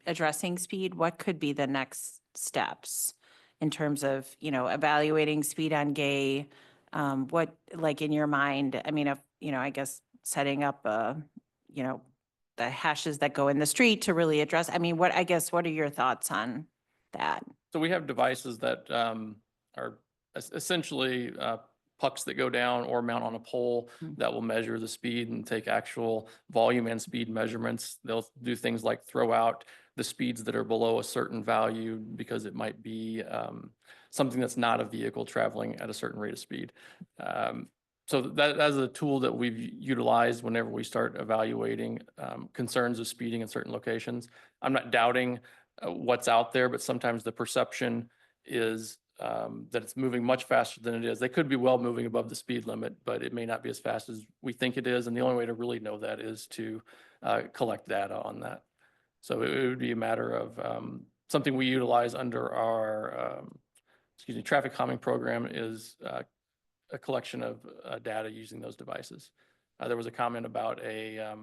[SPEAKER 1] addressing speed. What could be the next steps in terms of, you know, evaluating speed on Gay? What, like in your mind, I mean, if, you know, I guess setting up, you know, the hashes that go in the street to really address, I mean, what are your thoughts on that?
[SPEAKER 12] So we have devices that are essentially pucks that go down or mount on a pole that will measure the speed and take actual volume and speed measurements. They'll do things like throw out the speeds that are below a certain value because it might be something that's not a vehicle traveling at a certain rate of speed. So that is a tool that we've utilized whenever we start evaluating concerns of speeding in certain locations. I'm not doubting what's out there, but sometimes the perception is that it's moving much faster than it is. They could be well moving above the speed limit, but it may not be as fast as we think it is. And the only way to really know that is to collect data on that. So it would be a matter of something we utilize under our, traffic calming program is a collection of data using those devices. There was a comment about a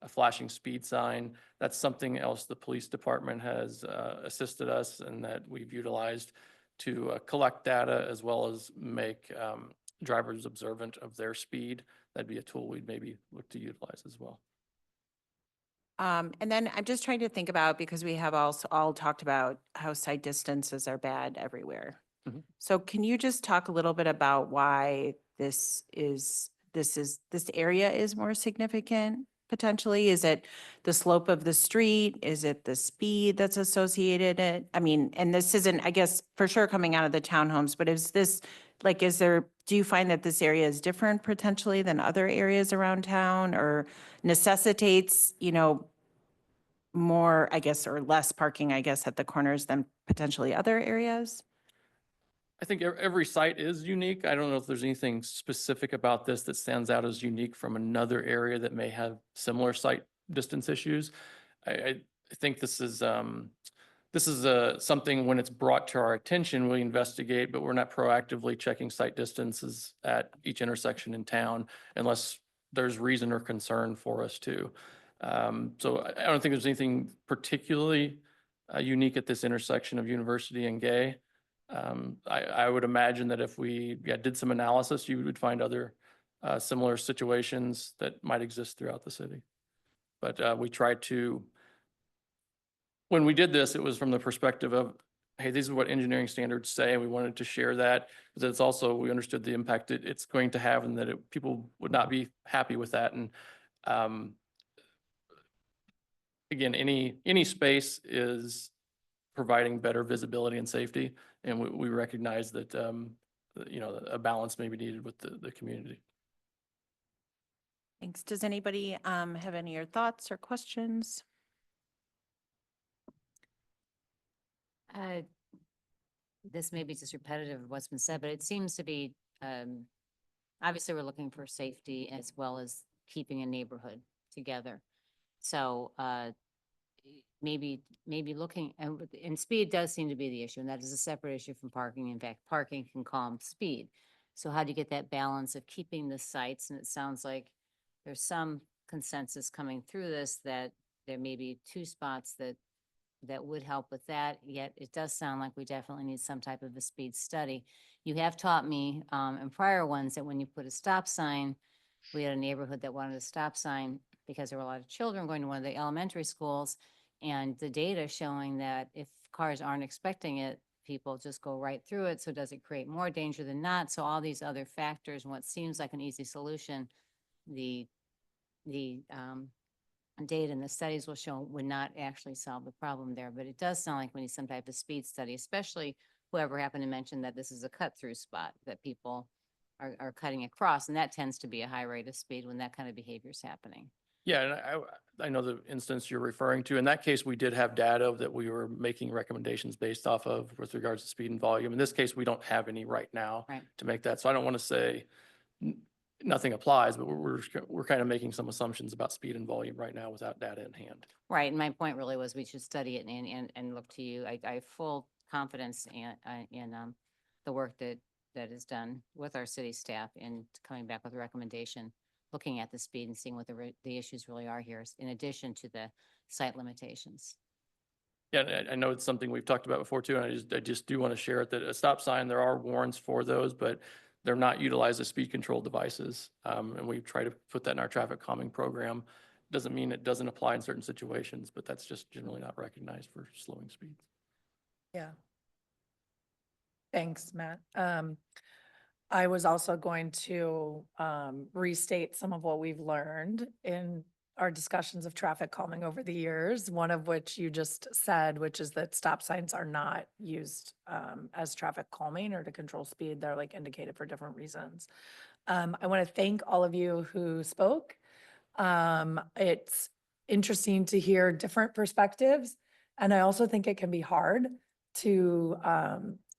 [SPEAKER 12] flashing speed sign. That's something else the police department has assisted us and that we've utilized to collect data as well as make drivers observant of their speed. That'd be a tool we'd maybe look to utilize as well.
[SPEAKER 1] And then I'm just trying to think about, because we have also all talked about how sight distances are bad everywhere.
[SPEAKER 12] Mhm.
[SPEAKER 1] So can you just talk a little bit about why this area is more significant potentially? Is it the slope of the street? Is it the speed that's associated it? I mean, and this isn't, I guess, for sure coming out of the townhomes, but is this, like, do you find that this area is different potentially than other areas around town, or necessitates, more, I guess, or less parking, I guess, at the corners than potentially other areas?
[SPEAKER 12] I think every site is unique. I don't know if there's anything specific about this that stands out as unique from another area that may have similar site distance issues. I think this is something when it's brought to our attention, we investigate, but we're not proactively checking site distances at each intersection in town unless there's reason or concern for us to. So I don't think there's anything particularly unique at this intersection of University and Gay. I would imagine that if we did some analysis, you would find other similar situations that might exist throughout the city. But we tried to, when we did this, it was from the perspective of, hey, these are what engineering standards say, and we wanted to share that. But it's also, we understood the impact it's going to have and that people would not be happy with that. And again, any space is providing better visibility and safety. And we recognize that, a balance may be needed with the community.
[SPEAKER 1] Thanks. Does anybody have any other thoughts or questions?
[SPEAKER 6] This may be just repetitive of what's been said, but it seems to be, obviously we're looking for safety as well as keeping a neighborhood together. So maybe looking, and speed does seem to be the issue, and that is a separate issue from parking. In fact, parking can calm speed. So how do you get that balance of keeping the sites? And it sounds like there's some consensus coming through this that there may be 2 spots that would help with that, yet it does sound like we definitely need some type of a speed study. You have taught me in prior ones that when you put a stop sign, we had a neighborhood that wanted a stop sign because there were a lot of children going to one of the elementary schools, and the data showing that if cars aren't expecting it, people just go right through it. So does it create more danger than not? So all these other factors, and what seems like an easy solution, the data and the studies will show would not actually solve the problem there. But it does sound like we need some type of speed study, especially whoever happened to mention that this is a cut-through spot that people are cutting across. And that tends to be a high rate of speed when that kind of behavior is happening.
[SPEAKER 12] Yeah, and I know the instance you're referring to. In that case, we did have data that we were making recommendations based off of with regards to speed and volume. In this case, we don't have any right now to make that. So I don't want to say nothing applies, but we're kind of making some assumptions about speed and volume right now without data in hand.
[SPEAKER 6] Right, and my point really was we should study it and look to you. I have full confidence in the work that is done with our city staff in coming back with a recommendation, looking at the speed and seeing what the issues really are here, in addition to the site limitations.
[SPEAKER 12] Yeah, and I know it's something we've talked about before too, and I just do want to share it that a stop sign, there are warrants for those, but they're not utilized as speed control devices. And we try to put that in our traffic calming program. Doesn't mean it doesn't apply in certain situations, but that's just generally not recognized for slowing speeds.
[SPEAKER 7] Yeah. Thanks, Matt. I was also going to restate some of what we've learned in our discussions of traffic calming over the years, one of which you just said, which is that stop signs are not used as traffic calming or to control speed. They're like indicated for different reasons. I want to thank all of you who spoke. It's interesting to hear different perspectives. And I also think it can be hard to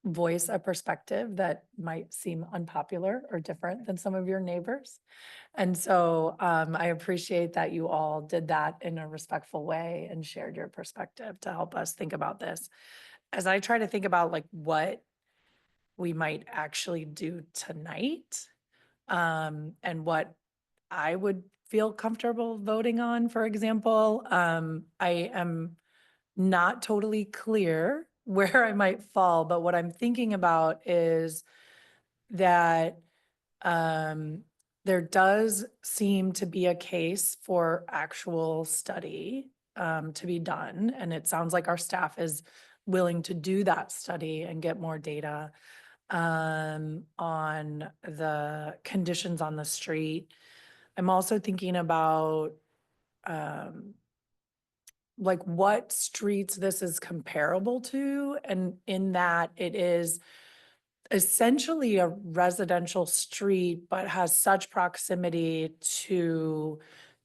[SPEAKER 7] voice a perspective that might seem unpopular or different than some of your neighbors. And so I appreciate that you all did that in a respectful way and shared your perspective to help us think about this. As I try to think about like what we might actually do tonight, and what I would feel comfortable voting on, for example, I am not totally clear where I might fall, but what I'm thinking about is that there does seem to be a case for actual study to be done. And it sounds like our staff is willing to do that study and get more data on the conditions on the street. I'm also thinking about like what streets this is comparable to, and in that it is essentially a residential street, but has such proximity to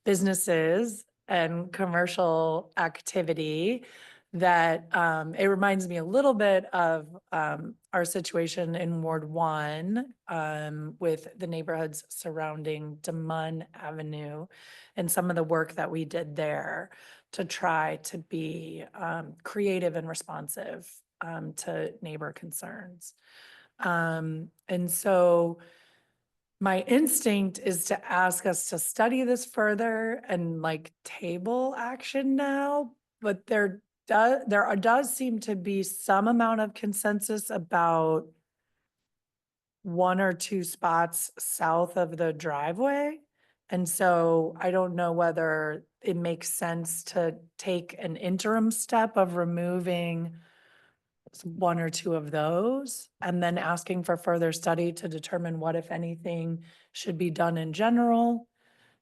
[SPEAKER 7] businesses and commercial activity that it reminds me a little bit of our situation in Ward 1 with the neighborhoods surrounding DeMunn Avenue and some of the work that we did there to try to be creative and responsive to neighbor concerns. And so my instinct is to ask us to study this further and like table action now, but there does seem to be some amount of consensus about one or two spots south of the driveway. And so I don't know whether it makes sense to take an interim step of removing one or two of those, and then asking for further study to determine what, if anything, should be done in general.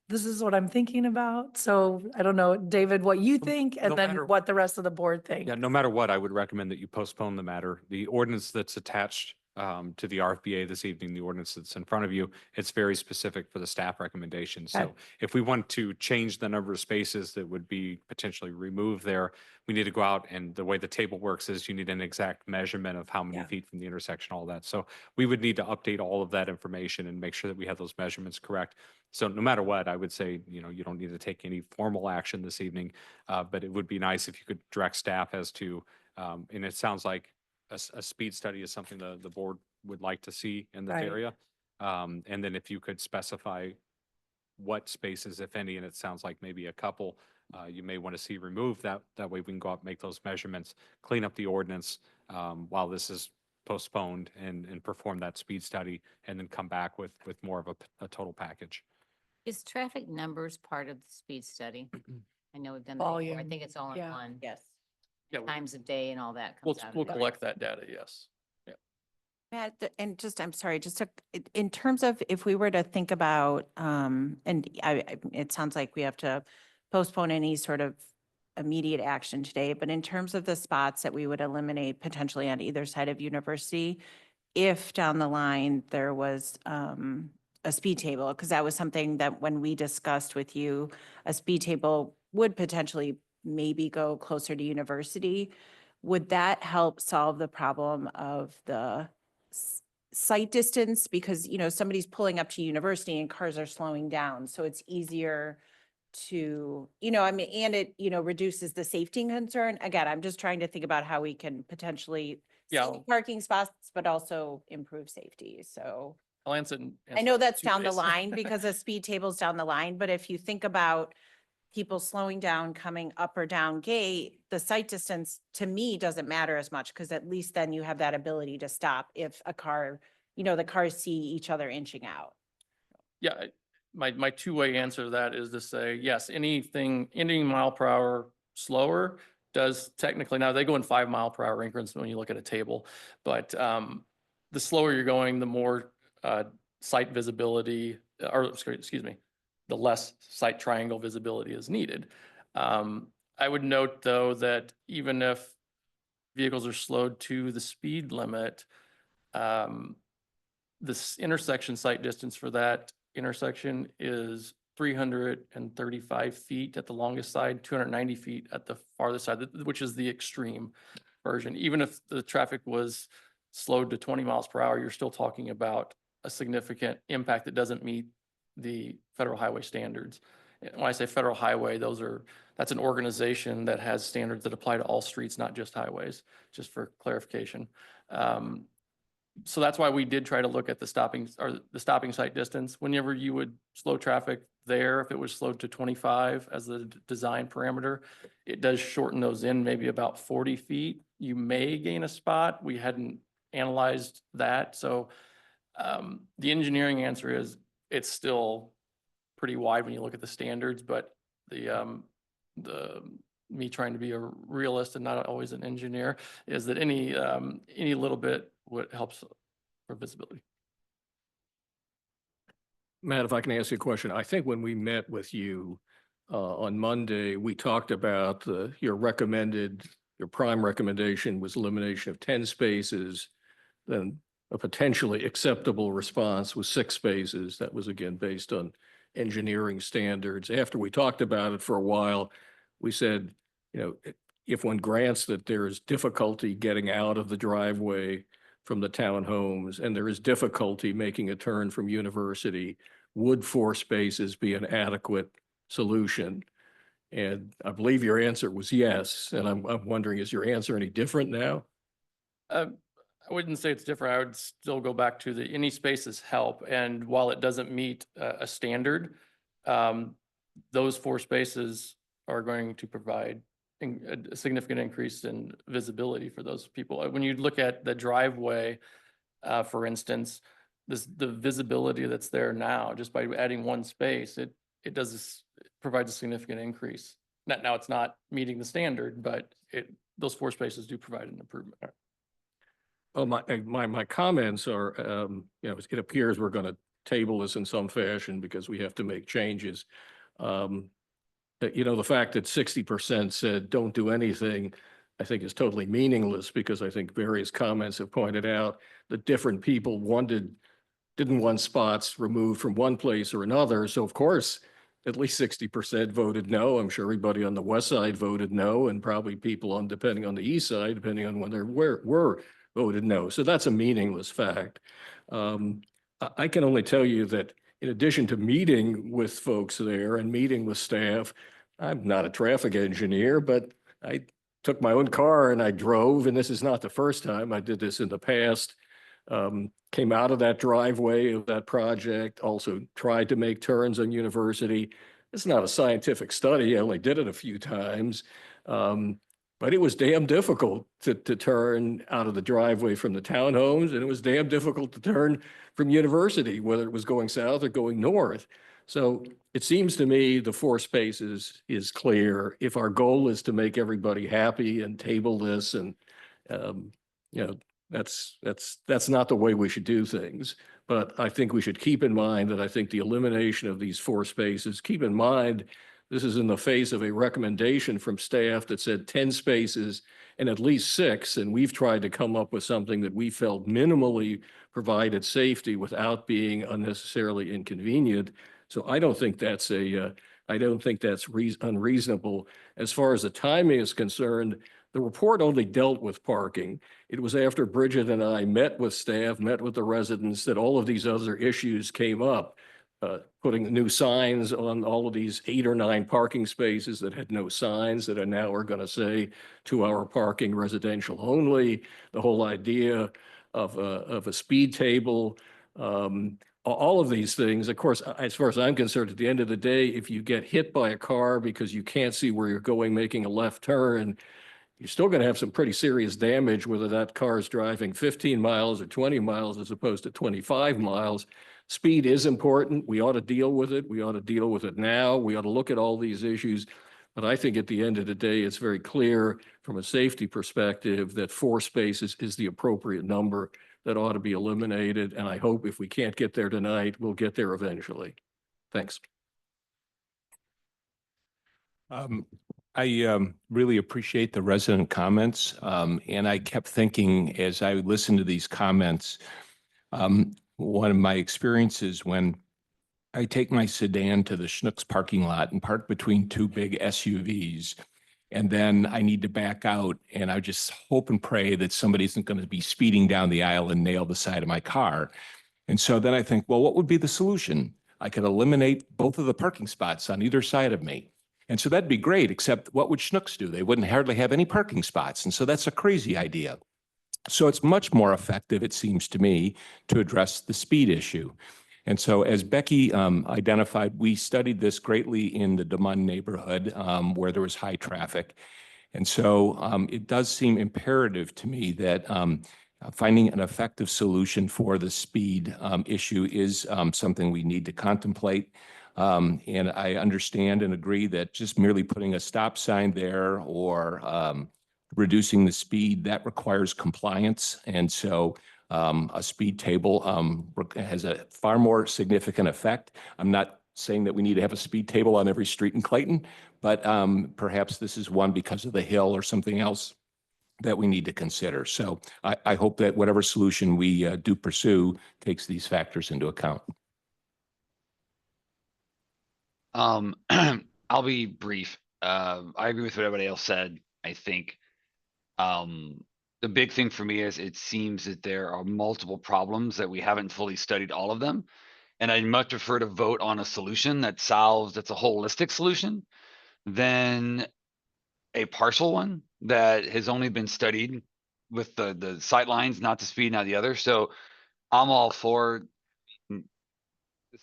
[SPEAKER 7] This is what I'm thinking about. So I don't know, David, what you think, and
[SPEAKER 5] no
[SPEAKER 7] then
[SPEAKER 5] matter-
[SPEAKER 7] what the rest of the board thinks.
[SPEAKER 5] Yeah, no matter what, I would recommend that you postpone the matter. The ordinance that's attached to the RFBA this evening, the ordinance that's in front of you, it's very specific for the staff recommendation.
[SPEAKER 7] Okay.
[SPEAKER 5] So if we want to change the number of spaces that would be potentially removed there, we need to go out, and the way the table works is you need an exact measurement of how many
[SPEAKER 7] Yeah.
[SPEAKER 5] feet from the intersection, all that. So we would need to update all of that information and make sure that we have those measurements correct. So no matter what, I would say, you don't need to take any formal action this evening, but it would be nice if you could direct staff as to, and it sounds like a speed study is something the board would like to see in this
[SPEAKER 7] Right.
[SPEAKER 5] area. And then if you could specify what spaces, if any, and it sounds like maybe a couple, you may want to see removed. That way we can go out and make those measurements, clean up the ordinance while this is postponed, and perform that speed study, and then come back with more of a total package.
[SPEAKER 6] Is traffic numbers part of the speed study? I know we've done that before. I
[SPEAKER 7] Volume,
[SPEAKER 6] think it's all in
[SPEAKER 7] yeah.
[SPEAKER 6] one.
[SPEAKER 1] Yes.
[SPEAKER 12] Yeah,
[SPEAKER 6] Times of day and all that
[SPEAKER 12] we'll,
[SPEAKER 6] comes out of
[SPEAKER 12] we'll
[SPEAKER 6] it.
[SPEAKER 12] collect that data, yes.
[SPEAKER 1] Matt, and just, I'm sorry, just in terms of if we were to think about, and it sounds like we have to postpone any sort of immediate action today, but in terms of the spots that we would eliminate potentially on either side of University, if down the line there was a speed table, because that was something that when we discussed with you, a speed table would potentially maybe go closer to University. Would that help solve the problem of the sight distance? Because, somebody's pulling up to University and cars are slowing down, so it's easier to, and it, reduces the safety concern. Again, I'm just trying to think about how we can potentially
[SPEAKER 12] Yeah,
[SPEAKER 1] save parking spots, but also improve safety. So
[SPEAKER 12] I'll answer.
[SPEAKER 1] I know that's
[SPEAKER 12] two
[SPEAKER 1] down the
[SPEAKER 12] ways.
[SPEAKER 1] line because a speed table's down the line, but if you think about people slowing down, coming up or down gate, the sight distance to me doesn't matter as much, because at least then you have that ability to stop if a car, the cars see each other inching out.
[SPEAKER 12] Yeah, my two-way answer to that is to say, yes, any mile per hour slower does technically, now they go in 5 mile per hour increments when you look at a table, but the slower you're going, the more sight visibility, or excuse me, the less sight triangle visibility is needed. I would note though that even if vehicles are slowed to the speed limit, this intersection sight distance for that intersection is 335 feet at the longest side, 290 feet at the farthest side, which is the extreme version. Even if the traffic was slowed to 20 miles per hour, you're still talking about a significant impact that doesn't meet the federal highway standards. And when I say federal highway, that's an organization that has standards that apply to all streets, not just highways, just for clarification. So that's why we did try to look at the stopping site distance. Whenever you would slow traffic there, if it was slowed to 25 as the design parameter, it does shorten those in maybe about 40 feet. You may gain a spot. We hadn't analyzed that. So the engineering answer is it's still pretty wide when you look at the standards, but me trying to be a realist and not always an engineer is that any little bit helps for visibility.
[SPEAKER 8] Matt, if I can ask you a question, I think when we met with you on Monday, we talked about your prime recommendation was elimination of 10 spaces, then a potentially acceptable response was 6 spaces. That was again based on engineering standards. After we talked about it for a while, we said, if one grants that there is difficulty getting out of the driveway from the townhomes and there is difficulty making a turn from University, would 4 spaces be an adequate solution? And I believe your answer was yes. And I'm wondering, is your answer any different now?
[SPEAKER 12] I wouldn't say it's different. I would still go back to any spaces help. And while it doesn't meet a standard, those 4 spaces are going to provide a significant increase in visibility for those people. When you look at the driveway, for instance, the visibility that's there now, just by adding 1 space, it provides a significant increase. Now it's not meeting the standard, but those 4 spaces do provide an improvement.
[SPEAKER 8] Oh, my comments are, it appears we're going to table this in some fashion because we have to make changes. The fact that 60% said don't do anything, I think is totally meaningless because I think various comments have pointed out that different people didn't want spots removed from one place or another. So of course, at least 60% voted no. I'm sure everybody on the west side voted no, and probably people depending on the east side, depending on where were voted no. So that's a meaningless fact. I can only tell you that in addition to meeting with folks there and meeting with staff, I'm not a traffic engineer, but I took my own car and I drove, and this is not the first time. I did this in the past. Came out of that driveway of that project, also tried to make turns on University. It's not a scientific study. I only did it a few times. But it was damn difficult to turn out of the driveway from the townhomes, and it was damn difficult to turn from University, whether it was going south or going north. So it seems to me the 4 spaces is clear. If our goal is to make everybody happy and table this, and that's not the way we should do things. But I think we should keep in mind that I think the elimination of these 4 spaces, keep in mind, this is in the face of a recommendation from staff that said 10 spaces and at least 6. And we've tried to come up with something that we felt minimally provided safety without being unnecessarily inconvenient. So I don't think that's unreasonable. As far as the timing is concerned, the report only dealt with parking. It was after Bridget and I met with staff, met with the residents, that all of these other issues came up. Putting new signs on all of these 8 or 9 parking spaces that had no signs that are going to say 2-hour parking residential only. The whole idea of a speed table. All of these things, of course, as far as I'm concerned, at the end of the day, if you get hit by a car because you can't see where you're going, making a left turn, you're still going to have some pretty serious damage, whether that car is driving 15 miles or 20 miles as opposed to 25 miles. Speed is important. We ought to deal with it. We ought to deal with it now. We ought to look at all these issues. But I think at the end of the day, it's very clear from a safety perspective that 4 spaces is the appropriate number that ought to be eliminated. And I hope if we can't get there tonight, we'll get there eventually. Thanks.
[SPEAKER 9] I really appreciate the resident comments. And I kept thinking as I listened to these comments, one of my experiences when I take my sedan to the Schnucks parking lot and park between 2 big SUVs, and then I need to back out, and I just hope and pray that somebody isn't going to be speeding down the aisle and nail the side of my car. And so then I think, well, what would be the solution? I could eliminate both of the parking spots on either side of me. And so that'd be great, except what would Schnucks do? They wouldn't hardly have any parking spots. And so that's a crazy idea. So it's much more effective, it seems to me, to address the speed issue. And so as Becky identified, we studied this greatly in the DeMun neighborhood where there was high traffic. And so it does seem imperative to me that finding an effective solution for the speed issue is something we need to contemplate. And I understand and agree that just merely putting a stop sign there or reducing the speed, that requires compliance. And so a speed table has a far more significant effect. I'm not saying that we need to have a speed table on every street in Clayton, but perhaps this is one because of the hill or something else that we need to consider. So I hope that whatever solution we do pursue takes these factors into account.
[SPEAKER 10] I'll be brief. I agree with what everybody else said. I think the big thing for me is it seems that there are multiple problems that we haven't fully studied all of them. And I'd much prefer to vote on a solution that's a holistic solution than a partial one that has only been studied with the sight lines, not the speed, not the other. So I'm all for the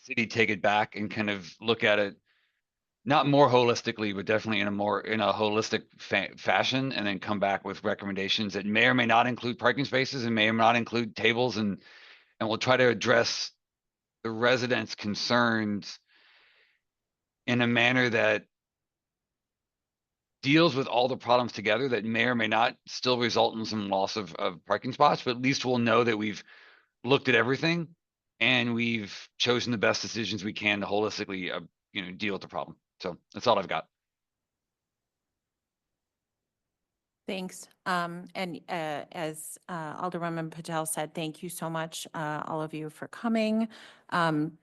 [SPEAKER 10] city take it back and kind of look at it not more holistically, but definitely in a holistic fashion, and then come back with recommendations that may or may not include parking spaces and may or may not include tables, and we'll try to address the residents' concerns in a manner that deals with all the problems together that may or may not still result in some loss of parking spots, but at least we'll know that we've looked at everything and we've chosen the best decisions we can to holistically, deal with the problem. So that's all I've got.
[SPEAKER 1] Thanks. And as Alderwoman Patel said, thank you so much, all of you, for coming.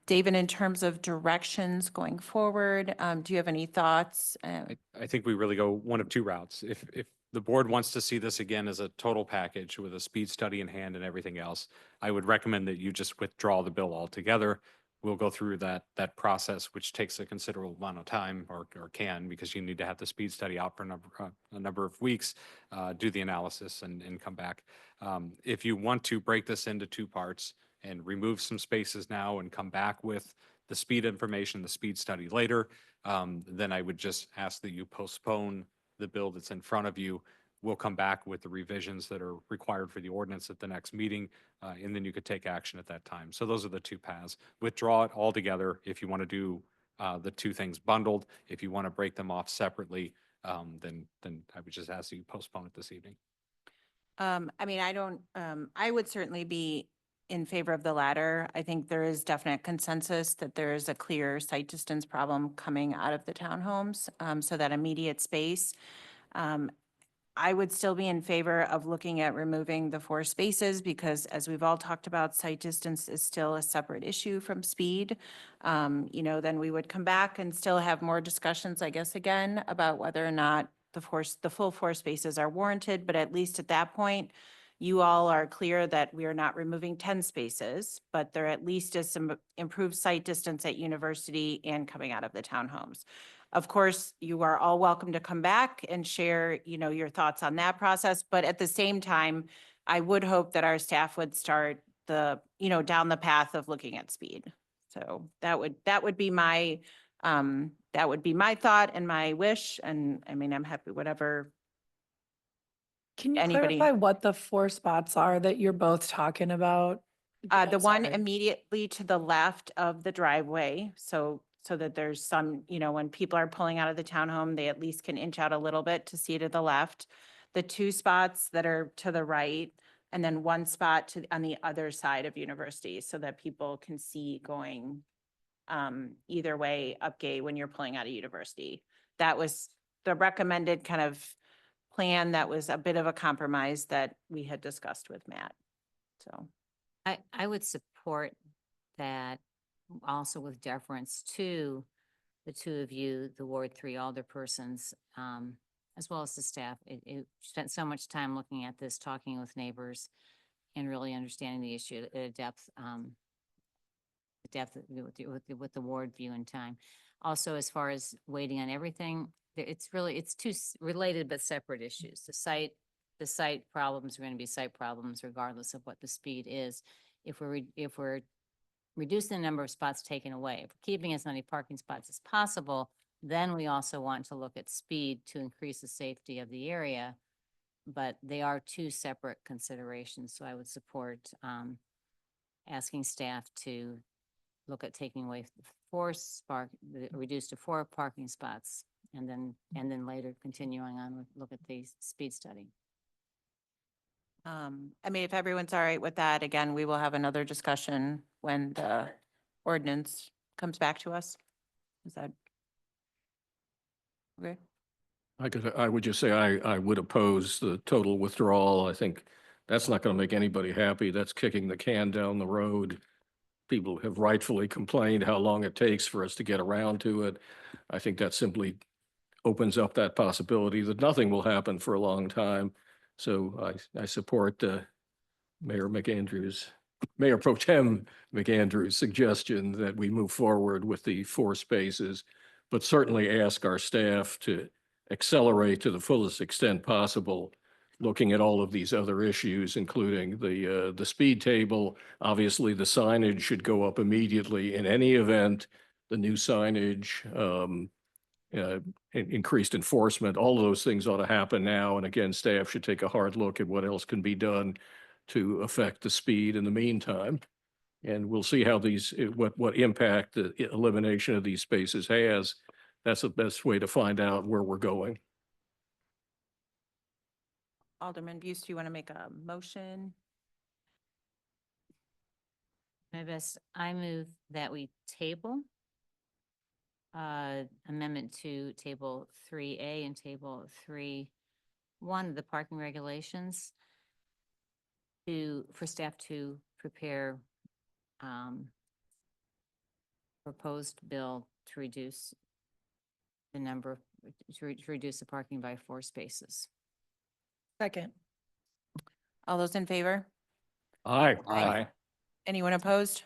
[SPEAKER 1] David, in terms of directions going forward, do you have any thoughts?
[SPEAKER 5] I think we really go one of two routes. If the board wants to see this again as a total package with a speed study in hand and everything else, I would recommend that you just withdraw the bill altogether. We'll go through that process, which takes a considerable amount of time, or can, because you need to have the speed study out for a number of weeks, do the analysis and come back. If you want to break this into two parts and remove some spaces now and come back with the speed information, the speed study later, then I would just ask that you postpone the bill that's in front of you. We'll come back with the revisions that are required for the ordinance at the next meeting, and then you could take action at that time. So those are the two paths. Withdraw it all together if you want to do the two things bundled. If you want to break them off separately, then I would just ask that you postpone it this evening.
[SPEAKER 1] I mean, I would certainly be in favor of the latter. I think there is definite consensus that there is a clear sight distance problem coming out of the townhomes. So that immediate space, I would still be in favor of looking at removing the 4 spaces because, as we've all talked about, sight distance is still a separate issue from speed. Then we would come back and still have more discussions, I guess, again, about whether or not the full 4 spaces are warranted. But at least at that point, you all are clear that we are not removing 10 spaces, but there at least is some improved sight distance at University and coming out of the townhomes. Of course, you are all welcome to come back and share, your thoughts on that process. But at the same time, I would hope that our staff would start down the path of looking at speed. So that would be my thought and my wish. And I mean, I'm happy, whatever.
[SPEAKER 7] Can you
[SPEAKER 1] Anybody-
[SPEAKER 7] clarify what the 4 spots are that you're both talking about?
[SPEAKER 1] The one
[SPEAKER 7] Sorry.
[SPEAKER 1] immediately to the left of the driveway, so that there's some, when people are pulling out of the townhome, they at least can inch out a little bit to see to the left. The 2 spots that are to the right, and then 1 spot on the other side of University, so that people can see going either way up Gay when you're pulling out of University. That was the recommended kind of plan. That was a bit of a compromise that we had discussed with Matt, so.
[SPEAKER 6] I would support that, also with deference to the two of you, the Ward 3 alderpersons. as well as the staff. It spent so much time looking at this, talking with neighbors and really understanding the issue at a depth, with the ward view and time. Also, as far as waiting on everything, it's two related but separate issues. The site problems are going to be site problems regardless of what the speed is. If we're reducing the number of spots taken away, if we're keeping as many parking spots as possible, then we also want to look at speed to increase the safety of the area. But they are two separate considerations, so I would support asking staff to look at taking away reduced to 4 parking spots, and then later continuing on with look at the speed study.
[SPEAKER 1] I mean, if everyone's all right with that, again, we will have another discussion when the ordinance comes back to us. Is that okay?
[SPEAKER 8] I would just say I would oppose the total withdrawal. I think that's not going to make anybody happy. That's kicking the can down the road. People have rightfully complained how long it takes for us to get around to it. I think that simply opens up that possibility that nothing will happen for a long time. So I support Mayor Pro Tem McAndrews' suggestion that we move forward with the 4 spaces, but certainly ask our staff to accelerate to the fullest extent possible, looking at all of these other issues, including the speed table. Obviously, the signage should go up immediately in any event. The new signage, increased enforcement, all of those things ought to happen now. And again, staff should take a hard look at what else can be done to affect the speed in the meantime. And we'll see how what impact the elimination of these spaces has. That's the best way to find out where we're going.
[SPEAKER 1] Alderman Buse, do you want to make a motion?
[SPEAKER 6] I move that we table amendment to table 3A and table 3.1, the parking regulations, for staff to prepare proposed bill to reduce the number, to reduce the parking by 4 spaces.
[SPEAKER 7] Second.
[SPEAKER 1] All those in favor?
[SPEAKER 8] Aye.
[SPEAKER 1] Anyone opposed?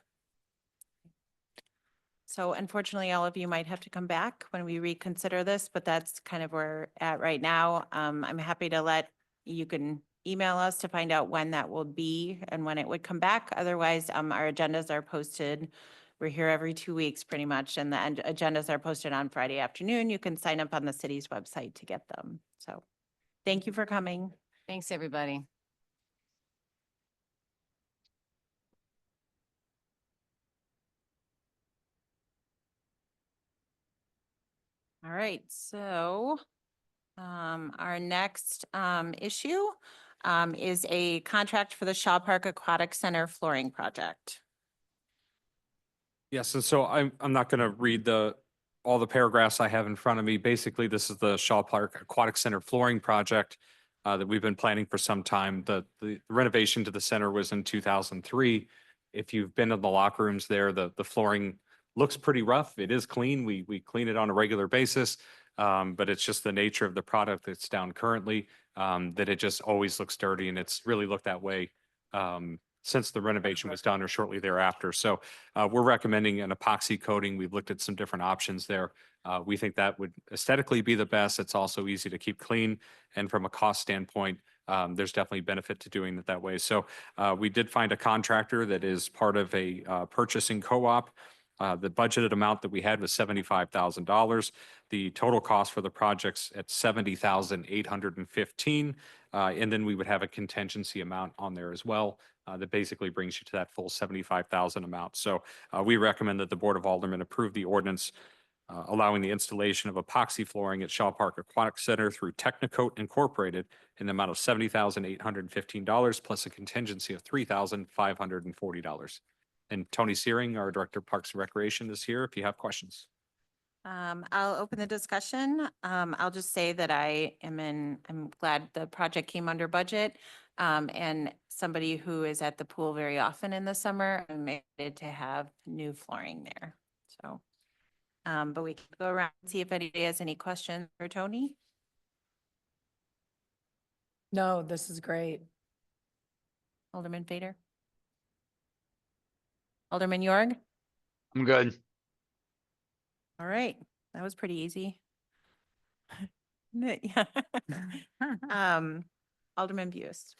[SPEAKER 1] So unfortunately, all of you might have to come back when we reconsider this, but that's kind of where we're at right now. I'm happy to you can email us to find out when that will be and when it would come back. Otherwise, our agendas are posted. We're here every 2 weeks pretty much, and the agendas are posted on Friday afternoon. You can sign up on the city's website to get them. So thank you for coming.
[SPEAKER 6] Thanks, everybody.
[SPEAKER 1] All right, so our next issue is a contract for the Shaw Park Aquatic Center flooring project.
[SPEAKER 5] Yes, and so I'm not going to read all the paragraphs I have in front of me. Basically, this is the Shaw Park Aquatic Center flooring project that we've been planning for some time. The renovation to the center was in 2003. If you've been in the locker rooms there, the flooring looks pretty rough. It is clean. We clean it on a regular basis, but it's just the nature of the product that's down currently that it just always looks dirty, and it's really looked that way since the renovation was done or shortly thereafter. So we're recommending an epoxy coating. We've looked at some different options there. We think that would aesthetically be the best. It's also easy to keep clean. And from a cost standpoint, there's definitely benefit to doing it that way. So we did find a contractor that is part of a purchasing co-op. The budgeted amount that we had was $75,000. The total cost for the project's at $70,815. And then we would have a contingency amount on there as well that basically brings you to that full $75,000 amount. So we recommend that the Board of Aldermen approve the ordinance allowing the installation of epoxy flooring at Shaw Park Aquatic Center through Technicoat Incorporated in the amount of $70,815 plus a contingency of $3,540. And Tony Searing, our Director of Parks and Recreation, is here if you have questions.
[SPEAKER 1] I'll open the discussion. I'll just say that I'm glad the project came under budget. And somebody who is at the pool very often in the summer, I'm excited to have new flooring there. So, but we can go around and see if anybody has any questions for Tony.
[SPEAKER 7] No, this is great.
[SPEAKER 1] Alderman Fader? Alderman Yorg?
[SPEAKER 10] I'm good.
[SPEAKER 1] All right, that was pretty easy. Yeah. Alderman Buse.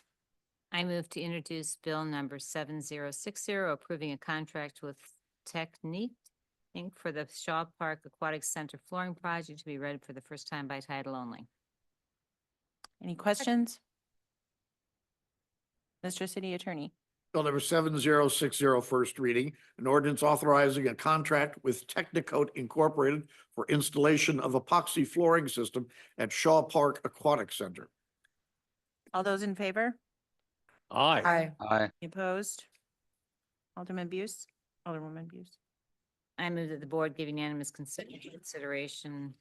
[SPEAKER 6] I move to introduce bill number 7060, approving a contract with Technique Inc. for the Shaw Park Aquatic Center flooring project to be read for the first time by title only.
[SPEAKER 1] Any questions? Mr. City Attorney.
[SPEAKER 2] Bill number 7060, first reading, an ordinance authorizing a contract with Technicoat Incorporated for installation of epoxy flooring system at Shaw Park Aquatic Center.
[SPEAKER 1] All those in favor?
[SPEAKER 8] Aye.
[SPEAKER 7] Aye.
[SPEAKER 10] Aye.
[SPEAKER 1] Any opposed? Alderman Buse? Alderwoman Buse?
[SPEAKER 6] I move that the board give unanimous consideration.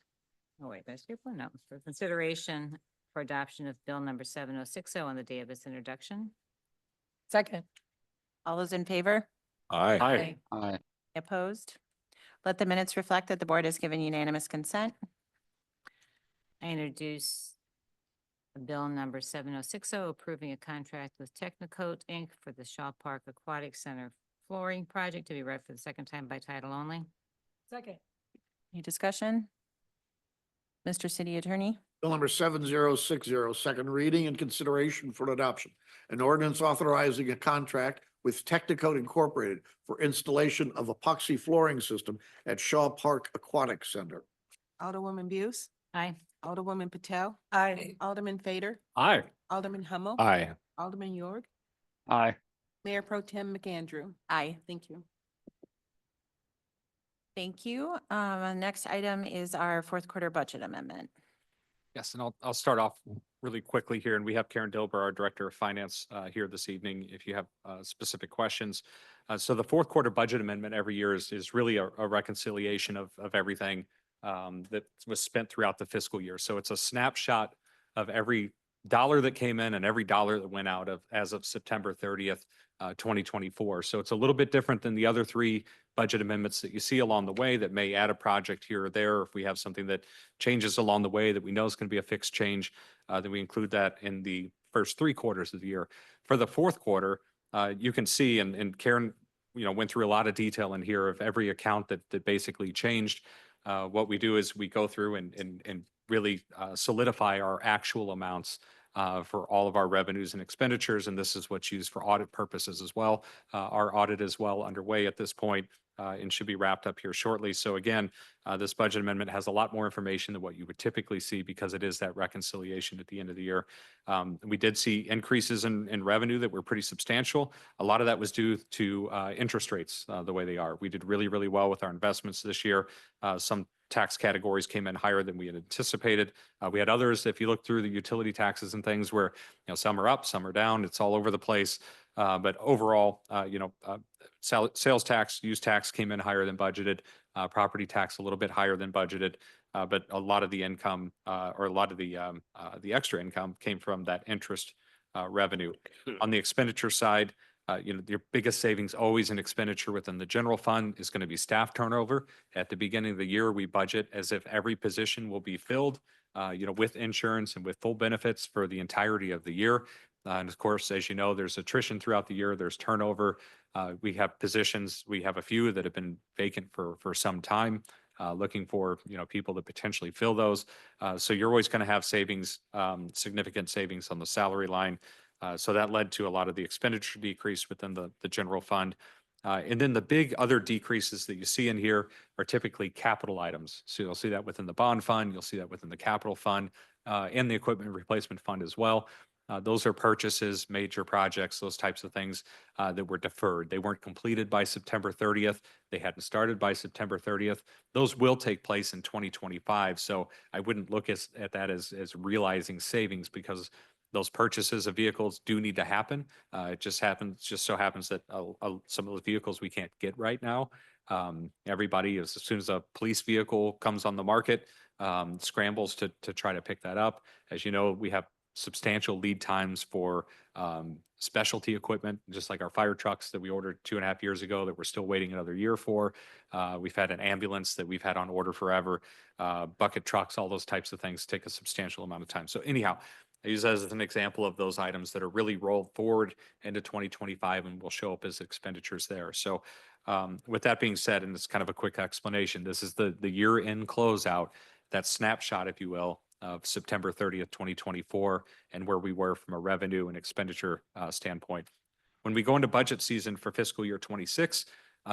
[SPEAKER 6] Oh, wait, that's your point. No, for consideration for adoption of bill number 7060 on the day of its introduction.
[SPEAKER 7] Second.
[SPEAKER 1] All those in favor?
[SPEAKER 8] Aye.
[SPEAKER 10] Aye.
[SPEAKER 1] Opposed? Let the minutes reflect that the board has given unanimous consent.
[SPEAKER 6] I introduce bill number 7060, approving a contract with Technicoat Inc. for the Shaw Park Aquatic Center flooring project to be read for the second time by title only.
[SPEAKER 7] Second.
[SPEAKER 1] Any discussion? Mr. City Attorney?
[SPEAKER 2] Bill number 7060, second reading and consideration for adoption. An ordinance authorizing a contract with Technicoat Incorporated for installation of epoxy flooring system at Shaw Park Aquatic Center.
[SPEAKER 11] Alderwoman Buse,
[SPEAKER 6] Aye.
[SPEAKER 11] Alderwoman Patel,
[SPEAKER 7] Aye.
[SPEAKER 11] Alderman Fader,
[SPEAKER 8] Aye.
[SPEAKER 11] Alderman Hummel.
[SPEAKER 9] Aye.
[SPEAKER 11] Alderman York,
[SPEAKER 10] Aye.
[SPEAKER 11] Mayor Pro Tem McAndrew.
[SPEAKER 1] Aye.
[SPEAKER 11] Thank you.
[SPEAKER 1] Thank you. Next item is our fourth quarter budget amendment.
[SPEAKER 5] Yes, and I'll start off really quickly here, and we have Karen Dilber, our Director of Finance, here this evening, if you have specific questions. So the fourth quarter budget amendment every year is really a reconciliation of everything that was spent throughout the fiscal year. So it's a snapshot of every dollar that came in and every dollar that went out of as of September 30th, 2024. So it's a little bit different than the other three budget amendments that you see along the way that may add a project here or there. If we have something that changes along the way that we know is going to be a fixed change, then we include that in the first 3 quarters of the year. For the fourth quarter, you can see, and Karen, went through a lot of detail in here of every account that basically changed. What we do is we go through and really solidify our actual amounts for all of our revenues and expenditures, and this is what's used for audit purposes as well. Our audit is well underway at this point and should be wrapped up here shortly. So again, this budget amendment has a lot more information than what you would typically see because it is that reconciliation at the end of the year. We did see increases in revenue that were pretty substantial. A lot of that was due to interest rates the way they are. We did really, really well with our investments this year. Some tax categories came in higher than we had anticipated. We had others, if you look through the utility taxes and things where, some are up, some are down, it's all over the place. But overall, sales tax, use tax came in higher than budgeted, property tax a little bit higher than budgeted. But a lot of the income or a lot of the extra income came from that interest revenue. On the expenditure side, your biggest savings always in expenditure within the general fund is going to be staff turnover. At the beginning of the year, we budget as if every position will be filled, with insurance and with full benefits for the entirety of the year. And of course, as you know, there's attrition throughout the year. There's turnover. We have positions. We have a few that have been vacant for some time, looking for, people to potentially fill those. So you're always going to have savings, significant savings on the salary line. So that led to a lot of the expenditure decrease within the general fund. And then the big other decreases that you see in here are typically capital items. So you'll see that within the bond fund, you'll see that within the capital fund, and the equipment replacement fund as well. Those are purchases, major projects, those types of things that were deferred. They weren't completed by September 30th. They hadn't started by September 30th. Those will take place in 2025. So I wouldn't look at that as realizing savings because those purchases of vehicles do need to happen. It just so happens that some of the vehicles we can't get right now. Everybody, as soon as a police vehicle comes on the market, scrambles to try to pick that up. As you know, we have substantial lead times for specialty equipment, just like our fire trucks that we ordered 2.5 years ago that we're still waiting another year for. We've had an ambulance that we've had on order forever, bucket trucks, all those types of things take a substantial amount of time. So anyhow, I use that as an example of those items that are really rolled forward into 2025 and will show up as expenditures there. So with that being said, and it's kind of a quick explanation, this is the year-end closeout, that snapshot, if you will, of September 30th, 2024, and where we were from a revenue and expenditure standpoint. When we go into budget season for fiscal year 26,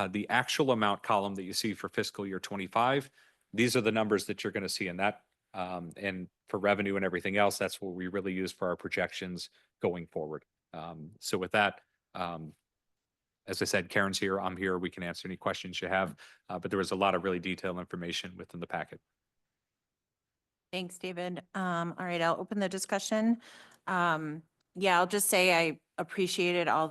[SPEAKER 5] the actual amount column that you see for fiscal year 25, these are the numbers that you're going to see in that. And for revenue and everything else, that's what we really use for our projections going forward. So with that, as I said, Karen's here, I'm here, we can answer any questions you have, but there was a lot of really detailed information within the packet.
[SPEAKER 1] Thanks, David. All right, I'll open the discussion. Yeah, I'll just say I appreciated all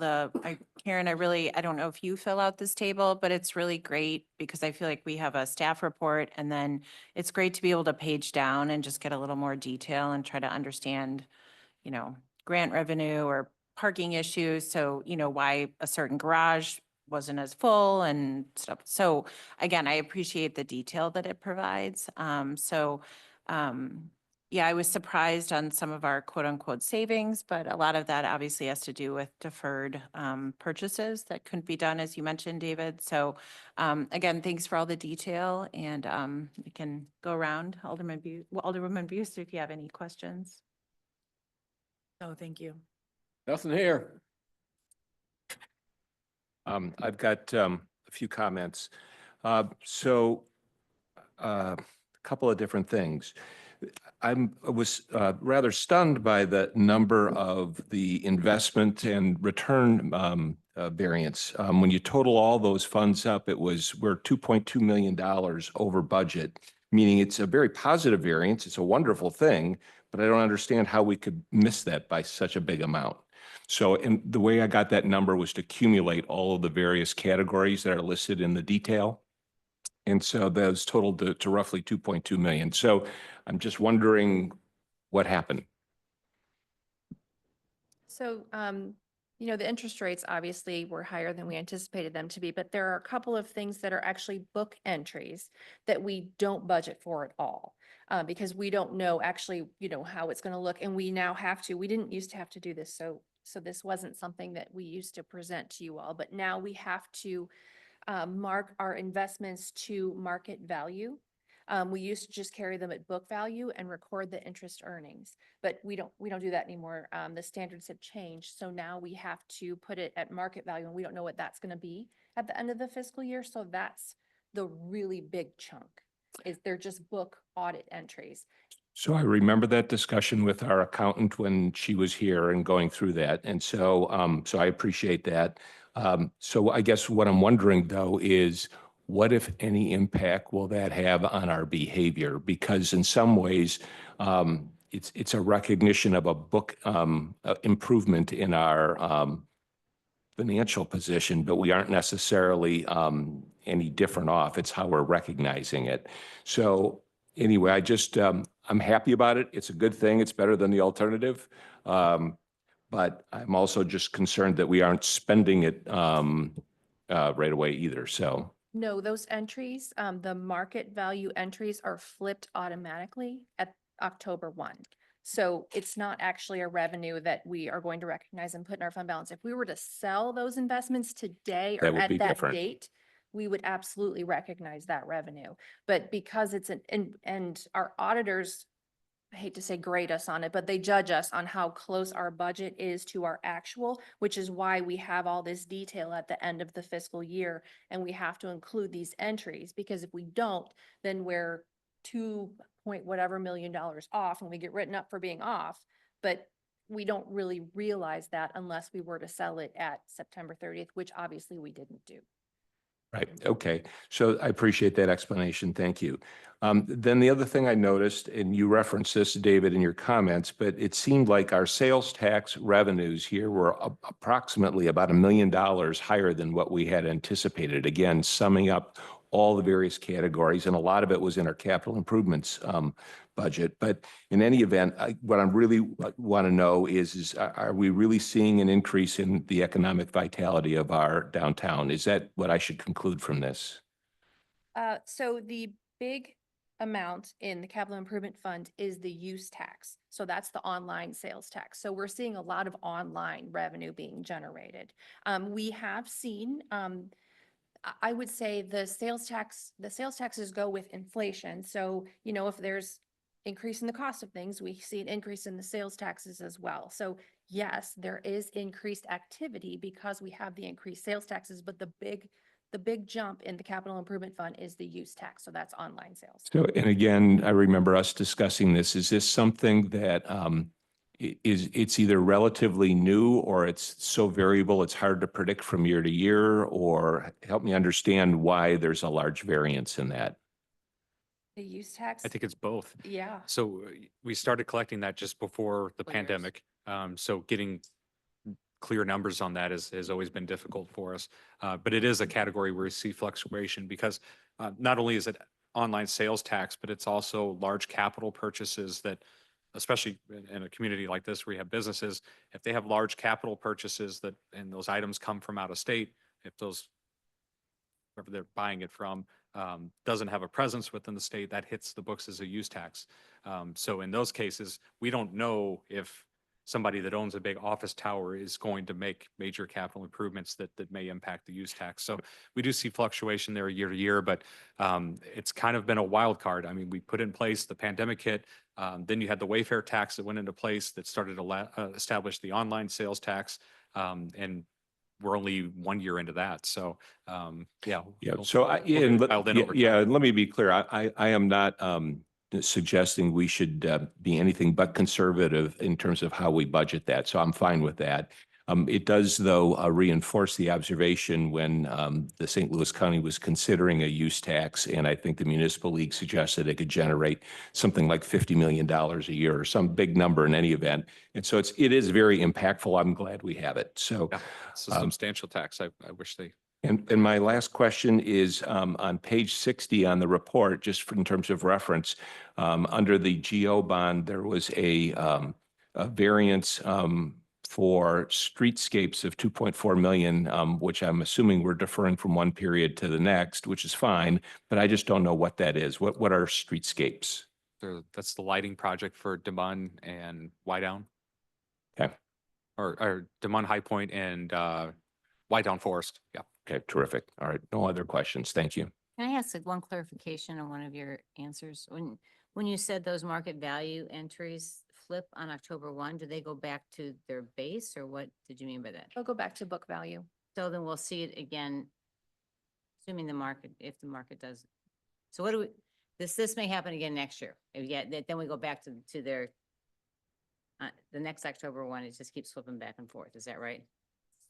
[SPEAKER 1] Karen, I don't know if you fill out this table, but it's really great because I feel like we have a staff report and then it's great to be able to page down and just get a little more detail and try to understand, grant revenue or parking issues. So, why a certain garage wasn't as full and stuff. So again, I appreciate the detail that it provides. Yeah, I was surprised on some of our quote unquote savings, but a lot of that obviously has to do with deferred purchases that couldn't be done, as you mentioned, David. So again, thanks for all the detail, and we can go around. Alderwoman Buse, if you have any questions.
[SPEAKER 7] No, thank you.
[SPEAKER 9] Nothing here. I've got a few comments. A couple of different things. I was rather stunned by the number of the investment and return variance. When you total all those funds up, we're $2.2 million over budget, meaning it's a very positive variance. It's a wonderful thing, but I don't understand how we could miss that by such a big amount. So, and the way I got that number was to accumulate all of the various categories that are listed in the detail. And so those totaled to roughly 2.2 million. So I'm just wondering what happened.
[SPEAKER 4] So, the interest rates obviously were higher than we anticipated them to be, but there are a couple of things that are actually book entries that we don't budget for at all. Because we don't know actually, how it's going to look. And we now have to, we didn't used to have to do this. So this wasn't something that we used to present to you all, but now we have to mark our investments to market value. We used to just carry them at book value and record the interest earnings, but we don't do that anymore. The standards have changed. So now we have to put it at market value, and we don't know what that's going to be at the end of the fiscal year. So that's the really big chunk, is they're just book audit entries.
[SPEAKER 9] So I remember that discussion with our accountant when she was here and going through that. And so, so I appreciate that. So I guess what I'm wondering though is, what, if any, impact will that have on our behavior? Because in some ways, it's a recognition of a book improvement in our financial position, but we aren't necessarily any different off. It's how we're recognizing it. So anyway, I'm happy about it. It's a good thing. It's better than the alternative. But I'm also just concerned that we aren't spending it right away either. So.
[SPEAKER 4] No, those entries, the market value entries are flipped automatically at October 1. So it's not actually a revenue that we are going to recognize and put in our fund balance. If we were to sell those investments today or at that date, we would absolutely recognize that revenue. But because it's and our auditors, I hate to say grade us on it, but they judge us on how close our budget is to our actual, which is why we have all this detail at the end of the fiscal year. And we have to include these entries, because if we don't, then we're $2 million off and we get written up for being off. But we don't really realize that unless we were to sell it at September 30th, which obviously we didn't do.
[SPEAKER 9] Right. Okay. So I appreciate that explanation. Thank you. Then the other thing I noticed, and you referenced this, David, in your comments, but it seemed like our sales tax revenues here were approximately about $1 million higher than what we had anticipated. Again, summing up all the various categories, and a lot of it was in our capital improvements budget. But in any event, what I really want to know is are we really seeing an increase in the economic vitality of our downtown? Is that what I should conclude from this?
[SPEAKER 4] So the big amount in the capital improvement fund is the use tax. So that's the online sales tax. So we're seeing a lot of online revenue being generated. We have seen, I would say the sales taxes go with inflation. So, you know, if there's increase in the cost of things, we see an increase in the sales taxes as well. So yes, there is increased activity because we have the increased sales taxes, but the big jump in the capital improvement fund is the use tax. So that's online sales.
[SPEAKER 9] So, and again, I remember us discussing this. Is this something that it's either relatively new or it's so variable, it's hard to predict from year to year? Or help me understand why there's a large variance in that.
[SPEAKER 4] The use tax?
[SPEAKER 5] I think it's both.
[SPEAKER 4] Yeah.
[SPEAKER 5] So we started collecting that just before the
[SPEAKER 6] Couple years.
[SPEAKER 5] pandemic. So getting clear numbers on that has always been difficult for us. But it is a category where we see fluctuation because not only is it online sales tax, but it's also large capital purchases that, especially in a community like this where you have businesses, if they have large capital purchases that, and those items come from out of state, if those, wherever they're buying it from, doesn't have a presence within the state, that hits the books as a use tax. So in those cases, we don't know if somebody that owns a big office tower is going to make major capital improvements that may impact the use tax. So we do see fluctuation there year to year, but it's kind of been a wild card. I mean, we put in place, the pandemic hit, then you had the Wayfair tax that went into place that started to establish the online sales tax, and we're only 1 year into that. So, yeah.
[SPEAKER 9] Yeah,
[SPEAKER 5] we'll-
[SPEAKER 9] so
[SPEAKER 5] we'll get dialed in over time.
[SPEAKER 9] yeah, let me be clear. I am not suggesting we should be anything but conservative in terms of how we budget that. So I'm fine with that. It does, though, reinforce the observation when the St. Louis County was considering a use tax, and I think the Municipal League suggested it could generate something like $50 million a year or some big number in any event. And so it is very impactful. I'm glad we have it. So
[SPEAKER 5] Yeah, it's a substantial tax. I wish they.
[SPEAKER 9] and my last question is on page 60 on the report, just in terms of reference, under the GO bond, there was a variance for streetscapes of 2.4 million, which I'm assuming we're deferring from one period to the next, which is fine, but I just don't know what that is. What are streetscapes?
[SPEAKER 5] That's the lighting project for Demon and Wydown,
[SPEAKER 9] Okay.
[SPEAKER 5] or Demon High Point and Wydown Forest. Yeah.
[SPEAKER 9] Okay, terrific. All right, no other questions. Thank you.
[SPEAKER 6] Can I ask like one clarification on one of your answers? When you said those market value entries flip on October 1, do they go back to their base or what did you mean by that?
[SPEAKER 4] They'll go back to book value.
[SPEAKER 6] So then we'll see it again, assuming the market, if the market does. So what do we, this may happen again next year. Yeah, then we go back to their, the next October 1, it just keeps flipping back and forth. Is that right?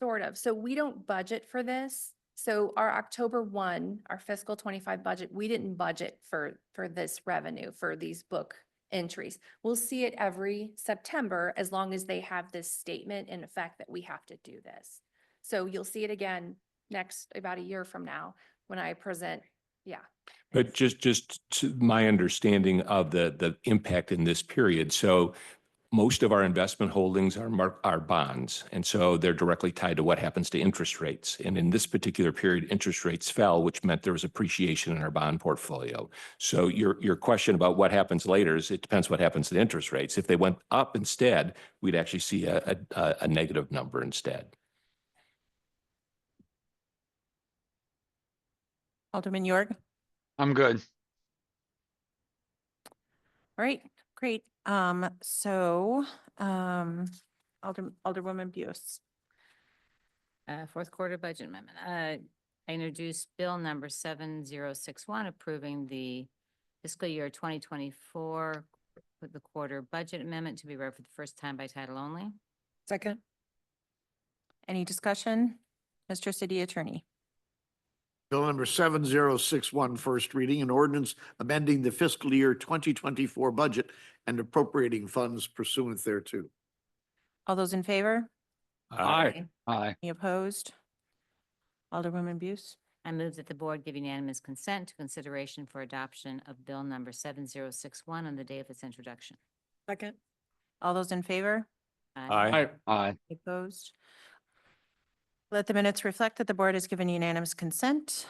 [SPEAKER 4] Sort of. So we don't budget for this. So our October 1, our fiscal 25 budget, we didn't budget for this revenue, for these book entries. We'll see it every September as long as they have this statement in effect that we have to do this. So you'll see it again next, about a year from now when I present. Yeah.
[SPEAKER 9] But just to my understanding of the impact in this period. So most of our investment holdings are bonds, and so they're directly tied to what happens to interest rates. And in this particular period, interest rates fell, which meant there was appreciation in our bond portfolio. So your question about what happens later is it depends what happens to interest rates. If they went up instead, we'd actually see a negative number instead.
[SPEAKER 1] Alderman York.
[SPEAKER 10] I'm good.
[SPEAKER 1] All right, great. Alderwoman Buse.
[SPEAKER 6] Fourth quarter budget amendment. I introduced bill number 7061, approving the fiscal year 2024 with the quarter budget amendment to be read for the first time by title only.
[SPEAKER 7] Second.
[SPEAKER 1] Any discussion? Mr. City Attorney.
[SPEAKER 2] Bill number 7061, first reading, an ordinance amending the fiscal year 2024 budget and appropriating funds pursuant thereto.
[SPEAKER 1] All those in favor?
[SPEAKER 5] Aye.
[SPEAKER 10] Aye.
[SPEAKER 1] Any opposed? Alderwoman Buse.
[SPEAKER 6] I move that the board give unanimous consent to consideration for adoption of bill number 7061 on the day of its introduction.
[SPEAKER 7] Second.
[SPEAKER 1] All those in favor?
[SPEAKER 5] Aye.
[SPEAKER 10] Aye.
[SPEAKER 1] Opposed? Let the minutes reflect that the board has given unanimous consent.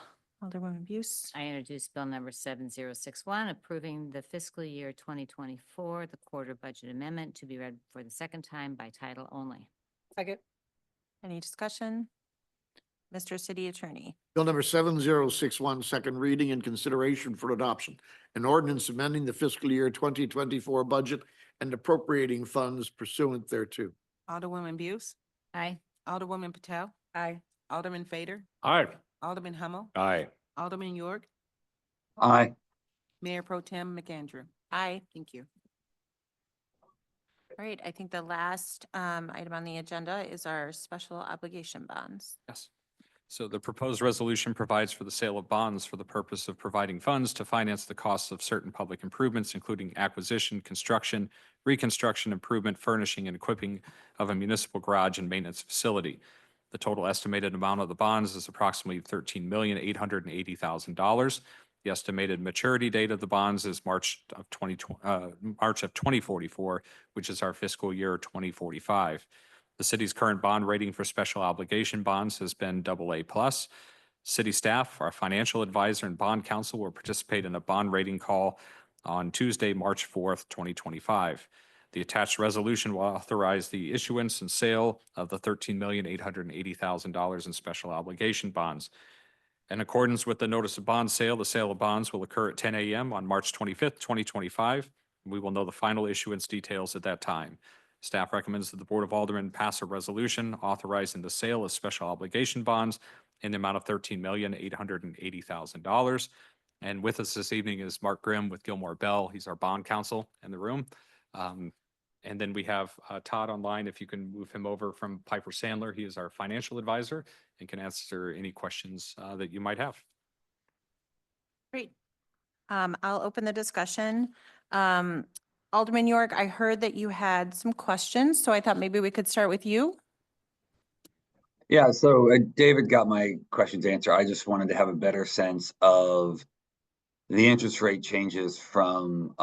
[SPEAKER 1] Alderwoman Buse.
[SPEAKER 6] I introduced Bill number 7061, approving the fiscal year 2024, the quarter budget amendment to be read for the second time by title only.
[SPEAKER 7] Second.
[SPEAKER 1] Any discussion? Mr. City Attorney.
[SPEAKER 2] Bill number 7061, second reading and consideration for adoption. An ordinance amending the fiscal year 2024 budget and appropriating funds pursuant thereto.
[SPEAKER 11] Alderwoman Buse,
[SPEAKER 6] Aye.
[SPEAKER 11] Alderwoman Patel,
[SPEAKER 7] Aye.
[SPEAKER 11] Alderman Fader,
[SPEAKER 8] Aye.
[SPEAKER 11] Alderman Hummel,
[SPEAKER 9] Aye.
[SPEAKER 11] Alderman York,
[SPEAKER 10] Aye.
[SPEAKER 11] Mayor Pro Tem McAndrew.
[SPEAKER 1] Aye.
[SPEAKER 11] Thank you.
[SPEAKER 1] All right, I think the last item on the agenda is our special obligation bonds.
[SPEAKER 5] Yes. So the proposed resolution provides for the sale of bonds for the purpose of providing funds to finance the costs of certain public improvements, including acquisition, construction, reconstruction, improvement, furnishing, and equipping of a municipal garage and maintenance facility. The total estimated amount of the bonds is approximately $13,880,000. The estimated maturity date of the bonds is March of 2044, which is our fiscal year 2045. The city's current bond rating for special obligation bonds has been AA+. City staff, our financial advisor, and bond counsel will participate in a bond rating call on Tuesday, March 4th, 2025. The attached resolution will authorize the issuance and sale of the $13,880,000 in special obligation bonds. In accordance with the notice of bond sale, the sale of bonds will occur at 10 a.m. on March 25th, 2025. We will know the final issuance details at that time. Staff recommends that the Board of Aldermen pass a resolution authorizing the sale of special obligation bonds in the amount of $13,880,000. And with us this evening is Mark Grimm with Gilmore Bell. He's our bond counsel in the room. And then we have Todd online, if you can move him over from Piper Sandler. He is our financial advisor and can answer any questions that you might have.
[SPEAKER 1] Great. I'll open the discussion. Alderman York, I heard that you had some questions, so I thought maybe we could start with you.
[SPEAKER 3] Yeah, so David got my questions answered. I just wanted to have a better sense of the interest rate changes from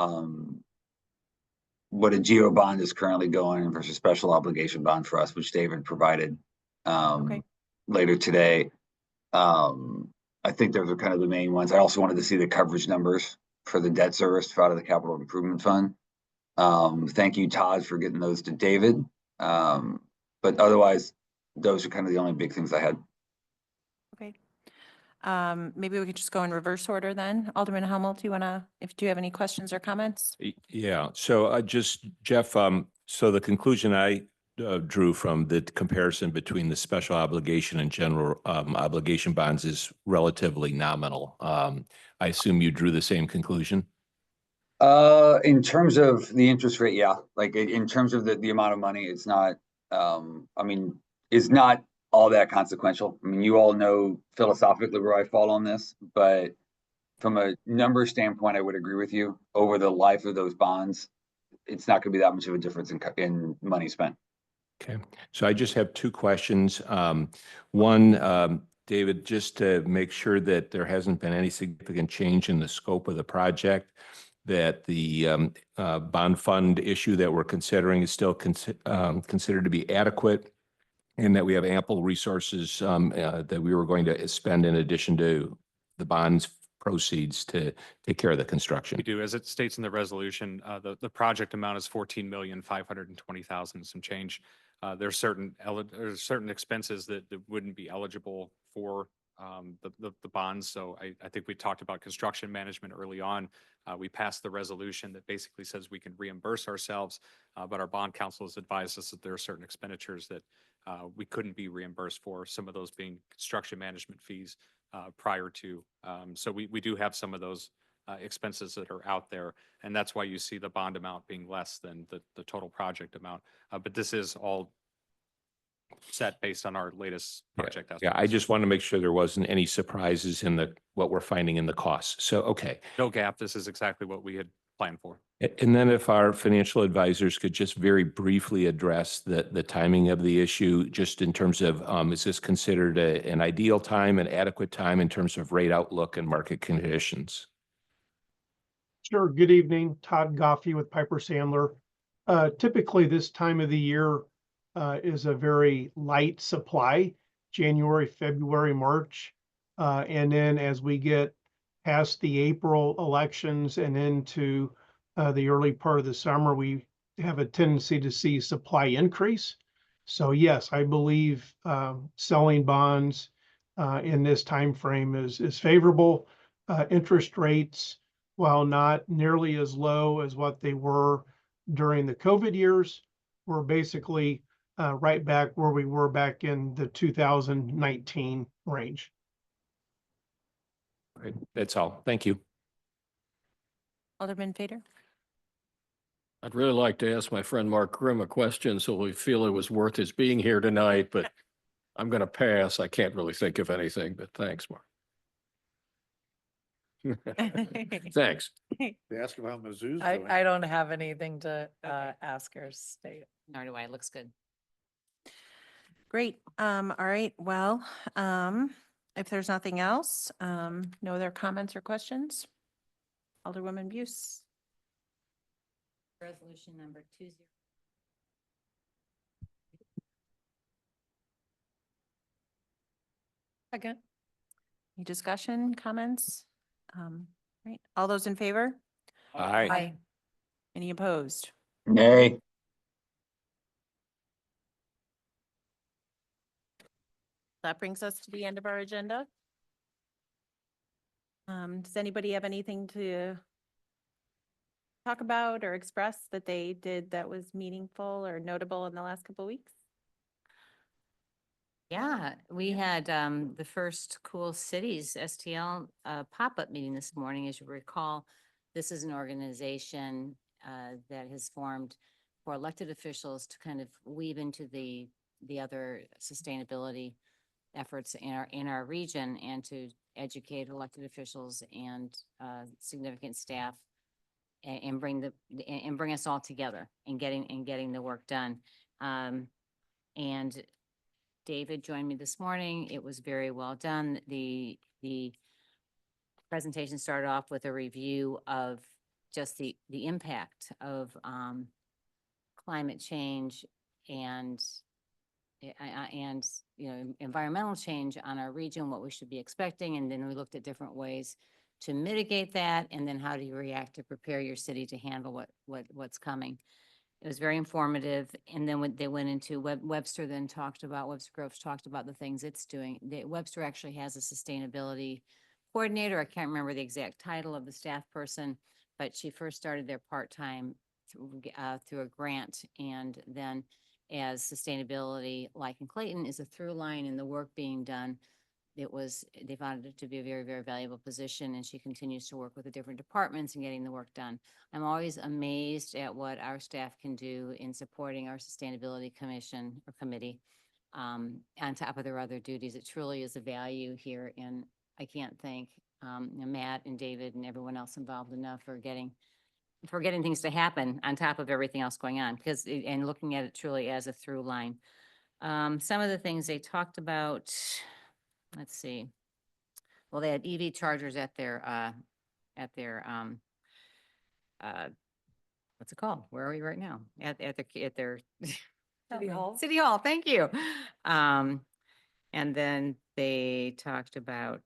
[SPEAKER 3] what a geo bond is currently going versus special obligation bond for us, which David provided later today. I think those are kind of the main ones. I also wanted to see the coverage numbers for the debt service out of the capital improvement fund. Thank you, Todd, for getting those to David. But otherwise, those are kind of the only big things I had.
[SPEAKER 1] Okay. Maybe we could just go in reverse order then. Alderman Hummel, do you have any questions or comments?
[SPEAKER 9] Yeah, so just, Jeff, so the conclusion I drew from the comparison between the special obligation and general obligation bonds is relatively nominal. I assume you drew the same conclusion?
[SPEAKER 3] In terms of the interest rate, yeah. Like in terms of the amount of money, it's not, it's not all that consequential. I mean, you all know philosophically where I fall on this, but from a number standpoint, I would agree with you. Over the life of those bonds, it's not going to be that much of a difference in money spent.
[SPEAKER 9] Okay, so I just have two questions. One, David, just to make sure that there hasn't been any significant change in the scope of the project, that the bond fund issue that we're considering is still considered to be adequate, and that we have ample resources that we were going to spend in addition to the bonds proceeds to take care of the construction.
[SPEAKER 5] We do, as it states in the resolution, the project amount is $14,520,000 some change. There's certain expenses that wouldn't be eligible for the bonds. So I think we talked about construction management early on. We passed the resolution that basically says we can reimburse ourselves, but our bond counsel has advised us that there are certain expenditures that we couldn't be reimbursed for, some of those being construction management fees prior to. So we do have some of those expenses that are out there, and that's why you see the bond amount being less than the total project amount. But this is all set based on our latest project estimates.
[SPEAKER 9] Yeah, I just want to make sure there wasn't any surprises in what we're finding in the costs. So, okay.
[SPEAKER 5] No gap. This is exactly what we had planned for.
[SPEAKER 9] And then if our financial advisors could just very briefly address the timing of the issue, just in terms of, is this considered an ideal time, an adequate time in terms of rate outlook and market conditions?
[SPEAKER 20] Sure. Good evening. Todd Goffey with Piper Sandler. Typically this time of the year is a very light supply, January, February, March. And then as we get past the April elections and into the early part of the summer, we have a tendency to see supply increase. So yes, I believe selling bonds in this time frame is favorable. Interest rates, while not nearly as low as what they were during the COVID years, were basically right back where we were back in the 2019 range.
[SPEAKER 9] Right, that's all. Thank you.
[SPEAKER 1] Alderman Fader.
[SPEAKER 8] I'd really like to ask my friend Mark Grimm a question, so we feel it was worth his being here tonight, but I'm going to pass. I can't really think of anything, but thanks, Mark. Thanks.
[SPEAKER 2] They ask about Mizzou's doing.
[SPEAKER 7] I don't have anything to ask or state.
[SPEAKER 6] Nor do I. It looks good.
[SPEAKER 1] Great. All right. Well, if there's nothing else, no other comments or questions? Alderwoman Buse.
[SPEAKER 6] Resolution number 20.
[SPEAKER 7] Second.
[SPEAKER 1] Any discussion, comments? Right. All those in favor?
[SPEAKER 9] Aye.
[SPEAKER 1] Any opposed?
[SPEAKER 3] Nay.
[SPEAKER 1] That brings us to the end of our agenda. Does anybody have anything to talk about or express that they did that was meaningful or notable in the last couple of weeks?
[SPEAKER 6] Yeah, we had the first Cool Cities STL pop-up meeting this morning. As you recall, this is an organization that has formed for elected officials to kind of weave into the other sustainability efforts in our region and to educate elected officials and significant staff and bring us all together and getting the work done. And David joined me this morning. It was very well done. The presentation started off with a review of just the impact of climate change and environmental change on our region, what we should be expecting, and then we looked at different ways to mitigate that, and then how do you react to prepare your city to handle what's coming. It was very informative. And then when they went into Webster Groves talked about the things it's doing. Webster actually has a sustainability coordinator. I can't remember the exact title of the staff person, but she first started there part-time through a grant. And then as sustainability, like in Clayton, is a through line in the work being done, they found it to be a very, very valuable position, and she continues to work with the different departments and getting the work done. I'm always amazed at what our staff can do in supporting our sustainability commission or committee on top of their other duties. It truly is a value here, and I can't thank Matt and David and everyone else involved enough for getting things to happen on top of everything else going on, and looking at it truly as a through line. Some of the things they talked about, let's see. Well, they had EV chargers at their what's it called? Where are we right now? At their
[SPEAKER 7] City Hall.
[SPEAKER 6] City Hall, thank you. And then they talked about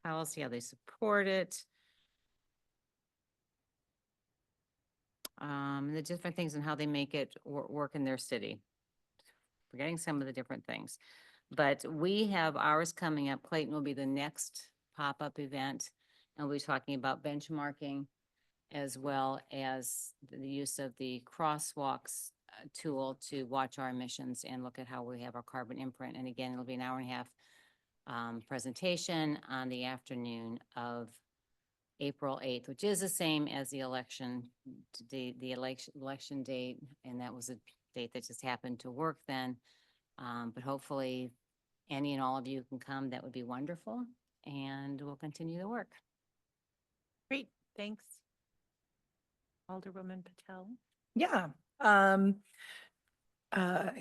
[SPEAKER 6] policy, how they support it. The different things and how they make it work in their city. Forgetting some of the different things. But we have ours coming up. Clayton will be the next pop-up event. And we'll be talking about benchmarking as well as the use of the crosswalks tool to watch our emissions and look at how we have our carbon imprint. And again, it'll be an hour and a half presentation on the afternoon of April 8th, which is the same as the election date. And that was a date that just happened to work then. But hopefully any and all of you can come. That would be wonderful. And we'll continue the work.
[SPEAKER 1] Great, thanks. Alderwoman Patel.
[SPEAKER 7] Yeah. I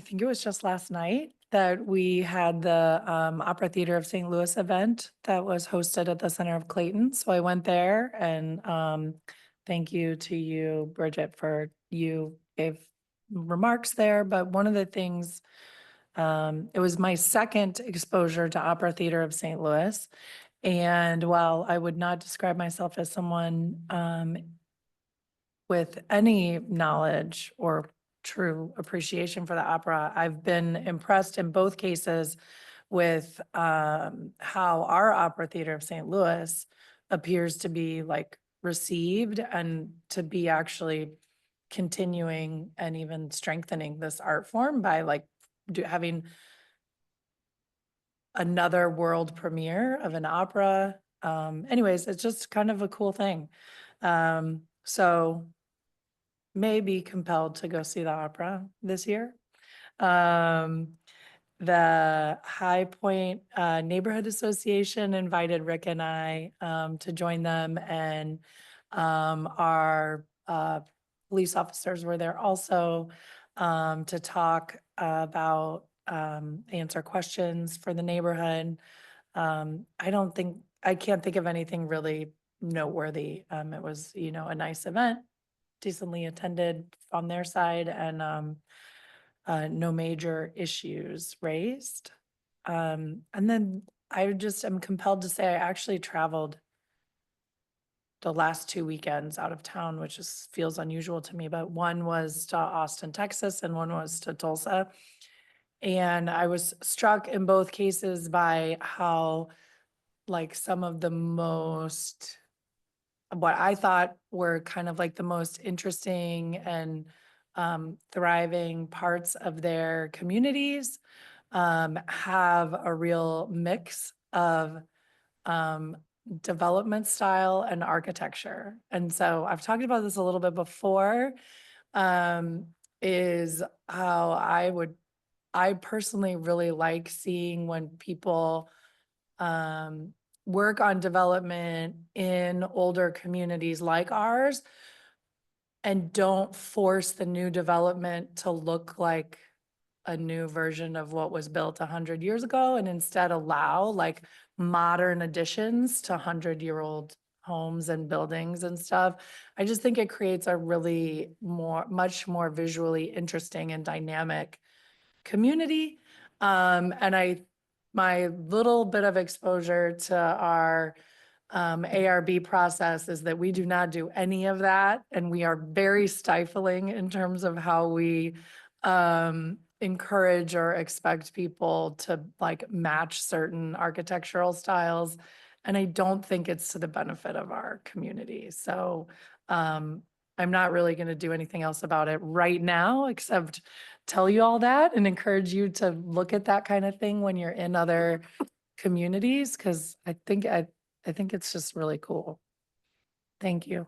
[SPEAKER 7] think it was just last night that we had the Opera Theater of St. Louis event that was hosted at the Center of Clayton. So I went there, and thank you to you, Bridget, for you gave remarks there. But one of the things It was my second exposure to Opera Theater of St. Louis. And while I would not describe myself as someone with any knowledge or true appreciation for the opera, I've been impressed in both cases with how our Opera Theater of St. Louis appears to be like received and to be actually continuing and even strengthening this art form by like having another world premiere of an opera. Anyways, it's just kind of a cool thing. So may be compelled to go see the opera this year. The High Point Neighborhood Association invited Rick and I to join them, and our police officers were there also to talk about answer questions for the neighborhood. I can't think of anything really noteworthy. It was, a nice event, decently attended on their side, and no major issues raised. And then I just am compelled to say I actually traveled the last 2 weekends out of town, which feels unusual to me, but one was to Austin, Texas, and one was to Tulsa. And I was struck in both cases by how like some of the most, what I thought were kind of like the most interesting and thriving parts of their communities have a real mix of development style and architecture. And so I've talked about this a little bit before, is how I personally really like seeing when people work on development in older communities like ours and don't force the new development to look like a new version of what was built 100 years ago, and instead allow like modern additions to 100-year-old homes and buildings and stuff. I just think it creates a really much more visually interesting and dynamic community. My little bit of exposure to our ARB process is that we do not do any of that. And we are very stifling in terms of how we encourage or expect people to like match certain architectural styles. And I don't think it's to the benefit of our community. So I'm not really going to do anything else about it right now, except tell you all that and encourage you to look at that kind of thing when you're in other communities, because I think it's just really cool. Thank you.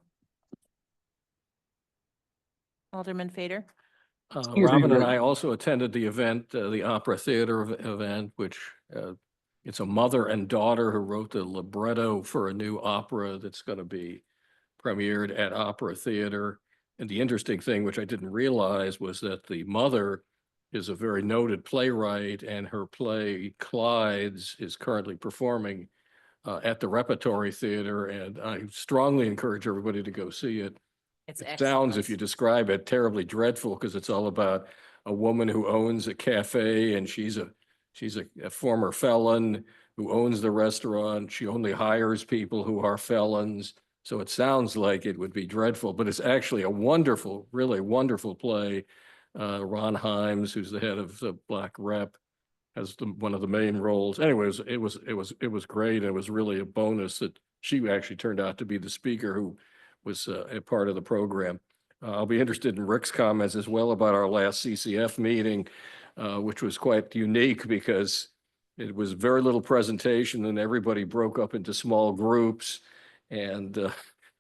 [SPEAKER 1] Alderman Fader.
[SPEAKER 8] Robin and I also attended the event, the Opera Theater event, which it's a mother and daughter who wrote the libretto for a new opera that's going to be premiered at Opera Theater. And the interesting thing, which I didn't realize, was that the mother is a very noted playwright, and her play Clydes is currently performing at the Repertory Theater. And I strongly encourage everybody to go see it.
[SPEAKER 6] It's
[SPEAKER 8] It sounds, if
[SPEAKER 6] excellent.
[SPEAKER 8] you describe it, terribly dreadful, because it's all about a woman who owns a cafe, and she's a former felon who owns the restaurant. She only hires people who are felons. So it sounds like it would be dreadful, but it's actually a wonderful, really wonderful play. Ron Himes, who's the head of the Black Rep, has one of the main roles. Anyways, it was great. It was really a bonus that she actually turned out to be the speaker who was a part of the program. I'll be interested in Rick's comments as well about our last CCF meeting, which was quite unique because it was very little presentation and everybody broke up into small groups, and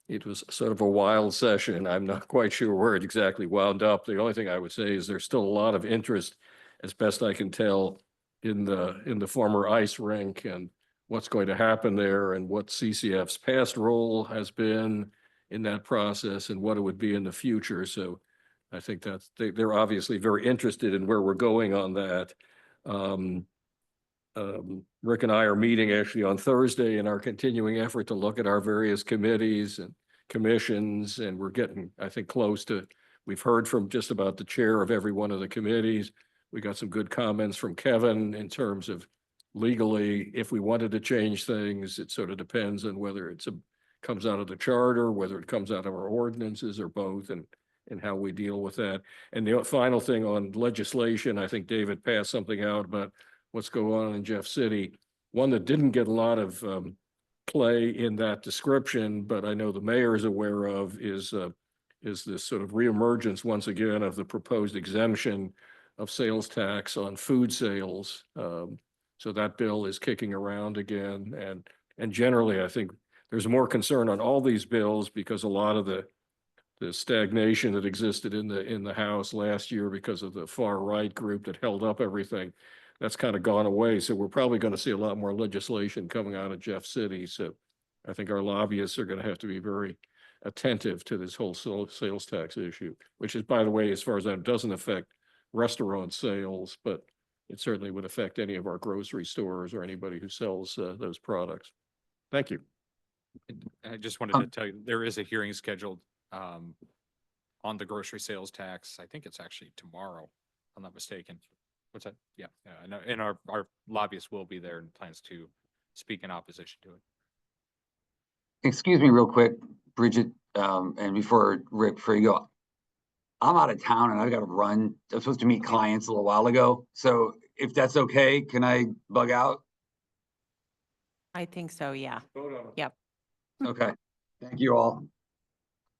[SPEAKER 8] it was sort of a wild session. I'm not quite sure where it exactly wound up. The only thing I would say is there's still a lot of interest, as best I can tell, in the former ice rink and what's going to happen there, and what CCF's past role has been in that process and what it would be in the future. So I think they're obviously very interested in where we're going on that. Rick and I are meeting actually on Thursday in our continuing effort to look at our various committees and commissions, and we're getting, I think, close to, we've heard from just about the chair of every one of the committees. We got some good comments from Kevin in terms of legally, if we wanted to change things, it sort of depends on whether comes out of the charter, whether it comes out of our ordinances or both, and how we deal with that. And the final thing on legislation, I think David passed something out about what's going on in Jeff City. One that didn't get a lot of play in that description, but I know the mayor is aware of, is this sort of reemergence once again of the proposed exemption of sales tax on food sales. So that bill is kicking around again. And generally, I think there's more concern on all these bills because a lot of the stagnation that existed in the House last year because of the far right group that held up everything, that's kind of gone away. So we're probably going to see a lot more legislation coming out of Jeff City. So I think our lobbyists are going to have to be very attentive to this whole sales tax issue, which is, by the way, as far as that, doesn't affect restaurant sales, but it certainly would affect any of our grocery stores or anybody who sells those products. Thank you.
[SPEAKER 5] I just wanted to tell you, there is a hearing scheduled on the grocery sales tax. I think it's actually tomorrow, if I'm not mistaken. What's that? Yeah, I know. And our lobbyist will be there and plans to speak in opposition to it.
[SPEAKER 3] Excuse me real quick, Bridget, and before Rick, before you go, I'm out of town and I've got to run. I'm supposed to meet clients a little while ago. So if that's okay, can I bug out?
[SPEAKER 1] I think so, yeah. Yep.
[SPEAKER 3] Okay. Thank you all.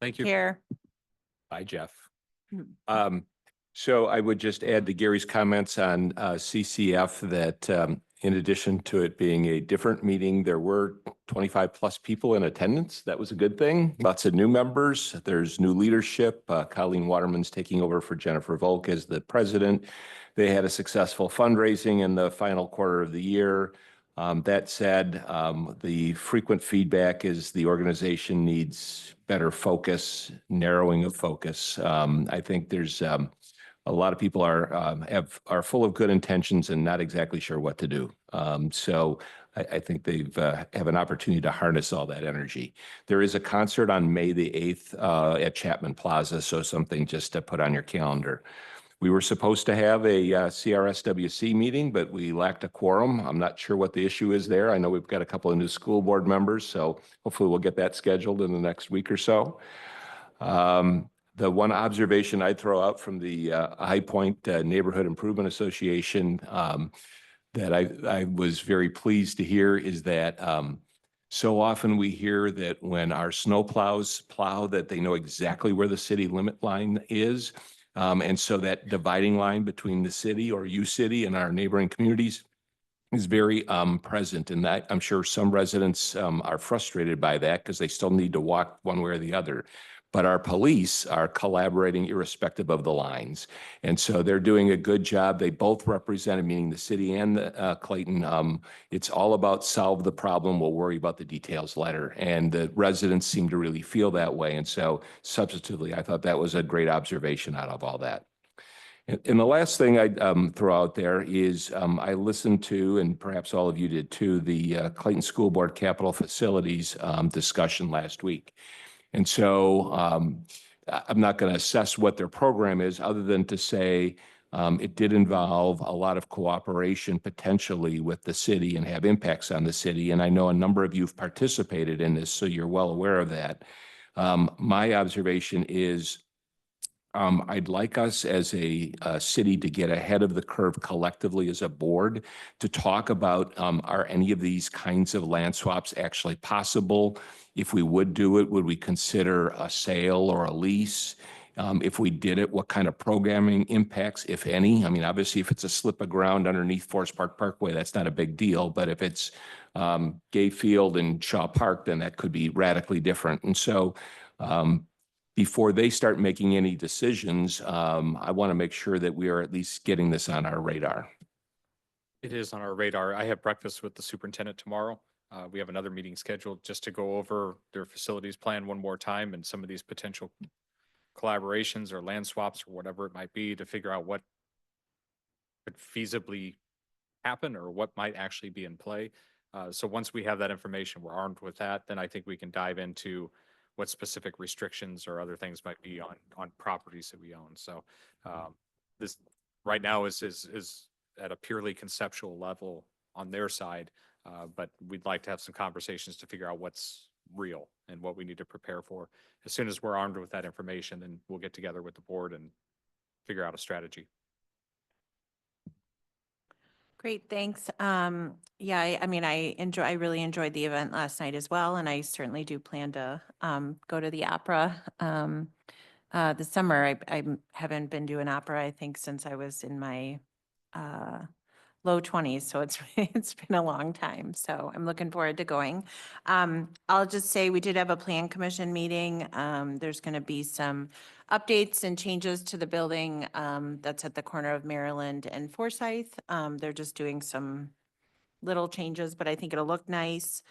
[SPEAKER 5] Thank you.
[SPEAKER 1] Here.
[SPEAKER 9] Bye, Jeff.
[SPEAKER 1] Hmm.
[SPEAKER 9] So I would just add to Gary's comments on CCF that in addition to it being a different meeting, there were 25 plus people in attendance. That was a good thing. Lots of new members. There's new leadership. Colleen Waterman's taking over for Jennifer Volk as the president. They had a successful fundraising in the final quarter of the year. That said, the frequent feedback is the organization needs better focus, narrowing of focus. I think there's a lot of people are full of good intentions and not exactly sure what to do. So I think they've have an opportunity to harness all that energy. There is a concert on May the 8th at Chapman Plaza, so something just to put on your calendar. We were supposed to have a CRSWC meeting, but we lacked a quorum. I'm not sure what the issue is there. I know we've got a couple of new school board members, so hopefully we'll get that scheduled in the next week or so. The one observation I'd throw out from the High Point Neighborhood Improvement Association that I was very pleased to hear is that so often we hear that when our snow plows plow, that they know exactly where the city limit line is. And so that dividing line between the city or U-City and our neighboring communities is very present. And that I'm sure some residents are frustrated by that because they still need to walk one way or the other. But our police are collaborating irrespective of the lines. And so they're doing a good job. They both represent, meaning the city and Clayton. It's all about solve the problem. We'll worry about the details later. And the residents seem to really feel that way. And so substantively, I thought that was a great observation out of all that. And the last thing I'd throw out there is I listened to, and perhaps all of you did too, the Clayton School Board Capital Facilities discussion last week. And so I'm not going to assess what their program is other than to say it did involve a lot of cooperation potentially with the city and have impacts on the city. And I know a number of you have participated in this, so you're well aware of that. My observation is I'd like us as a city to get ahead of the curve collectively as a board to talk about are any of these kinds of land swaps actually possible? If we would do it, would we consider a sale or a lease? If we did it, what kind of programming impacts, if any? I mean, obviously, if it's a slip of ground underneath Forest Park Parkway, that's not a big deal. But if it's Gay Field and Shaw Park, then that could be radically different. And so before they start making any decisions, I want to make sure that we are at least getting this on our radar.
[SPEAKER 5] It is on our radar. I have breakfast with the superintendent tomorrow. We have another meeting scheduled just to go over their facilities plan one more time and some of these potential collaborations or land swaps or whatever it might be to figure out what could feasibly happen or what might actually be in play. So once we have that information, we're armed with that, then I think we can dive into what specific restrictions or other things might be on properties that we own. So right now is at a purely conceptual level on their side. But we'd like to have some conversations to figure out what's real and what we need to prepare for. As soon as we're armed with that information, then we'll get together with the board and figure out a strategy.
[SPEAKER 1] Great, thanks. Yeah, I mean, I really enjoyed the event last night as well, and I certainly do plan to go to the opera this summer. I haven't been to an opera, I think, since I was in my low 20s, so it's it's been a long time. So I'm looking forward to going. I'll just say we did have a plan commission meeting. There's going to be some updates and changes to the building that's at the corner of Maryland and Forsyth. They're just doing some little changes, but I think it'll look nice.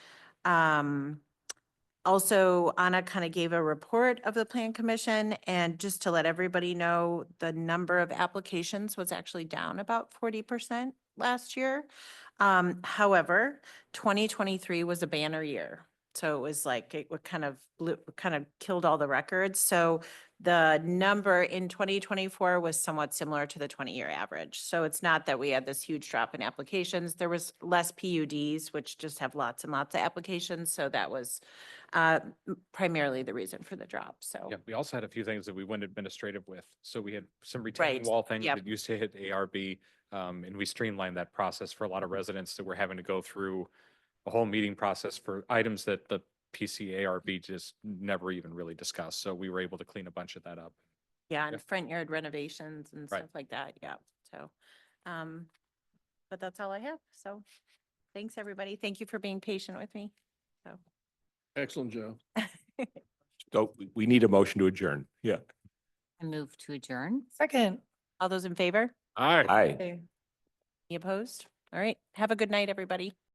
[SPEAKER 1] Also, Anna kind of gave a report of the plan commission, and just to let everybody know, the number of applications was actually down about 40% last year. However, 2023 was a banner year. So it was like, it would kind of killed all the records. So the number in 2024 was somewhat similar to the 20-year average. So it's not that we had this huge drop in applications. There was less PUDs, which just have lots and lots of applications. So that was primarily the reason for the drop. So
[SPEAKER 5] Yeah, we also had a few things that we went administrative with. So we had some retaining
[SPEAKER 1] Right,
[SPEAKER 5] wall things
[SPEAKER 1] yep.
[SPEAKER 5] that used to hit ARB. And we streamlined that process for a lot of residents that were having to go through a whole meeting process for items that the PC ARB just never even really discussed. So we were able to clean a bunch of that up.
[SPEAKER 1] yeah, and
[SPEAKER 5] Yeah.
[SPEAKER 1] front yard renovations and
[SPEAKER 5] Right.
[SPEAKER 1] stuff like that. Yeah. So, but that's all I have. So thanks, everybody. Thank you for being patient with me. So.
[SPEAKER 8] Excellent job.
[SPEAKER 9] So we need a motion to adjourn. Yeah.
[SPEAKER 6] I move to adjourn.
[SPEAKER 7] Second.
[SPEAKER 1] All those in favor?
[SPEAKER 9] Aye.
[SPEAKER 1] Any opposed? All right. Have a good night, everybody.